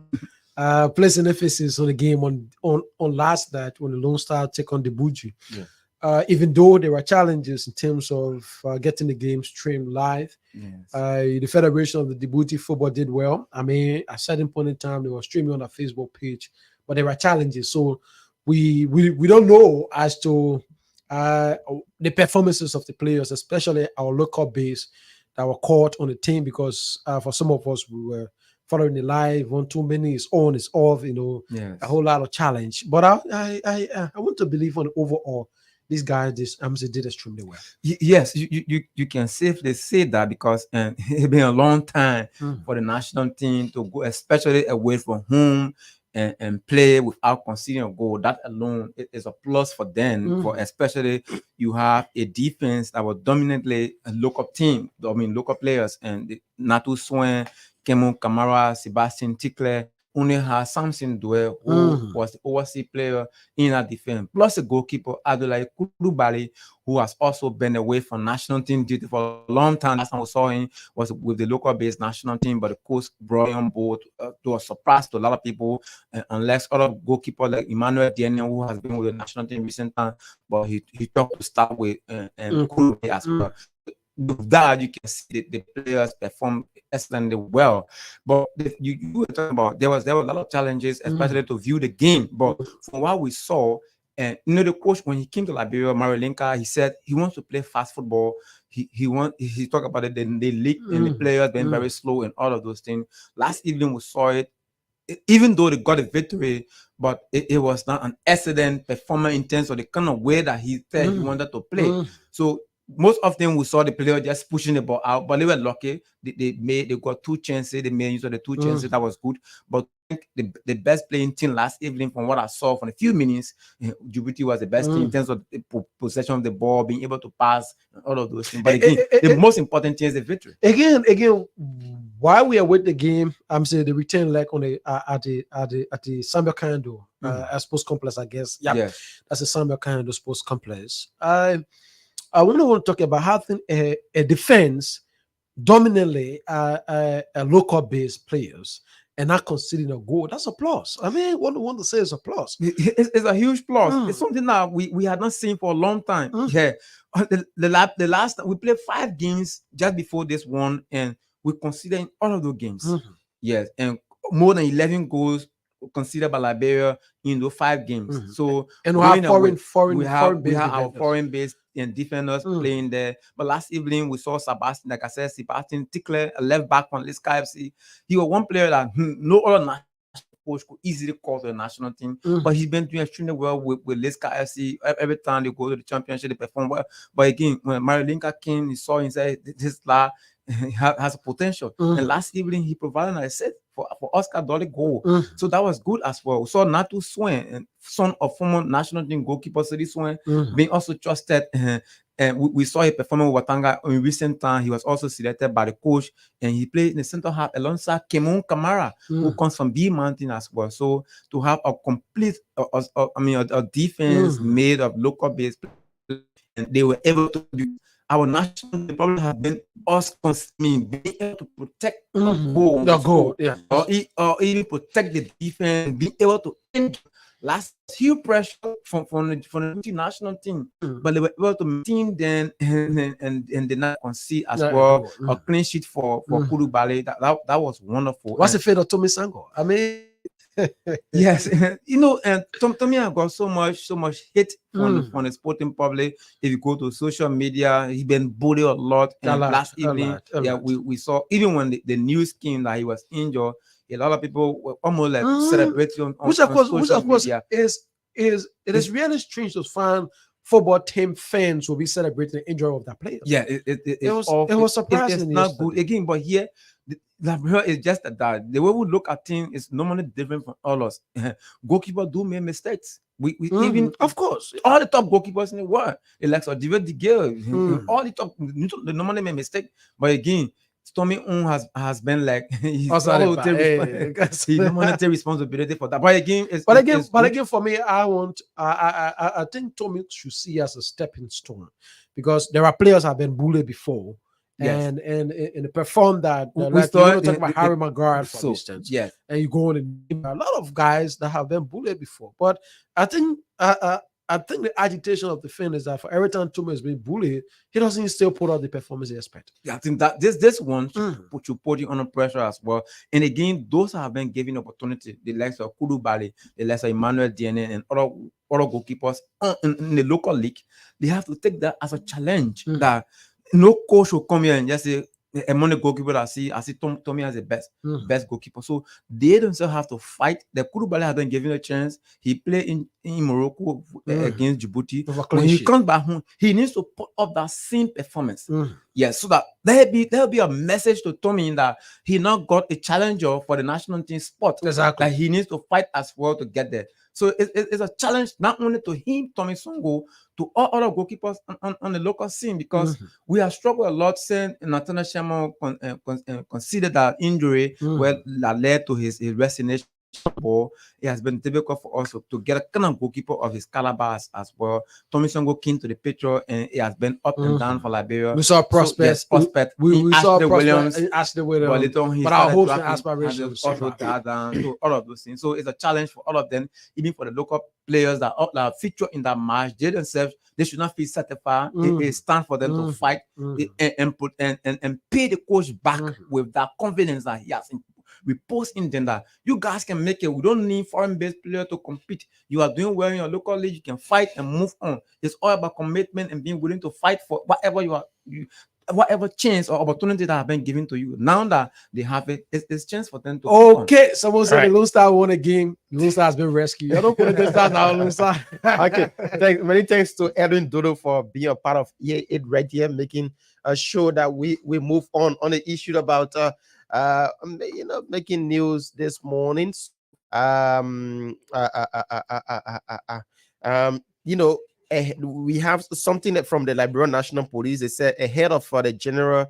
Placing emphasis on the game on last night when the Lone Star take on the Buji. Yeah. Even though there were challenges in terms of getting the game streamed live, Yes. the Federation of the Djibouti football did well. I mean, at a certain point in time, they were streaming on our Facebook page, but there were challenges. So we don't know as to the performances of the players, especially our local base that were caught on the team, because for some of us, we were following the live 1 2 minutes on, it's off, Yes. a whole lot of challenge. But I want to believe on the overall, these guys did extremely well. Yes, you can safely say that because it's been a long time for the national team to go, especially away from home and play without conceding a goal. That alone is a plus for them. For especially you have a defense that was dominantly a local team. I mean local players and Natu Swen, Kemo Kamara, Sebastian Tickler. Only has Samson Due, who was the overseas player in that defense, plus a goalkeeper, Adolai Kulubali, who has also been away from national team duty for a long time. Last time we saw him was with the local-based national team, but the coach brought him on board to a surprise to a lot of people, unless other goalkeeper like Emmanuel Daniel, who has been with the national team recent time, but he talked to start with Kulubali as well. With that, you can see the players perform excellently well. But you were talking about there were a lot of challenges, especially to view the game. But from what we saw, and the coach when he came to Liberia, Marilinka, he said he wants to play fast football. He talked about it, the league and the players being very slow and all of those things. Last evening we saw it. Even though they got a victory, but it was not an excellent performance in terms of the kind of way that he said he wanted to play. So most of them we saw the player just pushing the ball out, but they were lucky. They got 2 chances. They made use of the 2 chances. That was good. But I think the best playing team last evening, from what I saw from a few minutes, Djibouti was the best team in terms of the possession of the ball, being able to pass, and all of those things. But again, the most important thing is the victory. Again, while we are with the game, I'm saying the return leg on the at the Sambia Kando sports complex, I guess. Yeah, yes. That's the Sambia Kando sports complex. I want to talk about how a defense dominantly local based players and not conceding a goal. That's a plus. I mean, what I want to say is a plus. It's a huge plus. It's something that we had not seen for a long time. Yeah, the last time we played 5 games just before this one, and we considered all of those games. Yes, and more than 11 goals considered by Liberia in those 5 games. So and we have we have our foreign based and defenders playing there. But last evening we saw Sebastian, like I said, Sebastian Tickler, a left back from Lisca FC. He was one player that no other national coach could easily call to the national team. But he's been doing extremely well with Lisca FC. Every time they go to the championship, they perform well. But again, when Marilinka came, he saw and said, this lad has a potential. And last evening he provided an assist for Oscar Dolly goal. So that was good as well. We saw Natu Swen, son of former national team goalkeeper City Swen, being also trusted. And we saw him performing with Watanga in recent time. He was also selected by the coach, and he played in the center half alongside Kemon Kamara, who comes from B Mountain as well. So to have a complete, a defense made of local based players, and they were able to do. Our national team probably have been us being able to protect the goal, or even protect the defense, being able to end last huge pressure from the national team, but they were able to maintain them and did not concede as well. A clean sheet for Kulubali. That was wonderful. What's the fate of Tommy Sango? I mean. Yes, and Tommy got so much hate from the sporting public. If you go to social media, he's been bullied a lot. And last evening, we saw, even when the news came that he was injured, a lot of people were almost like celebrating on social media. It is really strange to find football team fans will be celebrating the injury of that player. Yeah, it was surprising. It's not good again, but here Liberia is just that. The way we look at things is normally different from all us. Goalkeeper do make mistakes. We even, Of course, all the top goalkeepers in the world, like David De Gea, all the top, they normally make mistake. But again, Stormy has been like he normally take responsibility for that. But again, again, for me, I think Tommy should see as a stepping stone, because there are players have been bullied before. Yes. And perform that. We Like you saw want to talk about Harry Maguire, for so, instance. yes. And you go on and name a lot of guys that have been bullied before. But I think the agitation of the fan is that for every time Tuma is being bullied, he doesn't still put out the performance he expected. Yeah, I think that this one should put you under pressure as well. And again, those have been given opportunity. The likes of Kudu Bali, the likes of Emmanuel DNA, and other goalkeepers in the local league, they have to take that as a challenge. That no coach will come here and just say, among the goalkeeper, I see Tommy as the best goalkeeper. So they themselves have to fight. The Koulibaly has been given a chance. He played in Morocco against Djibouti. When he comes back home, he needs to put up that same performance. Yes, so that there'll be a message to Tommy that he now got a challenger for the national team spot. Exactly. That he needs to fight as well to get there. So it's a challenge not only to him, Tommy Songo, to all other goalkeepers on the local scene, because we have struggled a lot since Nathaniel Sherman considered that injury that led to his resignation. It has been difficult for us to get a kind of goalkeeper of his caliber as well. Tommy Songo came to the picture, and it has been up and down for Liberia. We saw prospects. We saw Williams. Ashley Williams. But our hopes and aspirations also died down. So all of those things. So it's a challenge for all of them, even for the local players that feature in that match. They themselves, they should not feel satisfied. It's time for them to fight and pay the coach back with that confidence that he has. We post in them that you guys can make it. We don't need foreign-based players to compete. You are doing well in your local league. You can fight and move on. It's all about commitment and being willing to fight for whatever whatever chance or opportunity that have been given to you. Now that they have it, it's chance for them to. Okay, someone said the Lone Star won a game. The Lone Star has been rescued. I don't put it down now, Lone Star. Okay, many thanks to Edwin Dodo for being a part of it right here, making a show that we move on the issue about making news this morning. We have something from the Liberian National Police. They said ahead of the general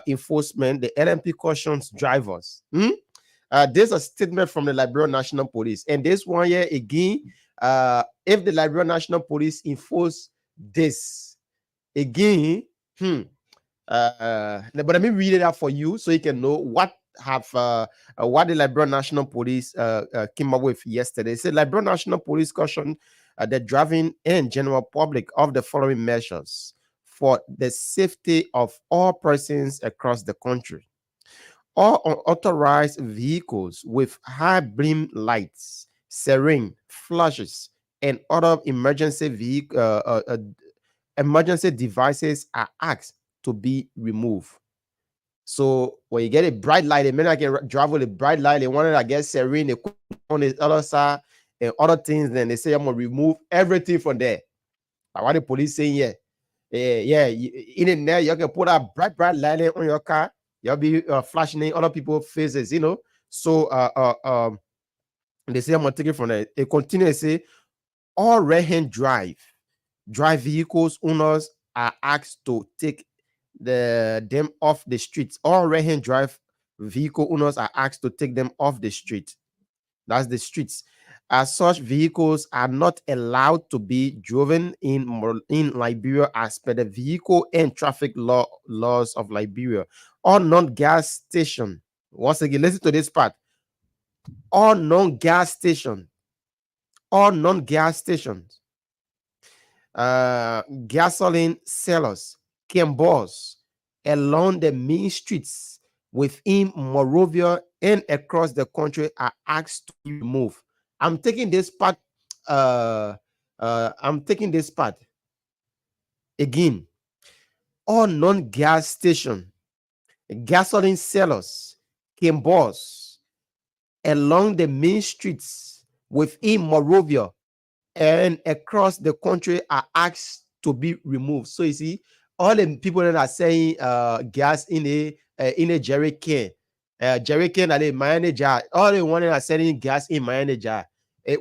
enforcement, the LMP cautions drivers. There's a statement from the Liberian National Police, and this one here again, if the Liberian National Police enforce this again, but let me read it out for you so you can know what the Liberian National Police came up with yesterday. It said Liberian National Police cautioned the driving and general public of the following measures for the safety of all persons across the country. All unauthorized vehicles with high beam lights, siren, flashes, and other emergency devices are asked to be removed. So when you get a bright light, a man can drive with a bright light, they want to get siren, they put on the other side and other things, then they say I'm gonna remove everything from there. Like what the police saying, in there you can put a bright light on your car, you'll be flashing in other people's faces, So they say I'm gonna take it from there. They continue to say all right-hand drive vehicles owners are asked to take them off the streets. All right-hand drive vehicle owners are asked to take them off the street. That's the streets. As such, vehicles are not allowed to be driven in Liberia as per the vehicle and traffic laws of Liberia. All non-gas station. Once again, listen to this part. All non-gas stations, gasoline sellers, Kembos along the main streets within Morovia and across the country are asked to remove. I'm taking this part. Again. All non-gas station, gasoline sellers, Kembos along the main streets within Morovia and across the country are asked to be removed. So you see, all the people that are saying gas in a jerry can, jerrycan that they manager, all they wanted are selling gas in manager.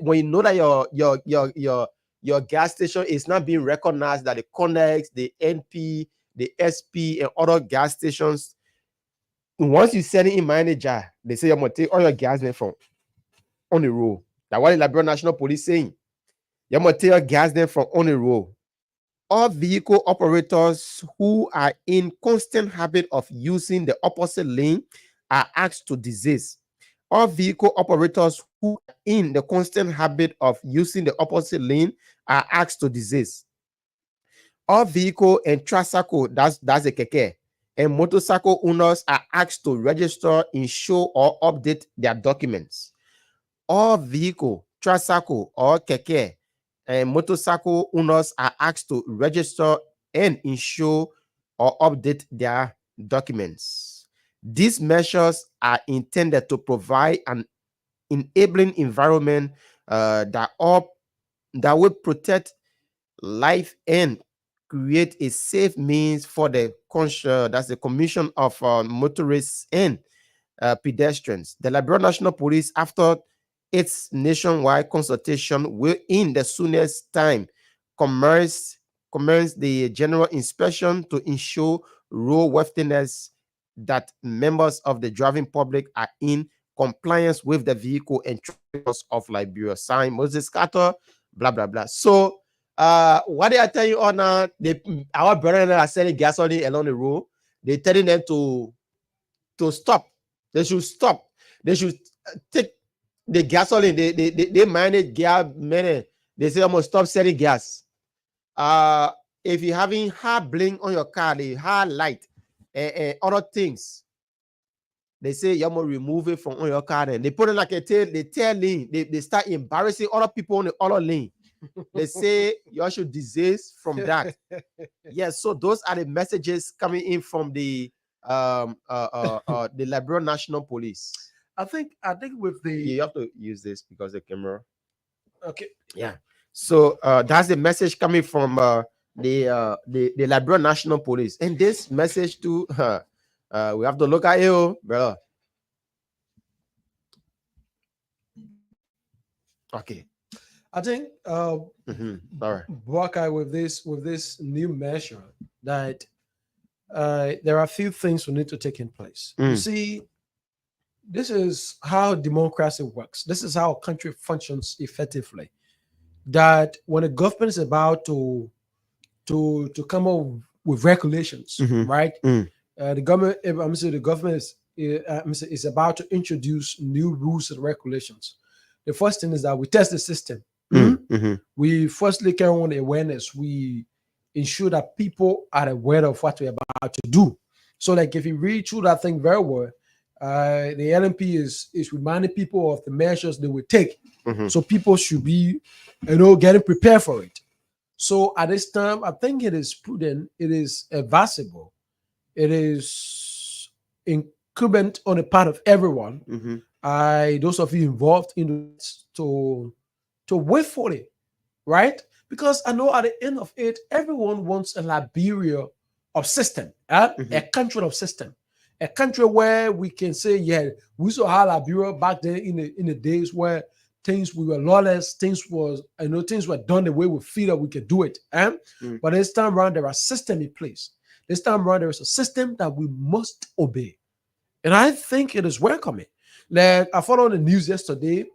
When you know that your gas station is not being recognized, that the Connex, the NP, the SP, and other gas stations, once you sell it in manager, they say you're gonna take all your gas then from on the road. That's what the Liberal National Police saying. You're gonna take your gas then from on the road. All vehicle operators who are in constant habit of using the opposite lane are asked to desist. All vehicle operators who are in the constant habit of using the opposite lane are asked to desist. All vehicle and tricycle, that's a keke, and motorcycle owners are asked to register, insure, or update their documents. All vehicle, tricycle, or keke and motorcycle owners are asked to register and insure or update their documents. These measures are intended to provide an enabling environment that will protect life and create a safe means for the commission of motorists and pedestrians. The Liberal National Police, after its nationwide consultation, will in the soonest time commence the general inspection to ensure roadworthiness, that members of the driving public are in compliance with the vehicle and laws of Liberia. Signed, Moses Carter, blah blah blah. So what they are telling you all now, our brothers are selling gasoline along the road. They're telling them to stop. They should stop. They should take the gasoline. They manage gas. They say I'm gonna stop selling gas. If you're having high blink on your car, the high light, and other things, they say you're gonna remove it from on your car. Then they put it like a tail. They tail lane. They start embarrassing other people on the other lane. They say you should desist from that. Yes, so those are the messages coming in from the Liberal National Police. I think with the you have to use this because the camera. Okay. Yeah. So that's the message coming from the Liberal National Police, and this message too. We have to look at you, bro. Okay. I think Buckeye, with this new measure, that there are a few things we need to take in place. You see, this is how democracy works. This is how a country functions effectively. That when a government is about to come up with regulations, right? The government, the government is about to introduce new rules and regulations. The first thing is that we test the system. We firstly carry on awareness. We ensure that people are aware of what we're about to do. So, like, if you read through that thing very well, the LNP is reminding people of the measures they will take. So people should be, getting prepared for it. So at this time, I think it is prudent, it is advisable, it is incumbent on the part of everyone. Those of you involved in this to wait for it, right? Because I know at the end of it, everyone wants a Liberia of system, a country of system, a country where we can say, yeah, we saw how Liberia back then in the days where things we were lawless, things were done the way we feel that we could do it. But this time around, there are systems in place. This time around, there is a system that we must obey. And I think it is welcoming. Like, I followed the news yesterday.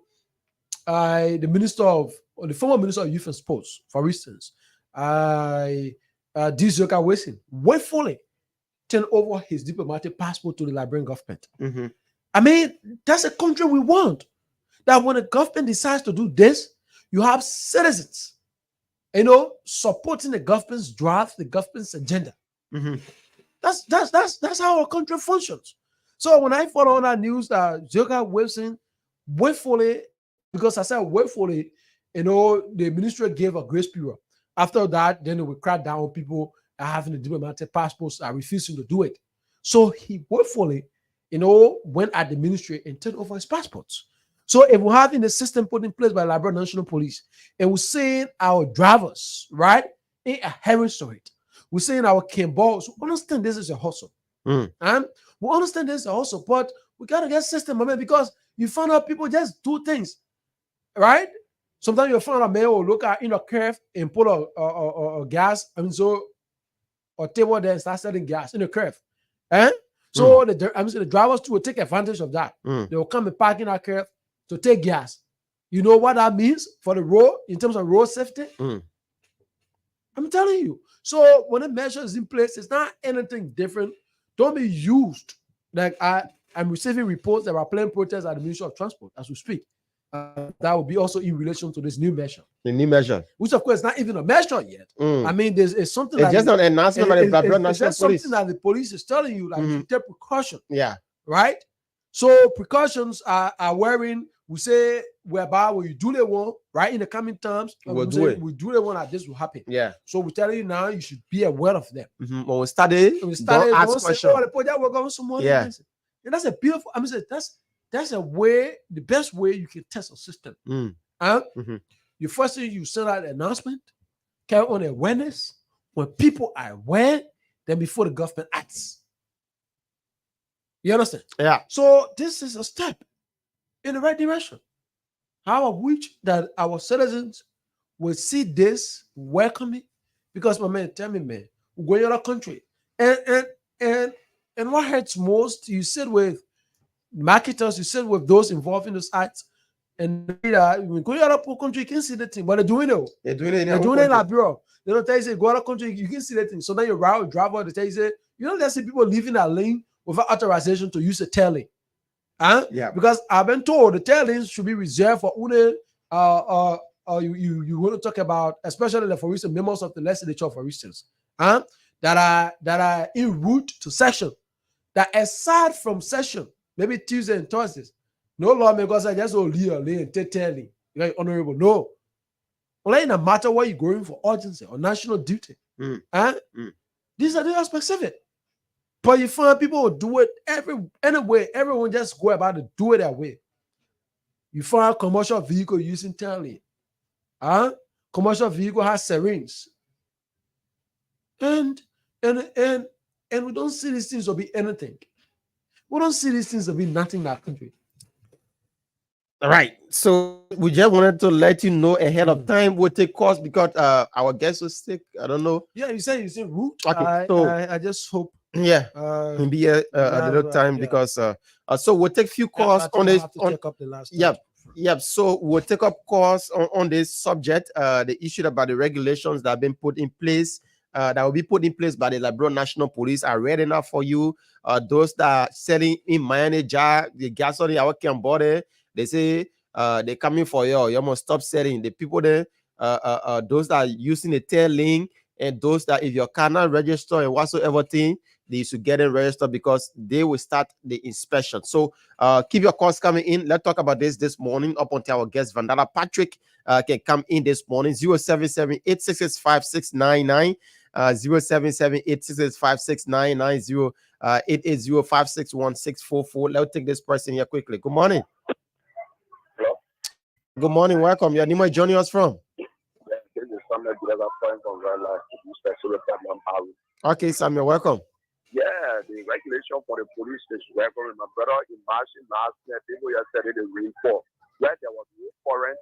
The former Minister of Youth and Sports, for instance, Dizoka Wilson, willfully turned over his diplomatic passport to the Liberian government. I mean, that's a country we want. That when a government decides to do this, you have citizens, supporting the government's draft, the government's agenda. That's how our country functions. So when I follow on that news that Dizoka Wilson willfully, because I said willfully, the ministry gave a grace period. After that, then they will crack down on people having the diplomatic passports are refusing to do it. So he willfully, went at the ministry and turned over his passports. So if we're having the system put in place by the Liberal National Police, and we're seeing our drivers, right, adhering to it, we're seeing our Kimballs, we understand this is a hustle. And we understand this is a hustle, but We got to get system, man, because you find out people just do things, right? Sometimes you find out man will look at in a curve and put a gas, and so a table there and start selling gas in the curve. So the drivers too will take advantage of that. They will come and park in that curve to take gas. You know what that means for the road in terms of road safety? I'm telling you. So when the measure is in place, it's not anything different. Don't be used. Like I'm receiving reports that are planned protests at the Ministry of Transport as we speak. That will be also in relation to this new measure. The new measure, which of course is not even a measure yet. I mean, there's something. It's just an announcement by the National Police. Something that the police is telling you, like you take precaution. Yeah. Right. So precautions are wearing. We say whereby when you do the one right in the coming times, we do the one that this will happen. Yeah. So we're telling you now, you should be aware of them. When we started, don't ask questions. Oh, the project will go some money. Yeah. And that's a beautiful. I mean, that's a way, the best way you can test a system. You first thing you send out an announcement, carry on awareness. When people are aware, then before the government acts. You understand? Yeah. So this is a step in the right direction. How I wish that our citizens will see this, welcome it, because my man, tell me, man, we're going to other country, and what hurts most, you sit with marketers, you sit with those involved in the sites, and when go to other country, you can see the thing, but they're doing it. They're doing it in Liberia. They don't tell you, say, go to other country, you can see the thing. So then your route driver, they tell you, say, you know, let's see people leaving that lane without authorization to use a tail lane. Yeah. Because I've been told the tail lanes should be reserved for you want to talk about, especially for instance, members of the legislature, for instance, that are en route to session, that aside from session, maybe Tuesday and Thursdays, no lawmakers are just leave a lane and take tail lane. You're honorable. No. Only no matter what you're going for urgency or national duty. These are specific. But you find people will do it anyway. Everyone just go about it, do it that way. You find a commercial vehicle using tail lane. Commercial vehicle has sirens. And we don't see these things to be anything. We don't see these things to be nothing in our country. All right. So we just wanted to let you know ahead of time we'll take course because our guest was sick. I don't know. Yeah, you say route. Okay. So I just hope. Yeah. Maybe a little time because so we'll take few calls on this. Yep. So we'll take up calls on this subject, the issue about the regulations that have been put in place. That will be put in place by the Liberia National Police. I read enough for you. Those that are selling in Miami jar, the gasoline I work on board, they say they're coming for you. You must stop selling. The people there, those that are using the tail lane, and those that if your car not registered and whatsoever thing, they should get it registered because they will start the inspection. So keep your calls coming in. Let's talk about this morning up until our guest Vandana Patrick can come in this morning. 077-866-5699. 077-866-5699. 880-561-644. Let's take this person here quickly. Good morning. Hello. Good morning. Welcome. Your name is joining us from? This is Samuel from Okay, Samuel, welcome. Yeah, the regulation for the police is welcome. My brother, in March last year, people yesterday they reinforced where there was no current,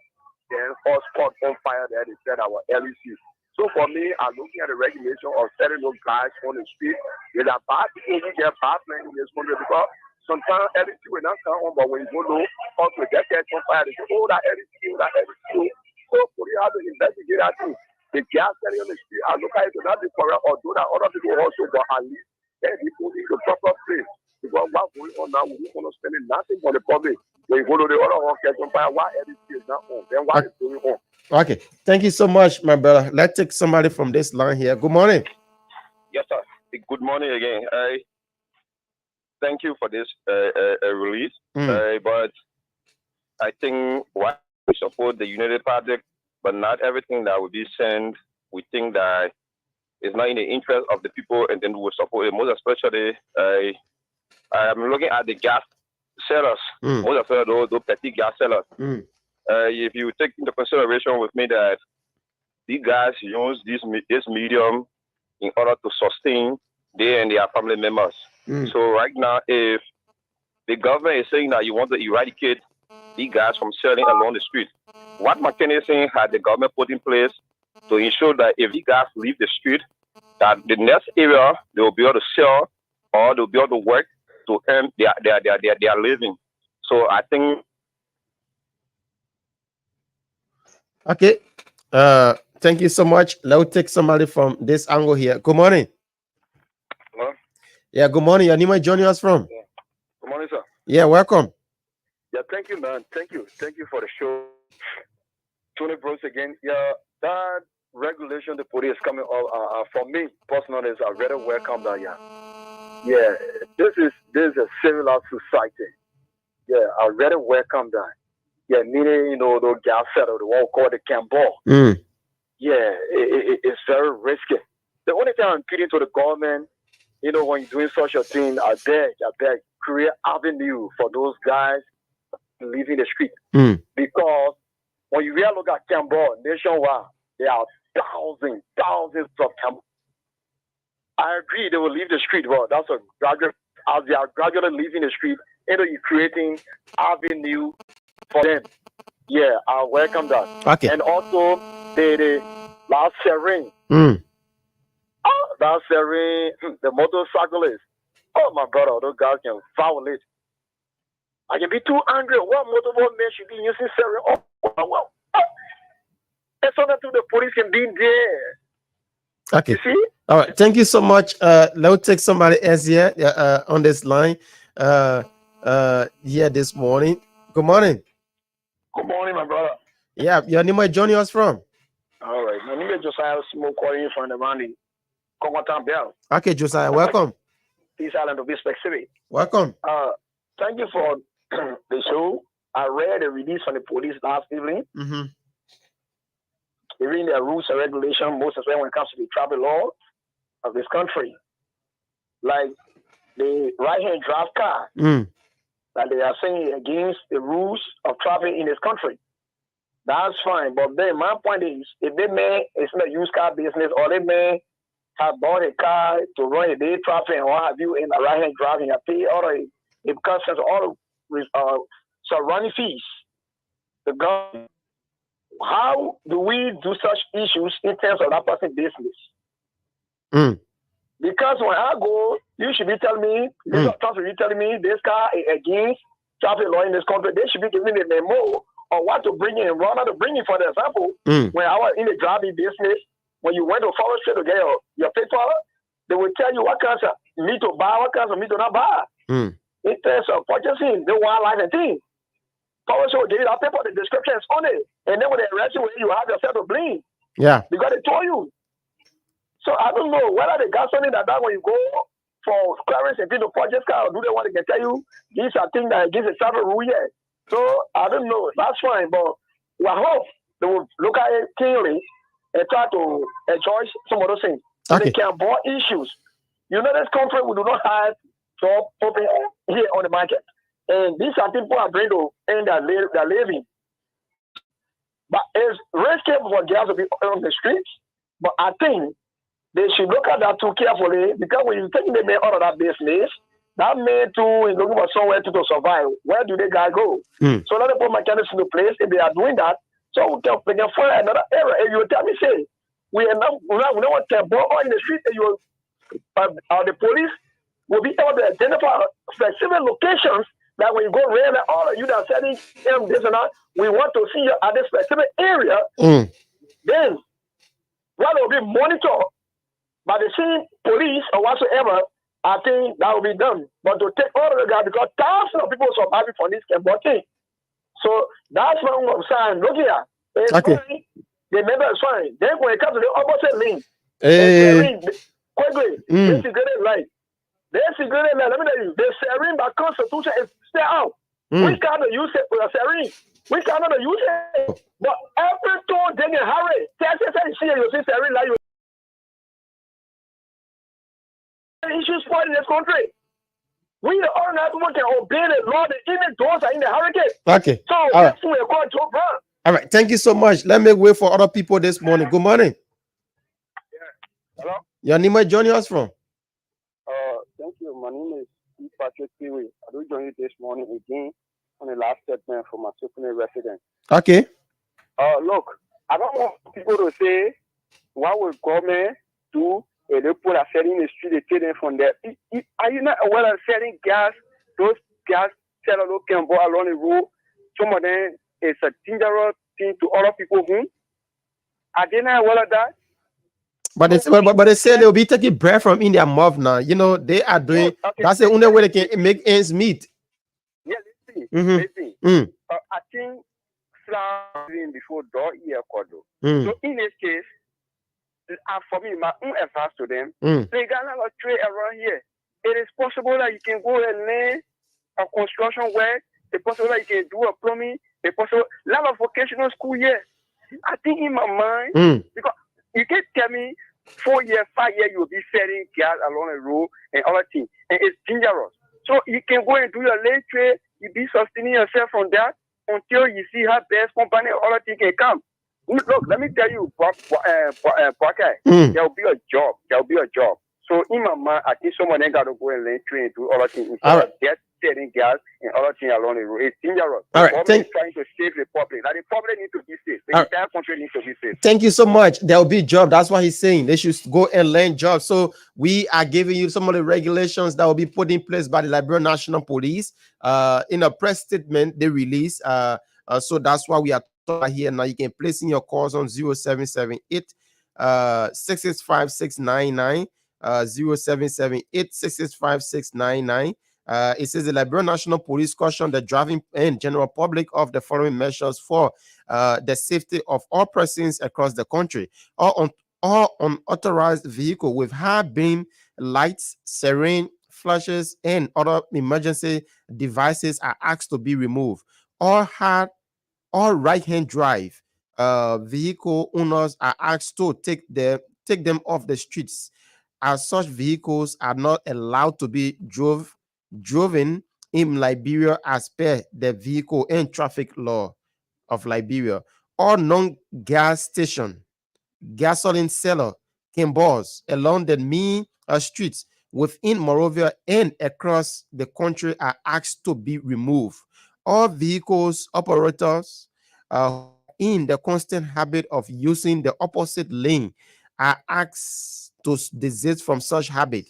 then all caught on fire there, they said our LEC. So for me, I'm looking at the regulation of setting those guys on the street. There's a bad people who get bad playing in this country because sometimes LEC will not come on, but when you go low, also get catch on fire, they say, oh, that LEC, that LEC. So police have to investigate that too. The gas selling on the street, I look at it to not be correct, although that other people also, but at least then he put in the proper place. Because what's going on now, we don't want to spend nothing for the public. When you go to the other one, catch on fire, why everything is not on? Then why is going on? Okay. Thank you so much, my brother. Let's take somebody from this line here. Good morning. Yes, sir. Good morning again. Thank you for this release. But I think why we support the United Project, but not everything that will be sent, we think that it's not in the interest of the people, and then we will support it. Most especially, I'm looking at the gas sellers. Most especially those petty gas sellers. If you take into consideration with me that these guys use this medium in order to sustain they and their family members. So right now, if the government is saying that you want to eradicate these guys from selling along the street. What mechanism had the government put in place to ensure that if these guys leave the street, that the next area they will be able to sell or they'll be able to work to earn their living. So I think. Okay. Thank you so much. Let's take somebody from this angle here. Good morning. Hello? Yeah, good morning. Your name is joining us from? Yeah. Good morning, sir. Yeah, welcome. Yeah, thank you, man. Thank you. Thank you for the show. Tony Bruce again. Yeah, that regulation the police coming up, for me personally, is I very welcome that. Yeah, this is a civilized society. Yeah, I very welcome that. Yeah, meaning those gas settle, the one called the Cambo. Yeah, it's very risky. The only thing I'm pleading to the government, when you're doing such a thing, I beg, create avenue for those guys leaving the street. Because when you really look at Cambo nationwide, there are thousands of Cambo. I agree they will leave the street, but that's a gradual. As they are gradually leaving the street, you're creating avenue for them. Yeah, I welcome that. Okay. And also the last serene. That serene, the motorcyclist. Oh my brother, those guys can violate. I can be too angry. What motorboat man should be using serene? Oh. And so that the police can be there. Okay. You see? All right. Thank you so much. Let's take somebody else here on this line. Here this morning. Good morning. Good morning, my brother. Yeah, your name is joining us from? All right. My name is Josiah Smoke calling from the Randy. Congotan Bell. Okay, Josiah, welcome. Peace Island to be specific. Welcome. Thank you for the show. I read the release from the police last evening. Reading the rules and regulations, most especially when it comes to the traffic law of this country. Like the right-hand drive car. That they are saying against the rules of traffic in this country. That's fine. But then my point is, if they may, it's not a used car business, or they may have bought a car to run a day traffic and what have you in a right-hand drive and you pay all the customs, all the surrounding fees. The government, how do we do such issues in terms of that person's business? Because when I go, you should be telling me, this should be telling me this car is against traffic law in this country. They should be giving me a memo on what to bring in, rather to bring in. For example, when I was in the driving business, when you went to forestry to get your paper, they will tell you what kinds of meat to buy, what kinds of meat to not buy. In terms of purchasing, the wildlife and things. Forestry will give you that paper, the description is on it. And then when they arrest you, you have yourself to blame. Yeah. Because they told you. So I don't know whether they got something like that when you go for clearance and to purchase car, or do they want to tell you these are things that against the traffic rule yet? So I don't know. That's fine, but I hope they will look at it clearly and try to enjoy some of those things. Okay. They can avoid issues. You know, this country we do not have job open here on the market, and these are people are bringing to earn their living. But it's risky for girls to be on the streets. But I think they should look at that too carefully, because when you take the man out of that business, that man too is looking for somewhere to survive. Where do they guys go? So let them put mechanisms in place if they are doing that. So we can find another area. If you tell me, say, we know what can go on in the street, and the police will be able to identify specific locations that when you go around, all of you that are selling this and that, we want to see you at this specific area. Then, what will be monitored by the same police or whatsoever, I think that will be done. But to take all of the guys, because thousands of people surviving from this thing. So that's what I'm saying. Look here. It's fine. The member is fine. Then when it comes to the opposite link, quickly, this is good right. This is good. Let me tell you, the serene by constitution is stay out. We cannot use it for a serene. We cannot use it. But every time they get hurry, you see serene like you. Issues for in this country. We the ordinary people can obey the law, even those are in the hurricane. Okay. So All we're going to run. All right. Thank you so much. Let me wait for other people this morning. Good morning. Hello? Your name is joining us from? Thank you. My name is Patrick Peewee. I do join you this morning again on the last statement for my Symphony resident. Okay. Look, I don't want people to say, what will government do if they put a selling in the street, they take them from there? Are you not aware of selling gas? Those gas sellers can go along the road. Some of them, it's a dangerous thing to other people. Are they not aware of that? But they say they'll be taking bread from in their mouth now. You know, they are doing, that's the only way they can make ends meet. Yeah, listen. I think slavery before door here, Kodo. So in this case, for me, my own advice to them, they got a trade around here. It is possible that you can go and learn a construction work. It's possible that you can do a plumbing. It's possible. A lot of vocational school here. I think in my mind, because you can tell me 4 years, 5 years, you'll be selling gas along the road and other things. And it's dangerous. So you can go and do your lane trade. You be sustaining yourself from that until you see how best company or other things can come. Look, let me tell you, Parker, there will be a job. There will be a job. So in my mind, I think someone ain't got to go and learn train and do other things instead of just selling gas and other things along the road. It's dangerous. All right, government is trying to save the public. Like the public needs to be safe. The entire country needs to be safe. Thank you so much. There will be job. That's what he's saying. They should go and learn jobs. So we are giving you some of the regulations that will be put in place by the Liberian National Police. In a press statement they release. So that's why we are talking here now. You can place in your calls on 0778 665 699. 0778 665 699. It says the Liberian National Police caution the driving and general public of the following measures for the safety of all persons across the country. All unauthorized vehicle with high beam lights, siren, flashes, and other emergency devices are asked to be removed. All right-hand drive vehicle owners are asked to take them off the streets, as such vehicles are not allowed to be driven in Liberia as per the vehicle and traffic law of Liberia. All non-gas station, gasoline seller, bars along the main streets within Monrovia and across the country are asked to be removed. All vehicles operators in the constant habit of using the opposite lane are asked to desist from such habit.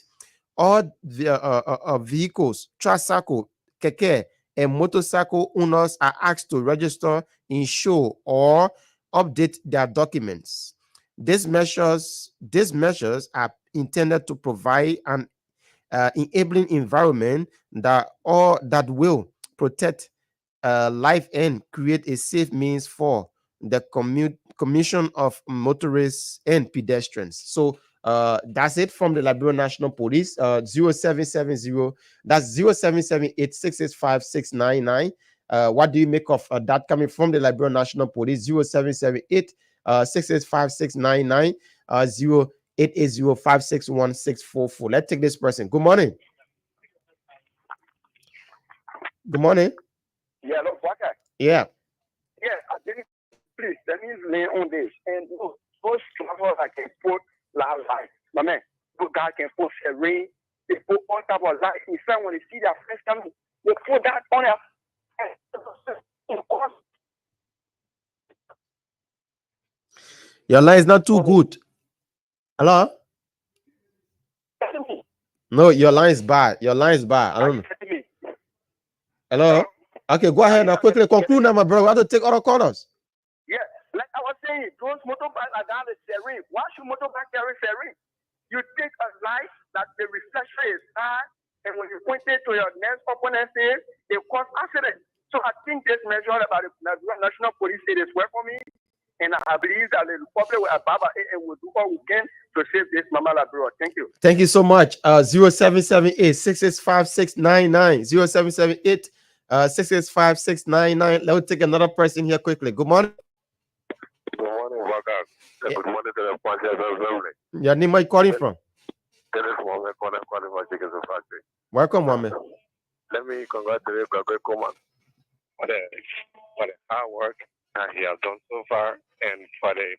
All the vehicles, tricycle, keke, and motorcycle owners are asked to register, insure, or update their documents. These measures are intended to provide an enabling environment that will protect life and create a safe means for the commission of motorists and pedestrians. So that's it from the Liberian National Police. 0770, that's 0778 665 699. What do you make of that coming from the Liberian National Police? 0778 665 699, 0880 561 644. Let's take this person. Good morning. Good morning. Yeah, look, okay. Yeah. Yeah, I think, please, let me lay on this. And look, those travelers I can put loud light. My man, those guys can put a ring, they put on top of light. In fact, when they see their friends coming, they put that on their. Your line is not too good. Hello? No, your line is bad. Your line is bad. I don't know. Hello? Okay, go ahead now. Quickly conclude now, my brother. We have to take other corners. Yeah, like I was saying, those motorbikes are down the ferry. Why should motorbike carry ferry? You take a light that the reflection is high, and when you point it to your next opponent face, it causes accident. So I think this measure about the National Police it is well for me, and I believe that the public will abide by it and will do all we can to save this Mama Labrador. Thank you. Thank you so much. 0778 665 699. 0778 665 699. Let's take another person here quickly. Good morning. Good morning, welcome. Good morning to the Punch Breadfast. Your name, where you calling from? This is Mohammed calling from Chicken Factory. Welcome, Mohammed. Let me congratulate Great Coleman for the hard work that he has done so far and for the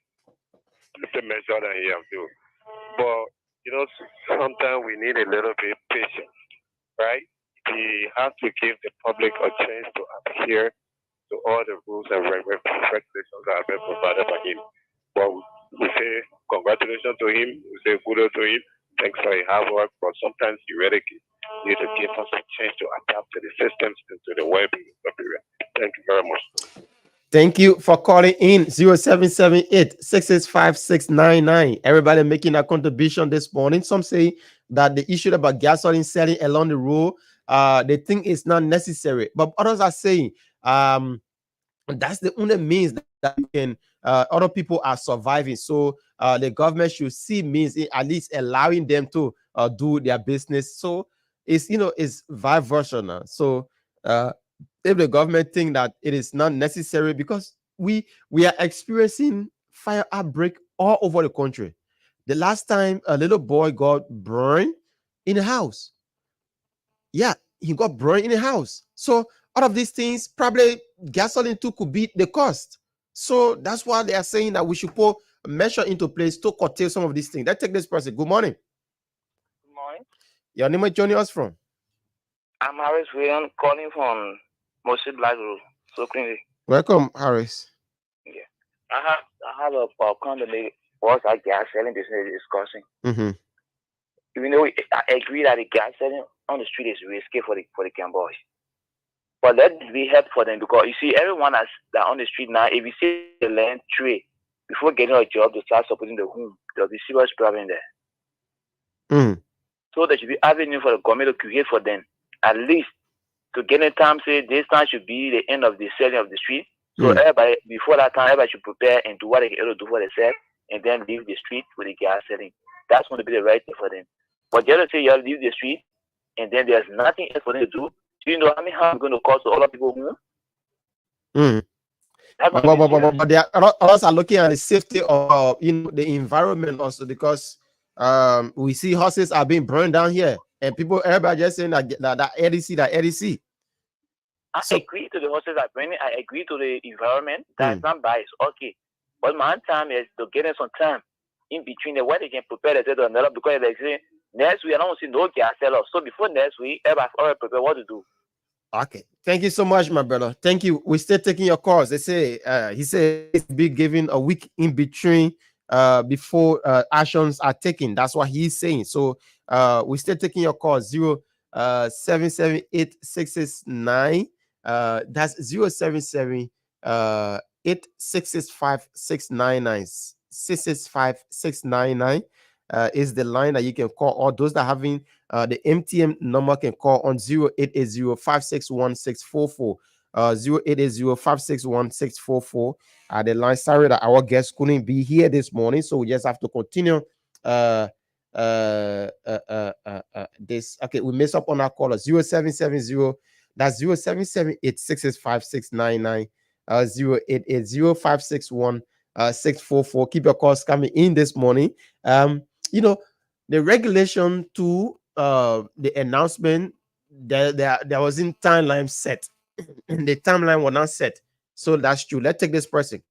measure that he has done. But, you know, sometimes we need a little bit patience, right? You he has to give the public a chance to adhere to all the rules and regulations that have been provided by him. Well, we say congratulations to him, we say kudos to him, thanks for his hard work, but sometimes you really need to give us a chance to adapt to the systems and to the well-being of the period. Thank you very much. Thank you for calling in 0778-665-699. Everybody making a contribution this morning. Some say that the issue about gasoline selling along the road, they think it's not necessary. But others are saying that's the only means that we can other people are surviving. So the government should see means in at least allowing them to do their business. So it's it's vice versa now. So if the government think that it is not necessary, because we are experiencing fire outbreak all over the country. The last time a little boy got burned in the house. Yeah, he got burned in the house. So all of these things, probably gasoline too could be the cost. So that's why they are saying that we should put a measure into place to curtail some of these things. Let's take this person. Good morning. Good morning. Your name is Johnny us from? I'm Harris William, calling from Moshe Black Road. So Welcome, Harris. Yeah. I have a comment to make what's our gas selling business discussing. Even though I agree that the gas selling on the street is risky for the boys. But let it be help for them, because you see everyone that's on the street now, if you see the land trade before getting a job to start supporting the home, there'll be serious problem there. So there should be avenue for the government to create for them, at least to get in time, say this time should be the end of the selling of the street. So everybody, before that time, everybody should prepare and do what they can do for themselves, and then leave the street with the gas selling. That's going to be the right thing for them. But the other say you have to leave the street, and then there's nothing else for them to do. Do you know how many harm it's going to cause to other people home? But they are also looking at the safety of the environment also, because we see horses are being burned down here, and everybody just saying that ADC. I agree to the horses are burning. I agree to the environment. That's not biased. Okay, but my time is to get in some time in between the way they can prepare themselves to another, because they say next week I don't see no gas sellers. So before next week, everybody already prepare what to do. Okay, thank you so much, my brother. Thank you. We're still taking your calls. They say he said it's be given a week in between before actions are taken. That's what he's saying. So we're still taking your calls. 0778669. That's 077-8665699. 665-699 is the line that you can call. Or those that having the MTM number can call on 0880-561-644. 0880-561-644. The line. Sorry that our guest couldn't be here this morning, so we just have to continue this. Okay, we mess up on our caller. 0770. That's 0778-665-699. 0880-561-644. Keep your calls coming in this morning. The regulation to the announcement, there wasn't timeline set. The timeline was not set. So that's true. Let's take this person.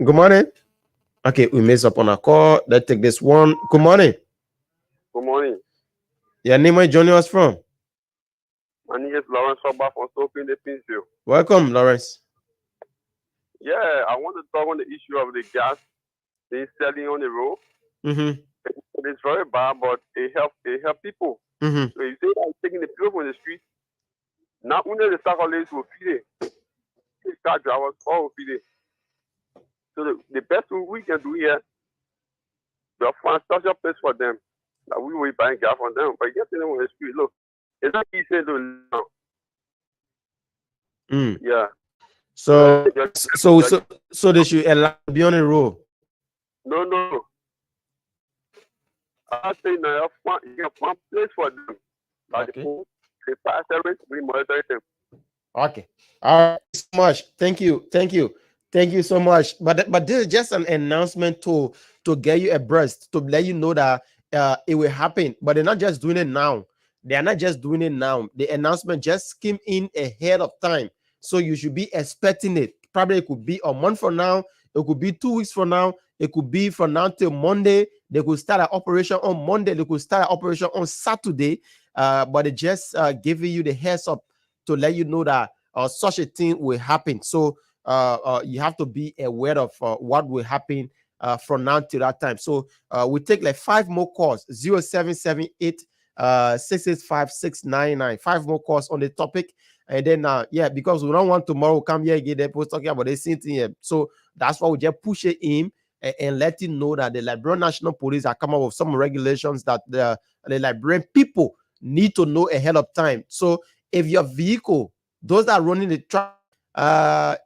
Good morning. Okay, we messed up on our call. Let's take this one. Good morning. Good morning. Your name is joining us from? My name is Lawrence from Soaking the Pinsville. Welcome, Lawrence. Yeah, I want to talk on the issue of the gas they selling on the road. It's very bad, but it helps people. So if you say that taking the people from the street, not only the stockholders will feed it, the car drivers all will feed it. So the best thing we can do here, we'll find such a place for them that we will buy gas from them. But get them on the street, look, it's not easy to do now. Yeah. So they should allow to be on the road. No. I say now you can find place for them. Like the fire service, we monitor them. Okay. All right. So much. Thank you so much. But this is just an announcement to get you abreast, to let you know that it will happen. But they're not just doing it now. They are not just doing it now. The announcement just came in ahead of time. So you should be expecting it. Probably it could be a month from now. It could be 2 weeks from now. It could be from now till Monday. They could start an operation on Monday. They could start an operation on Saturday. But they just giving you the heads up to let you know that such a thing will happen. So you have to be aware of what will happen from now till that time. So we take like 5 more calls, 0778 665 5 more calls on the topic. And then yeah, because we don't want tomorrow come here again, they're talking about the same thing here. So that's why we just push it in and let him know that the Liberian National Police are coming up with some regulations that the Liberian people need to know ahead of time. So if your vehicle, those that are running the track,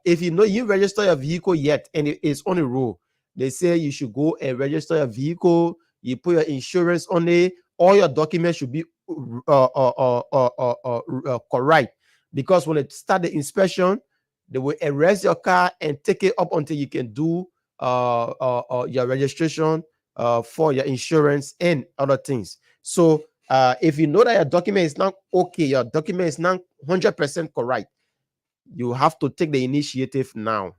if you know you register your vehicle yet and it is on the road, they say you should go and register your vehicle. You put your insurance on it. All your documents should be correct, because when they start the inspection, they will arrest your car and take it up until you can do your registration for your insurance and other things. So if you know that your document is not okay, your document is not 100% correct, you have to take the initiative now.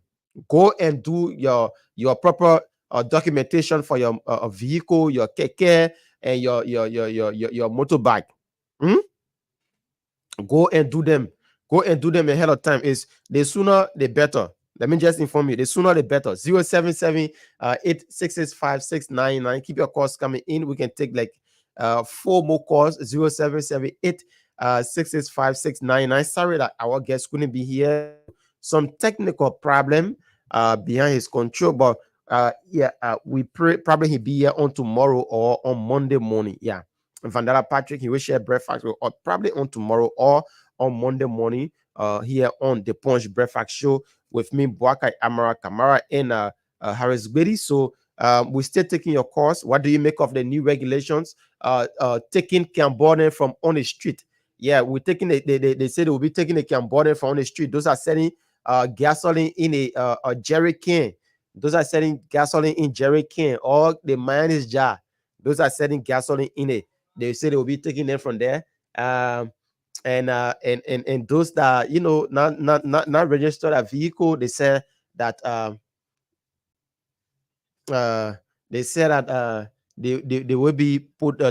Go and do your proper documentation for your vehicle, your keke, and your motorbike. Go and do them. Go and do them ahead of time. Is the sooner the better. Let me just inform you. The sooner the better. 077 8665699. Keep your calls coming in. We can take like 4 more calls. 0778 665 Sorry that our guest couldn't be here. Some technical problem behind his control, but yeah, we pray probably he'll be here on tomorrow or on Monday morning. Yeah. Vandala Patrick, he will share breakfast with us probably on tomorrow or on Monday morning here on the Punch Breakfast Show with me, Boakai Amara Kamara, and Harris Gbedi. So we're still taking your course. What do you make of the new regulations? Taking Cambodian from on the street. Yeah, we're taking they say they will be taking the Cambodian from on the street. Those are selling gasoline in a jerry can. Those are selling gasoline in jerry can, or the mayonnaise jar. Those are selling gasoline in it. They say they will be taking them from there. And those that not registered a vehicle, they say that they will be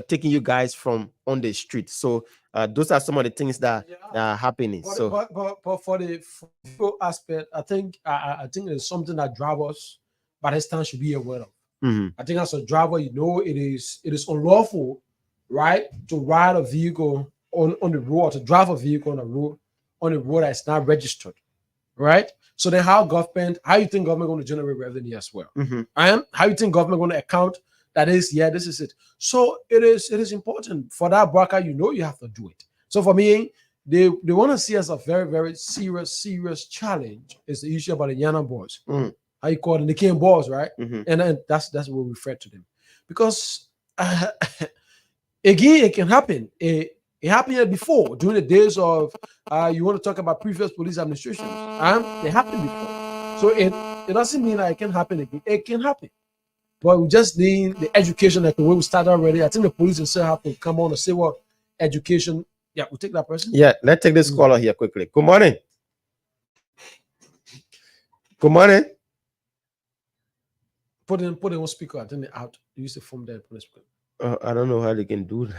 taking you guys from on the street. So those are some of the things that are happening. But for the vehicle aspect, I think it's something that drivers by this time should be aware of. I think as a driver, it is unlawful, right, to ride a vehicle on the road, to drive a vehicle on the road that's not registered, right? So then how you think government going to generate revenue as well? And how you think government going to account that is, yeah, this is it. So it is important for that broker, you have to do it. So for me, they want to see as a very, very serious challenge is the issue about the Yana boys. How you call them, the King boys, right? And that's what we refer to them. Because again, it can happen. It happened before during the days of you want to talk about previous police administrations. It happened before. So it doesn't mean that it can happen again. It can happen. But we just need the education like the way we started already. I think the police themselves have to come on and say, well, education. Yeah, we'll take that person. Yeah, let's take this caller here quickly. Good morning. Good morning. Put it on speaker. I think they out. Use the phone there. Put the speaker. I don't know how they can do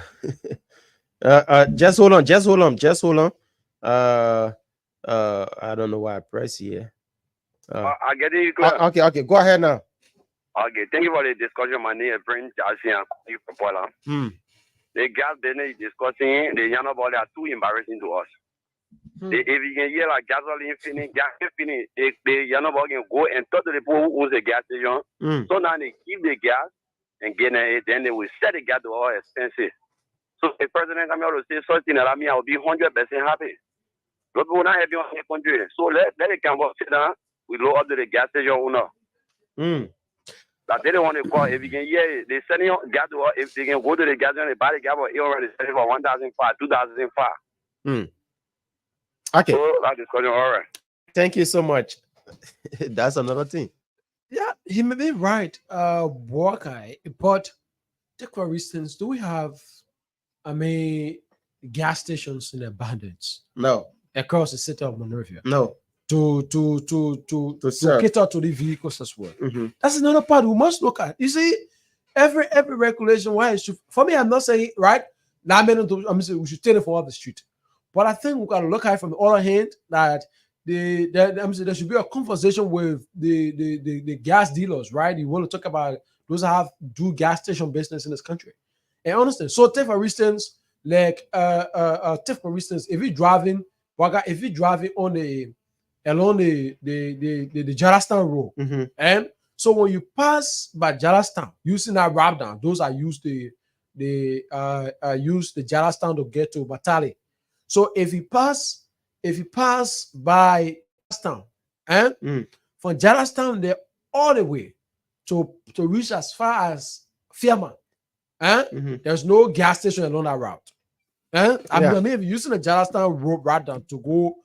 that. Just hold on. I don't know why I press here. I get it. Okay. Go ahead now. Okay, thank you for the discussion. My name is Prince Jasian. The gas business is discussing the Yana ball are too embarrassing to us. If you can hear like gasoline finish, the Yana ball can go and talk to the people who owns the gas station. So now they keep the gas and get it, then they will set the gas to all expensive. So if president come out to say something that I will be 100% happy. But we're not happy on the country. So let it come up, sit down. We load up to the gas station owner. That they don't want to call. If you can hear they sending gas to, if they can go to the gas station, they buy the gas for already selling for 1,005, 2,005. Okay. So that discussion, all right. Thank you so much. That's another thing. Yeah, he may be right, Boakai. But take for instance, do we have gas stations in abundance? No. Across the city of Monrovia? No. cater to the vehicles as well. That's another part we must look at. You see, every regulation, why it should, for me, I'm not saying right now. I'm saying we should take it from off the street, but I think we got to look at it from the other hand that there should be a conversation with the gas dealers, right? You want to talk about those that do gas station business in this country, and understand. So take for instance, like take for instance, if you're driving on along the Jarastan road, and so when you pass by Jarastan using that route down, those are used the Jarastan to get to Batali. So if you pass by Jarastan, and from Jarastan there all the way to reach as far as Fiamma, there's no gas station along that route. I mean, if you're using the Jarastan road route down to go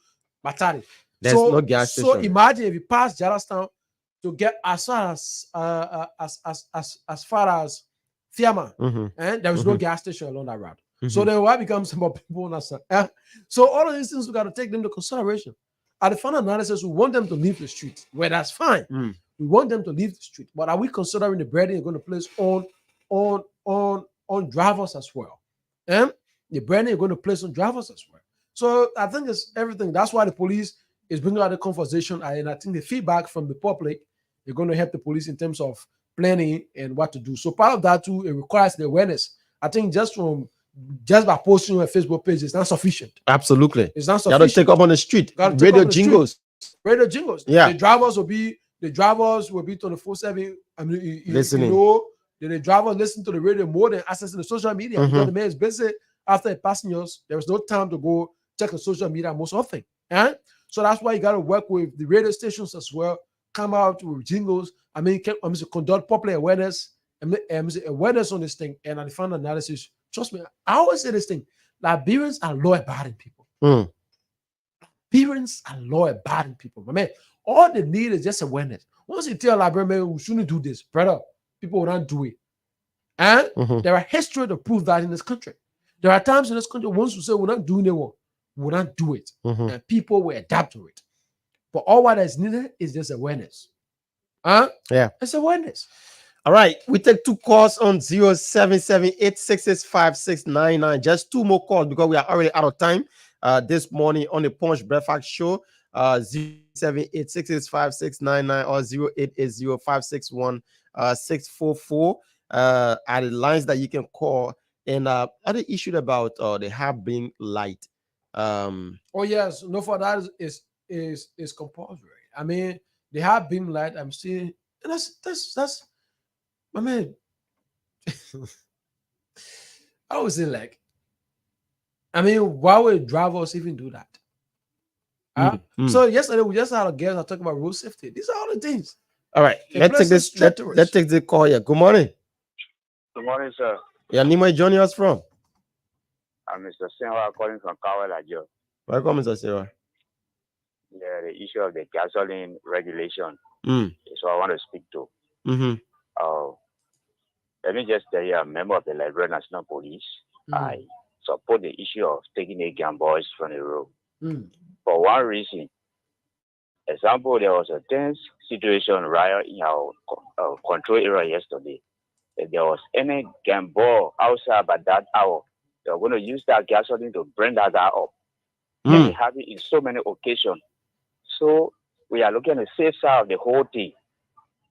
Batali, there's no gas station. So imagine if you pass Jarastan to get as far as Fiamma, and there's no gas station along that route. So then what becomes about people on that side? So all of these things we got to take them into consideration. At the final analysis, we want them to leave the street. Well, that's fine. We want them to leave the street, but are we considering the burden you're going to place on drivers as well? And the burden you're going to place on drivers as well. So I think it's everything. That's why the police is bringing out the conversation, and I think the feedback from the public is going to help the police in terms of planning and what to do. So part of that too, it requires the awareness. I think just by posting on a Facebook page is not sufficient. Absolutely, it's not sufficient. sufficient. You got to take up on the street. Radio jingles. Radio jingles. Yeah, the drivers will be 24/7. I mean, listening. You know, the driver listen to the radio more than accessing the social media because the man is busy after passengers. There is no time to go check the social media most often. So that's why you got to work with the radio stations as well. Come out with jingles. I mean, conduct popular awareness awareness on this thing. And at the final analysis, trust me, I always say this thing: Liberians are law-abiding people. Liberians are law-abiding people. My man, all they need is just awareness. Once you tell Liberian man, we shouldn't do this, brother, people will not do it. And there are history to prove that in this country. There are times in this country, once you say we're not doing it, we'll not do it. And people will adapt to it. But all what is needed is just awareness. Yeah. It's awareness. All right. We take 2 calls on 077-866-5699. Just 2 more calls because we are already out of time this morning on the Punch Breadfast Show. 078-665-699 or 0880-561-644 are the lines that you can call. And other issue about the hab being light. Oh yes, no, for that is compulsory. I mean, they have been light. I'm still that's I mean I would say why would drivers even do that? So yesterday we just had a guest talking about road safety. These are all the things. All right, let's take the call here. Good morning. Good morning, sir. Yeah, Nima joining us from? I'm Mr. Senwa calling from Kawalajo. Welcome, Mr. Senwa. Yeah, the issue of the gasoline regulation is what I want to speak to. Let me just tell you, I'm a member of the Liberian National Police. I support the issue of taking the gun boys from the road. For one reason. Example, there was a tense situation right in our control area yesterday. If there was any gun ball outside by that hour, they're going to use that gasoline to bring that guy up. And they have it in so many occasions. So we are looking at the safe side of the whole thing.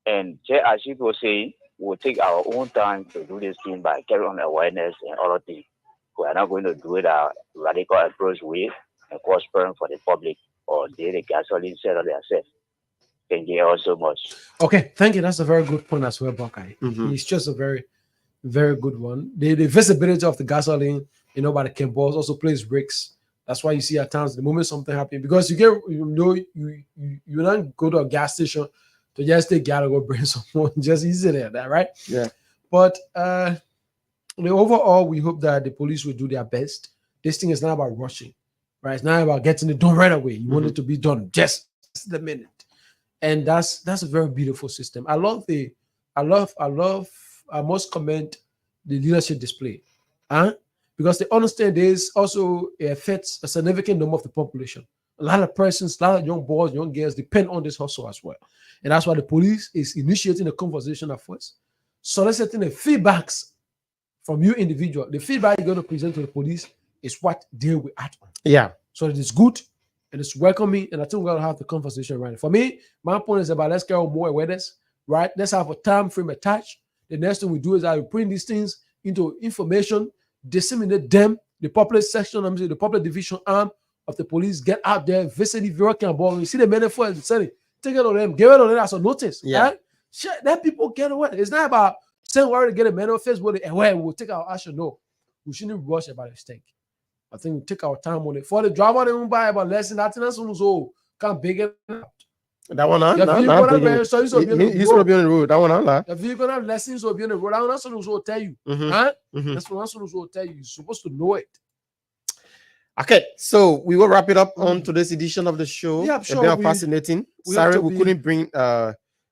And just as you were saying, we'll take our own time to do this thing by carrying on awareness and other things. We are not going to do it a radical approach way and cause problem for the public or the gasoline seller themselves. Thank you all so much. Okay, thank you. That's a very good point as well, Buckeye. It's just a very, very good one. The visibility of the gasoline, by the Kimballs also plays bricks. That's why you see at times the moment something happens, because you don't go to a gas station to just take gas or go bring someone just easy there, right? Yeah. But overall, we hope that the police will do their best. This thing is not about rushing, right? It's not about getting it done right away. You want it to be done just the minute. And that's a very beautiful system. I must commend the leadership display. Because they understand this also affects a significant number of the population. A lot of persons, a lot of young boys, young girls depend on this hustle as well. And that's why the police is initiating a conversation at first, soliciting the feedbacks from you individual. The feedback you're going to present to the police is what they will act on. Yeah. So it is good and it's welcoming. And I think we're going to have the conversation right. For me, my point is about let's get more awareness, right? Let's have a time frame attached. The next thing we do is I will bring these things into information, disseminate them, the public section, the public division arm of the police, get out there, visit if you're working about. You see the manifest and say, take it on them, give it on them as a notice. Yeah. Right? Sure, let people get away. It's not about saying we're to get a manifest, but we'll take our action. No, we shouldn't rush about a mistake. I think we take our time on it. For the driver, they won't buy about less than that. So can't big it out. That one, he's going to be on the road. That one, the vehicle have lessons will be on the road. That's what will tell you. That's what will tell you. You're supposed to know it. Okay, so we will wrap it up on today's edition of the show. Yeah, sure. It's been fascinating. Sorry, we couldn't bring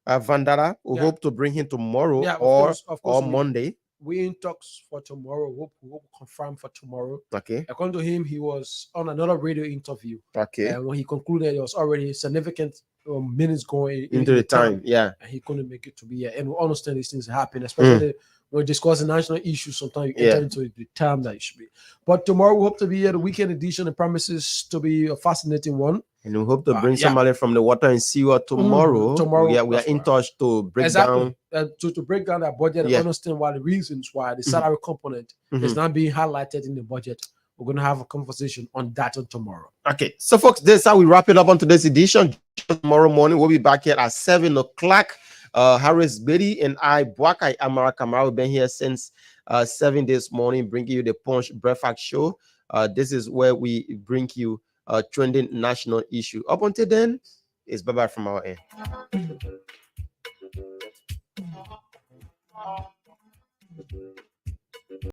Vandara. We hope to bring him tomorrow or Monday. We in talks for tomorrow. We hope confirm for tomorrow. Okay. According to him, he was on another radio interview. Okay. And when he concluded, it was already significant minutes going into the time. Yeah. And he couldn't make it to be here. And we understand these things happen, especially when discussing national issues. Sometimes you enter into the time that it should be. But tomorrow we hope to be here. The weekend edition and promises to be a fascinating one. And we hope to bring somebody from the water and sewer tomorrow. We are in touch to break down. To break down that budget and understand why the reasons why the salary component is not being highlighted in the budget. We're going to have a conversation on that tomorrow. Okay. So, folks, this is how we wrap it up on today's edition. Tomorrow morning, we'll be back here at 7 o'clock. Harris Betty and I, Boakai Amara Kamara, we've been here since 7 this morning, bringing you the Punch Breadfast show. This is where we bring you trending national issue. Up until then, it's bye-bye from our end.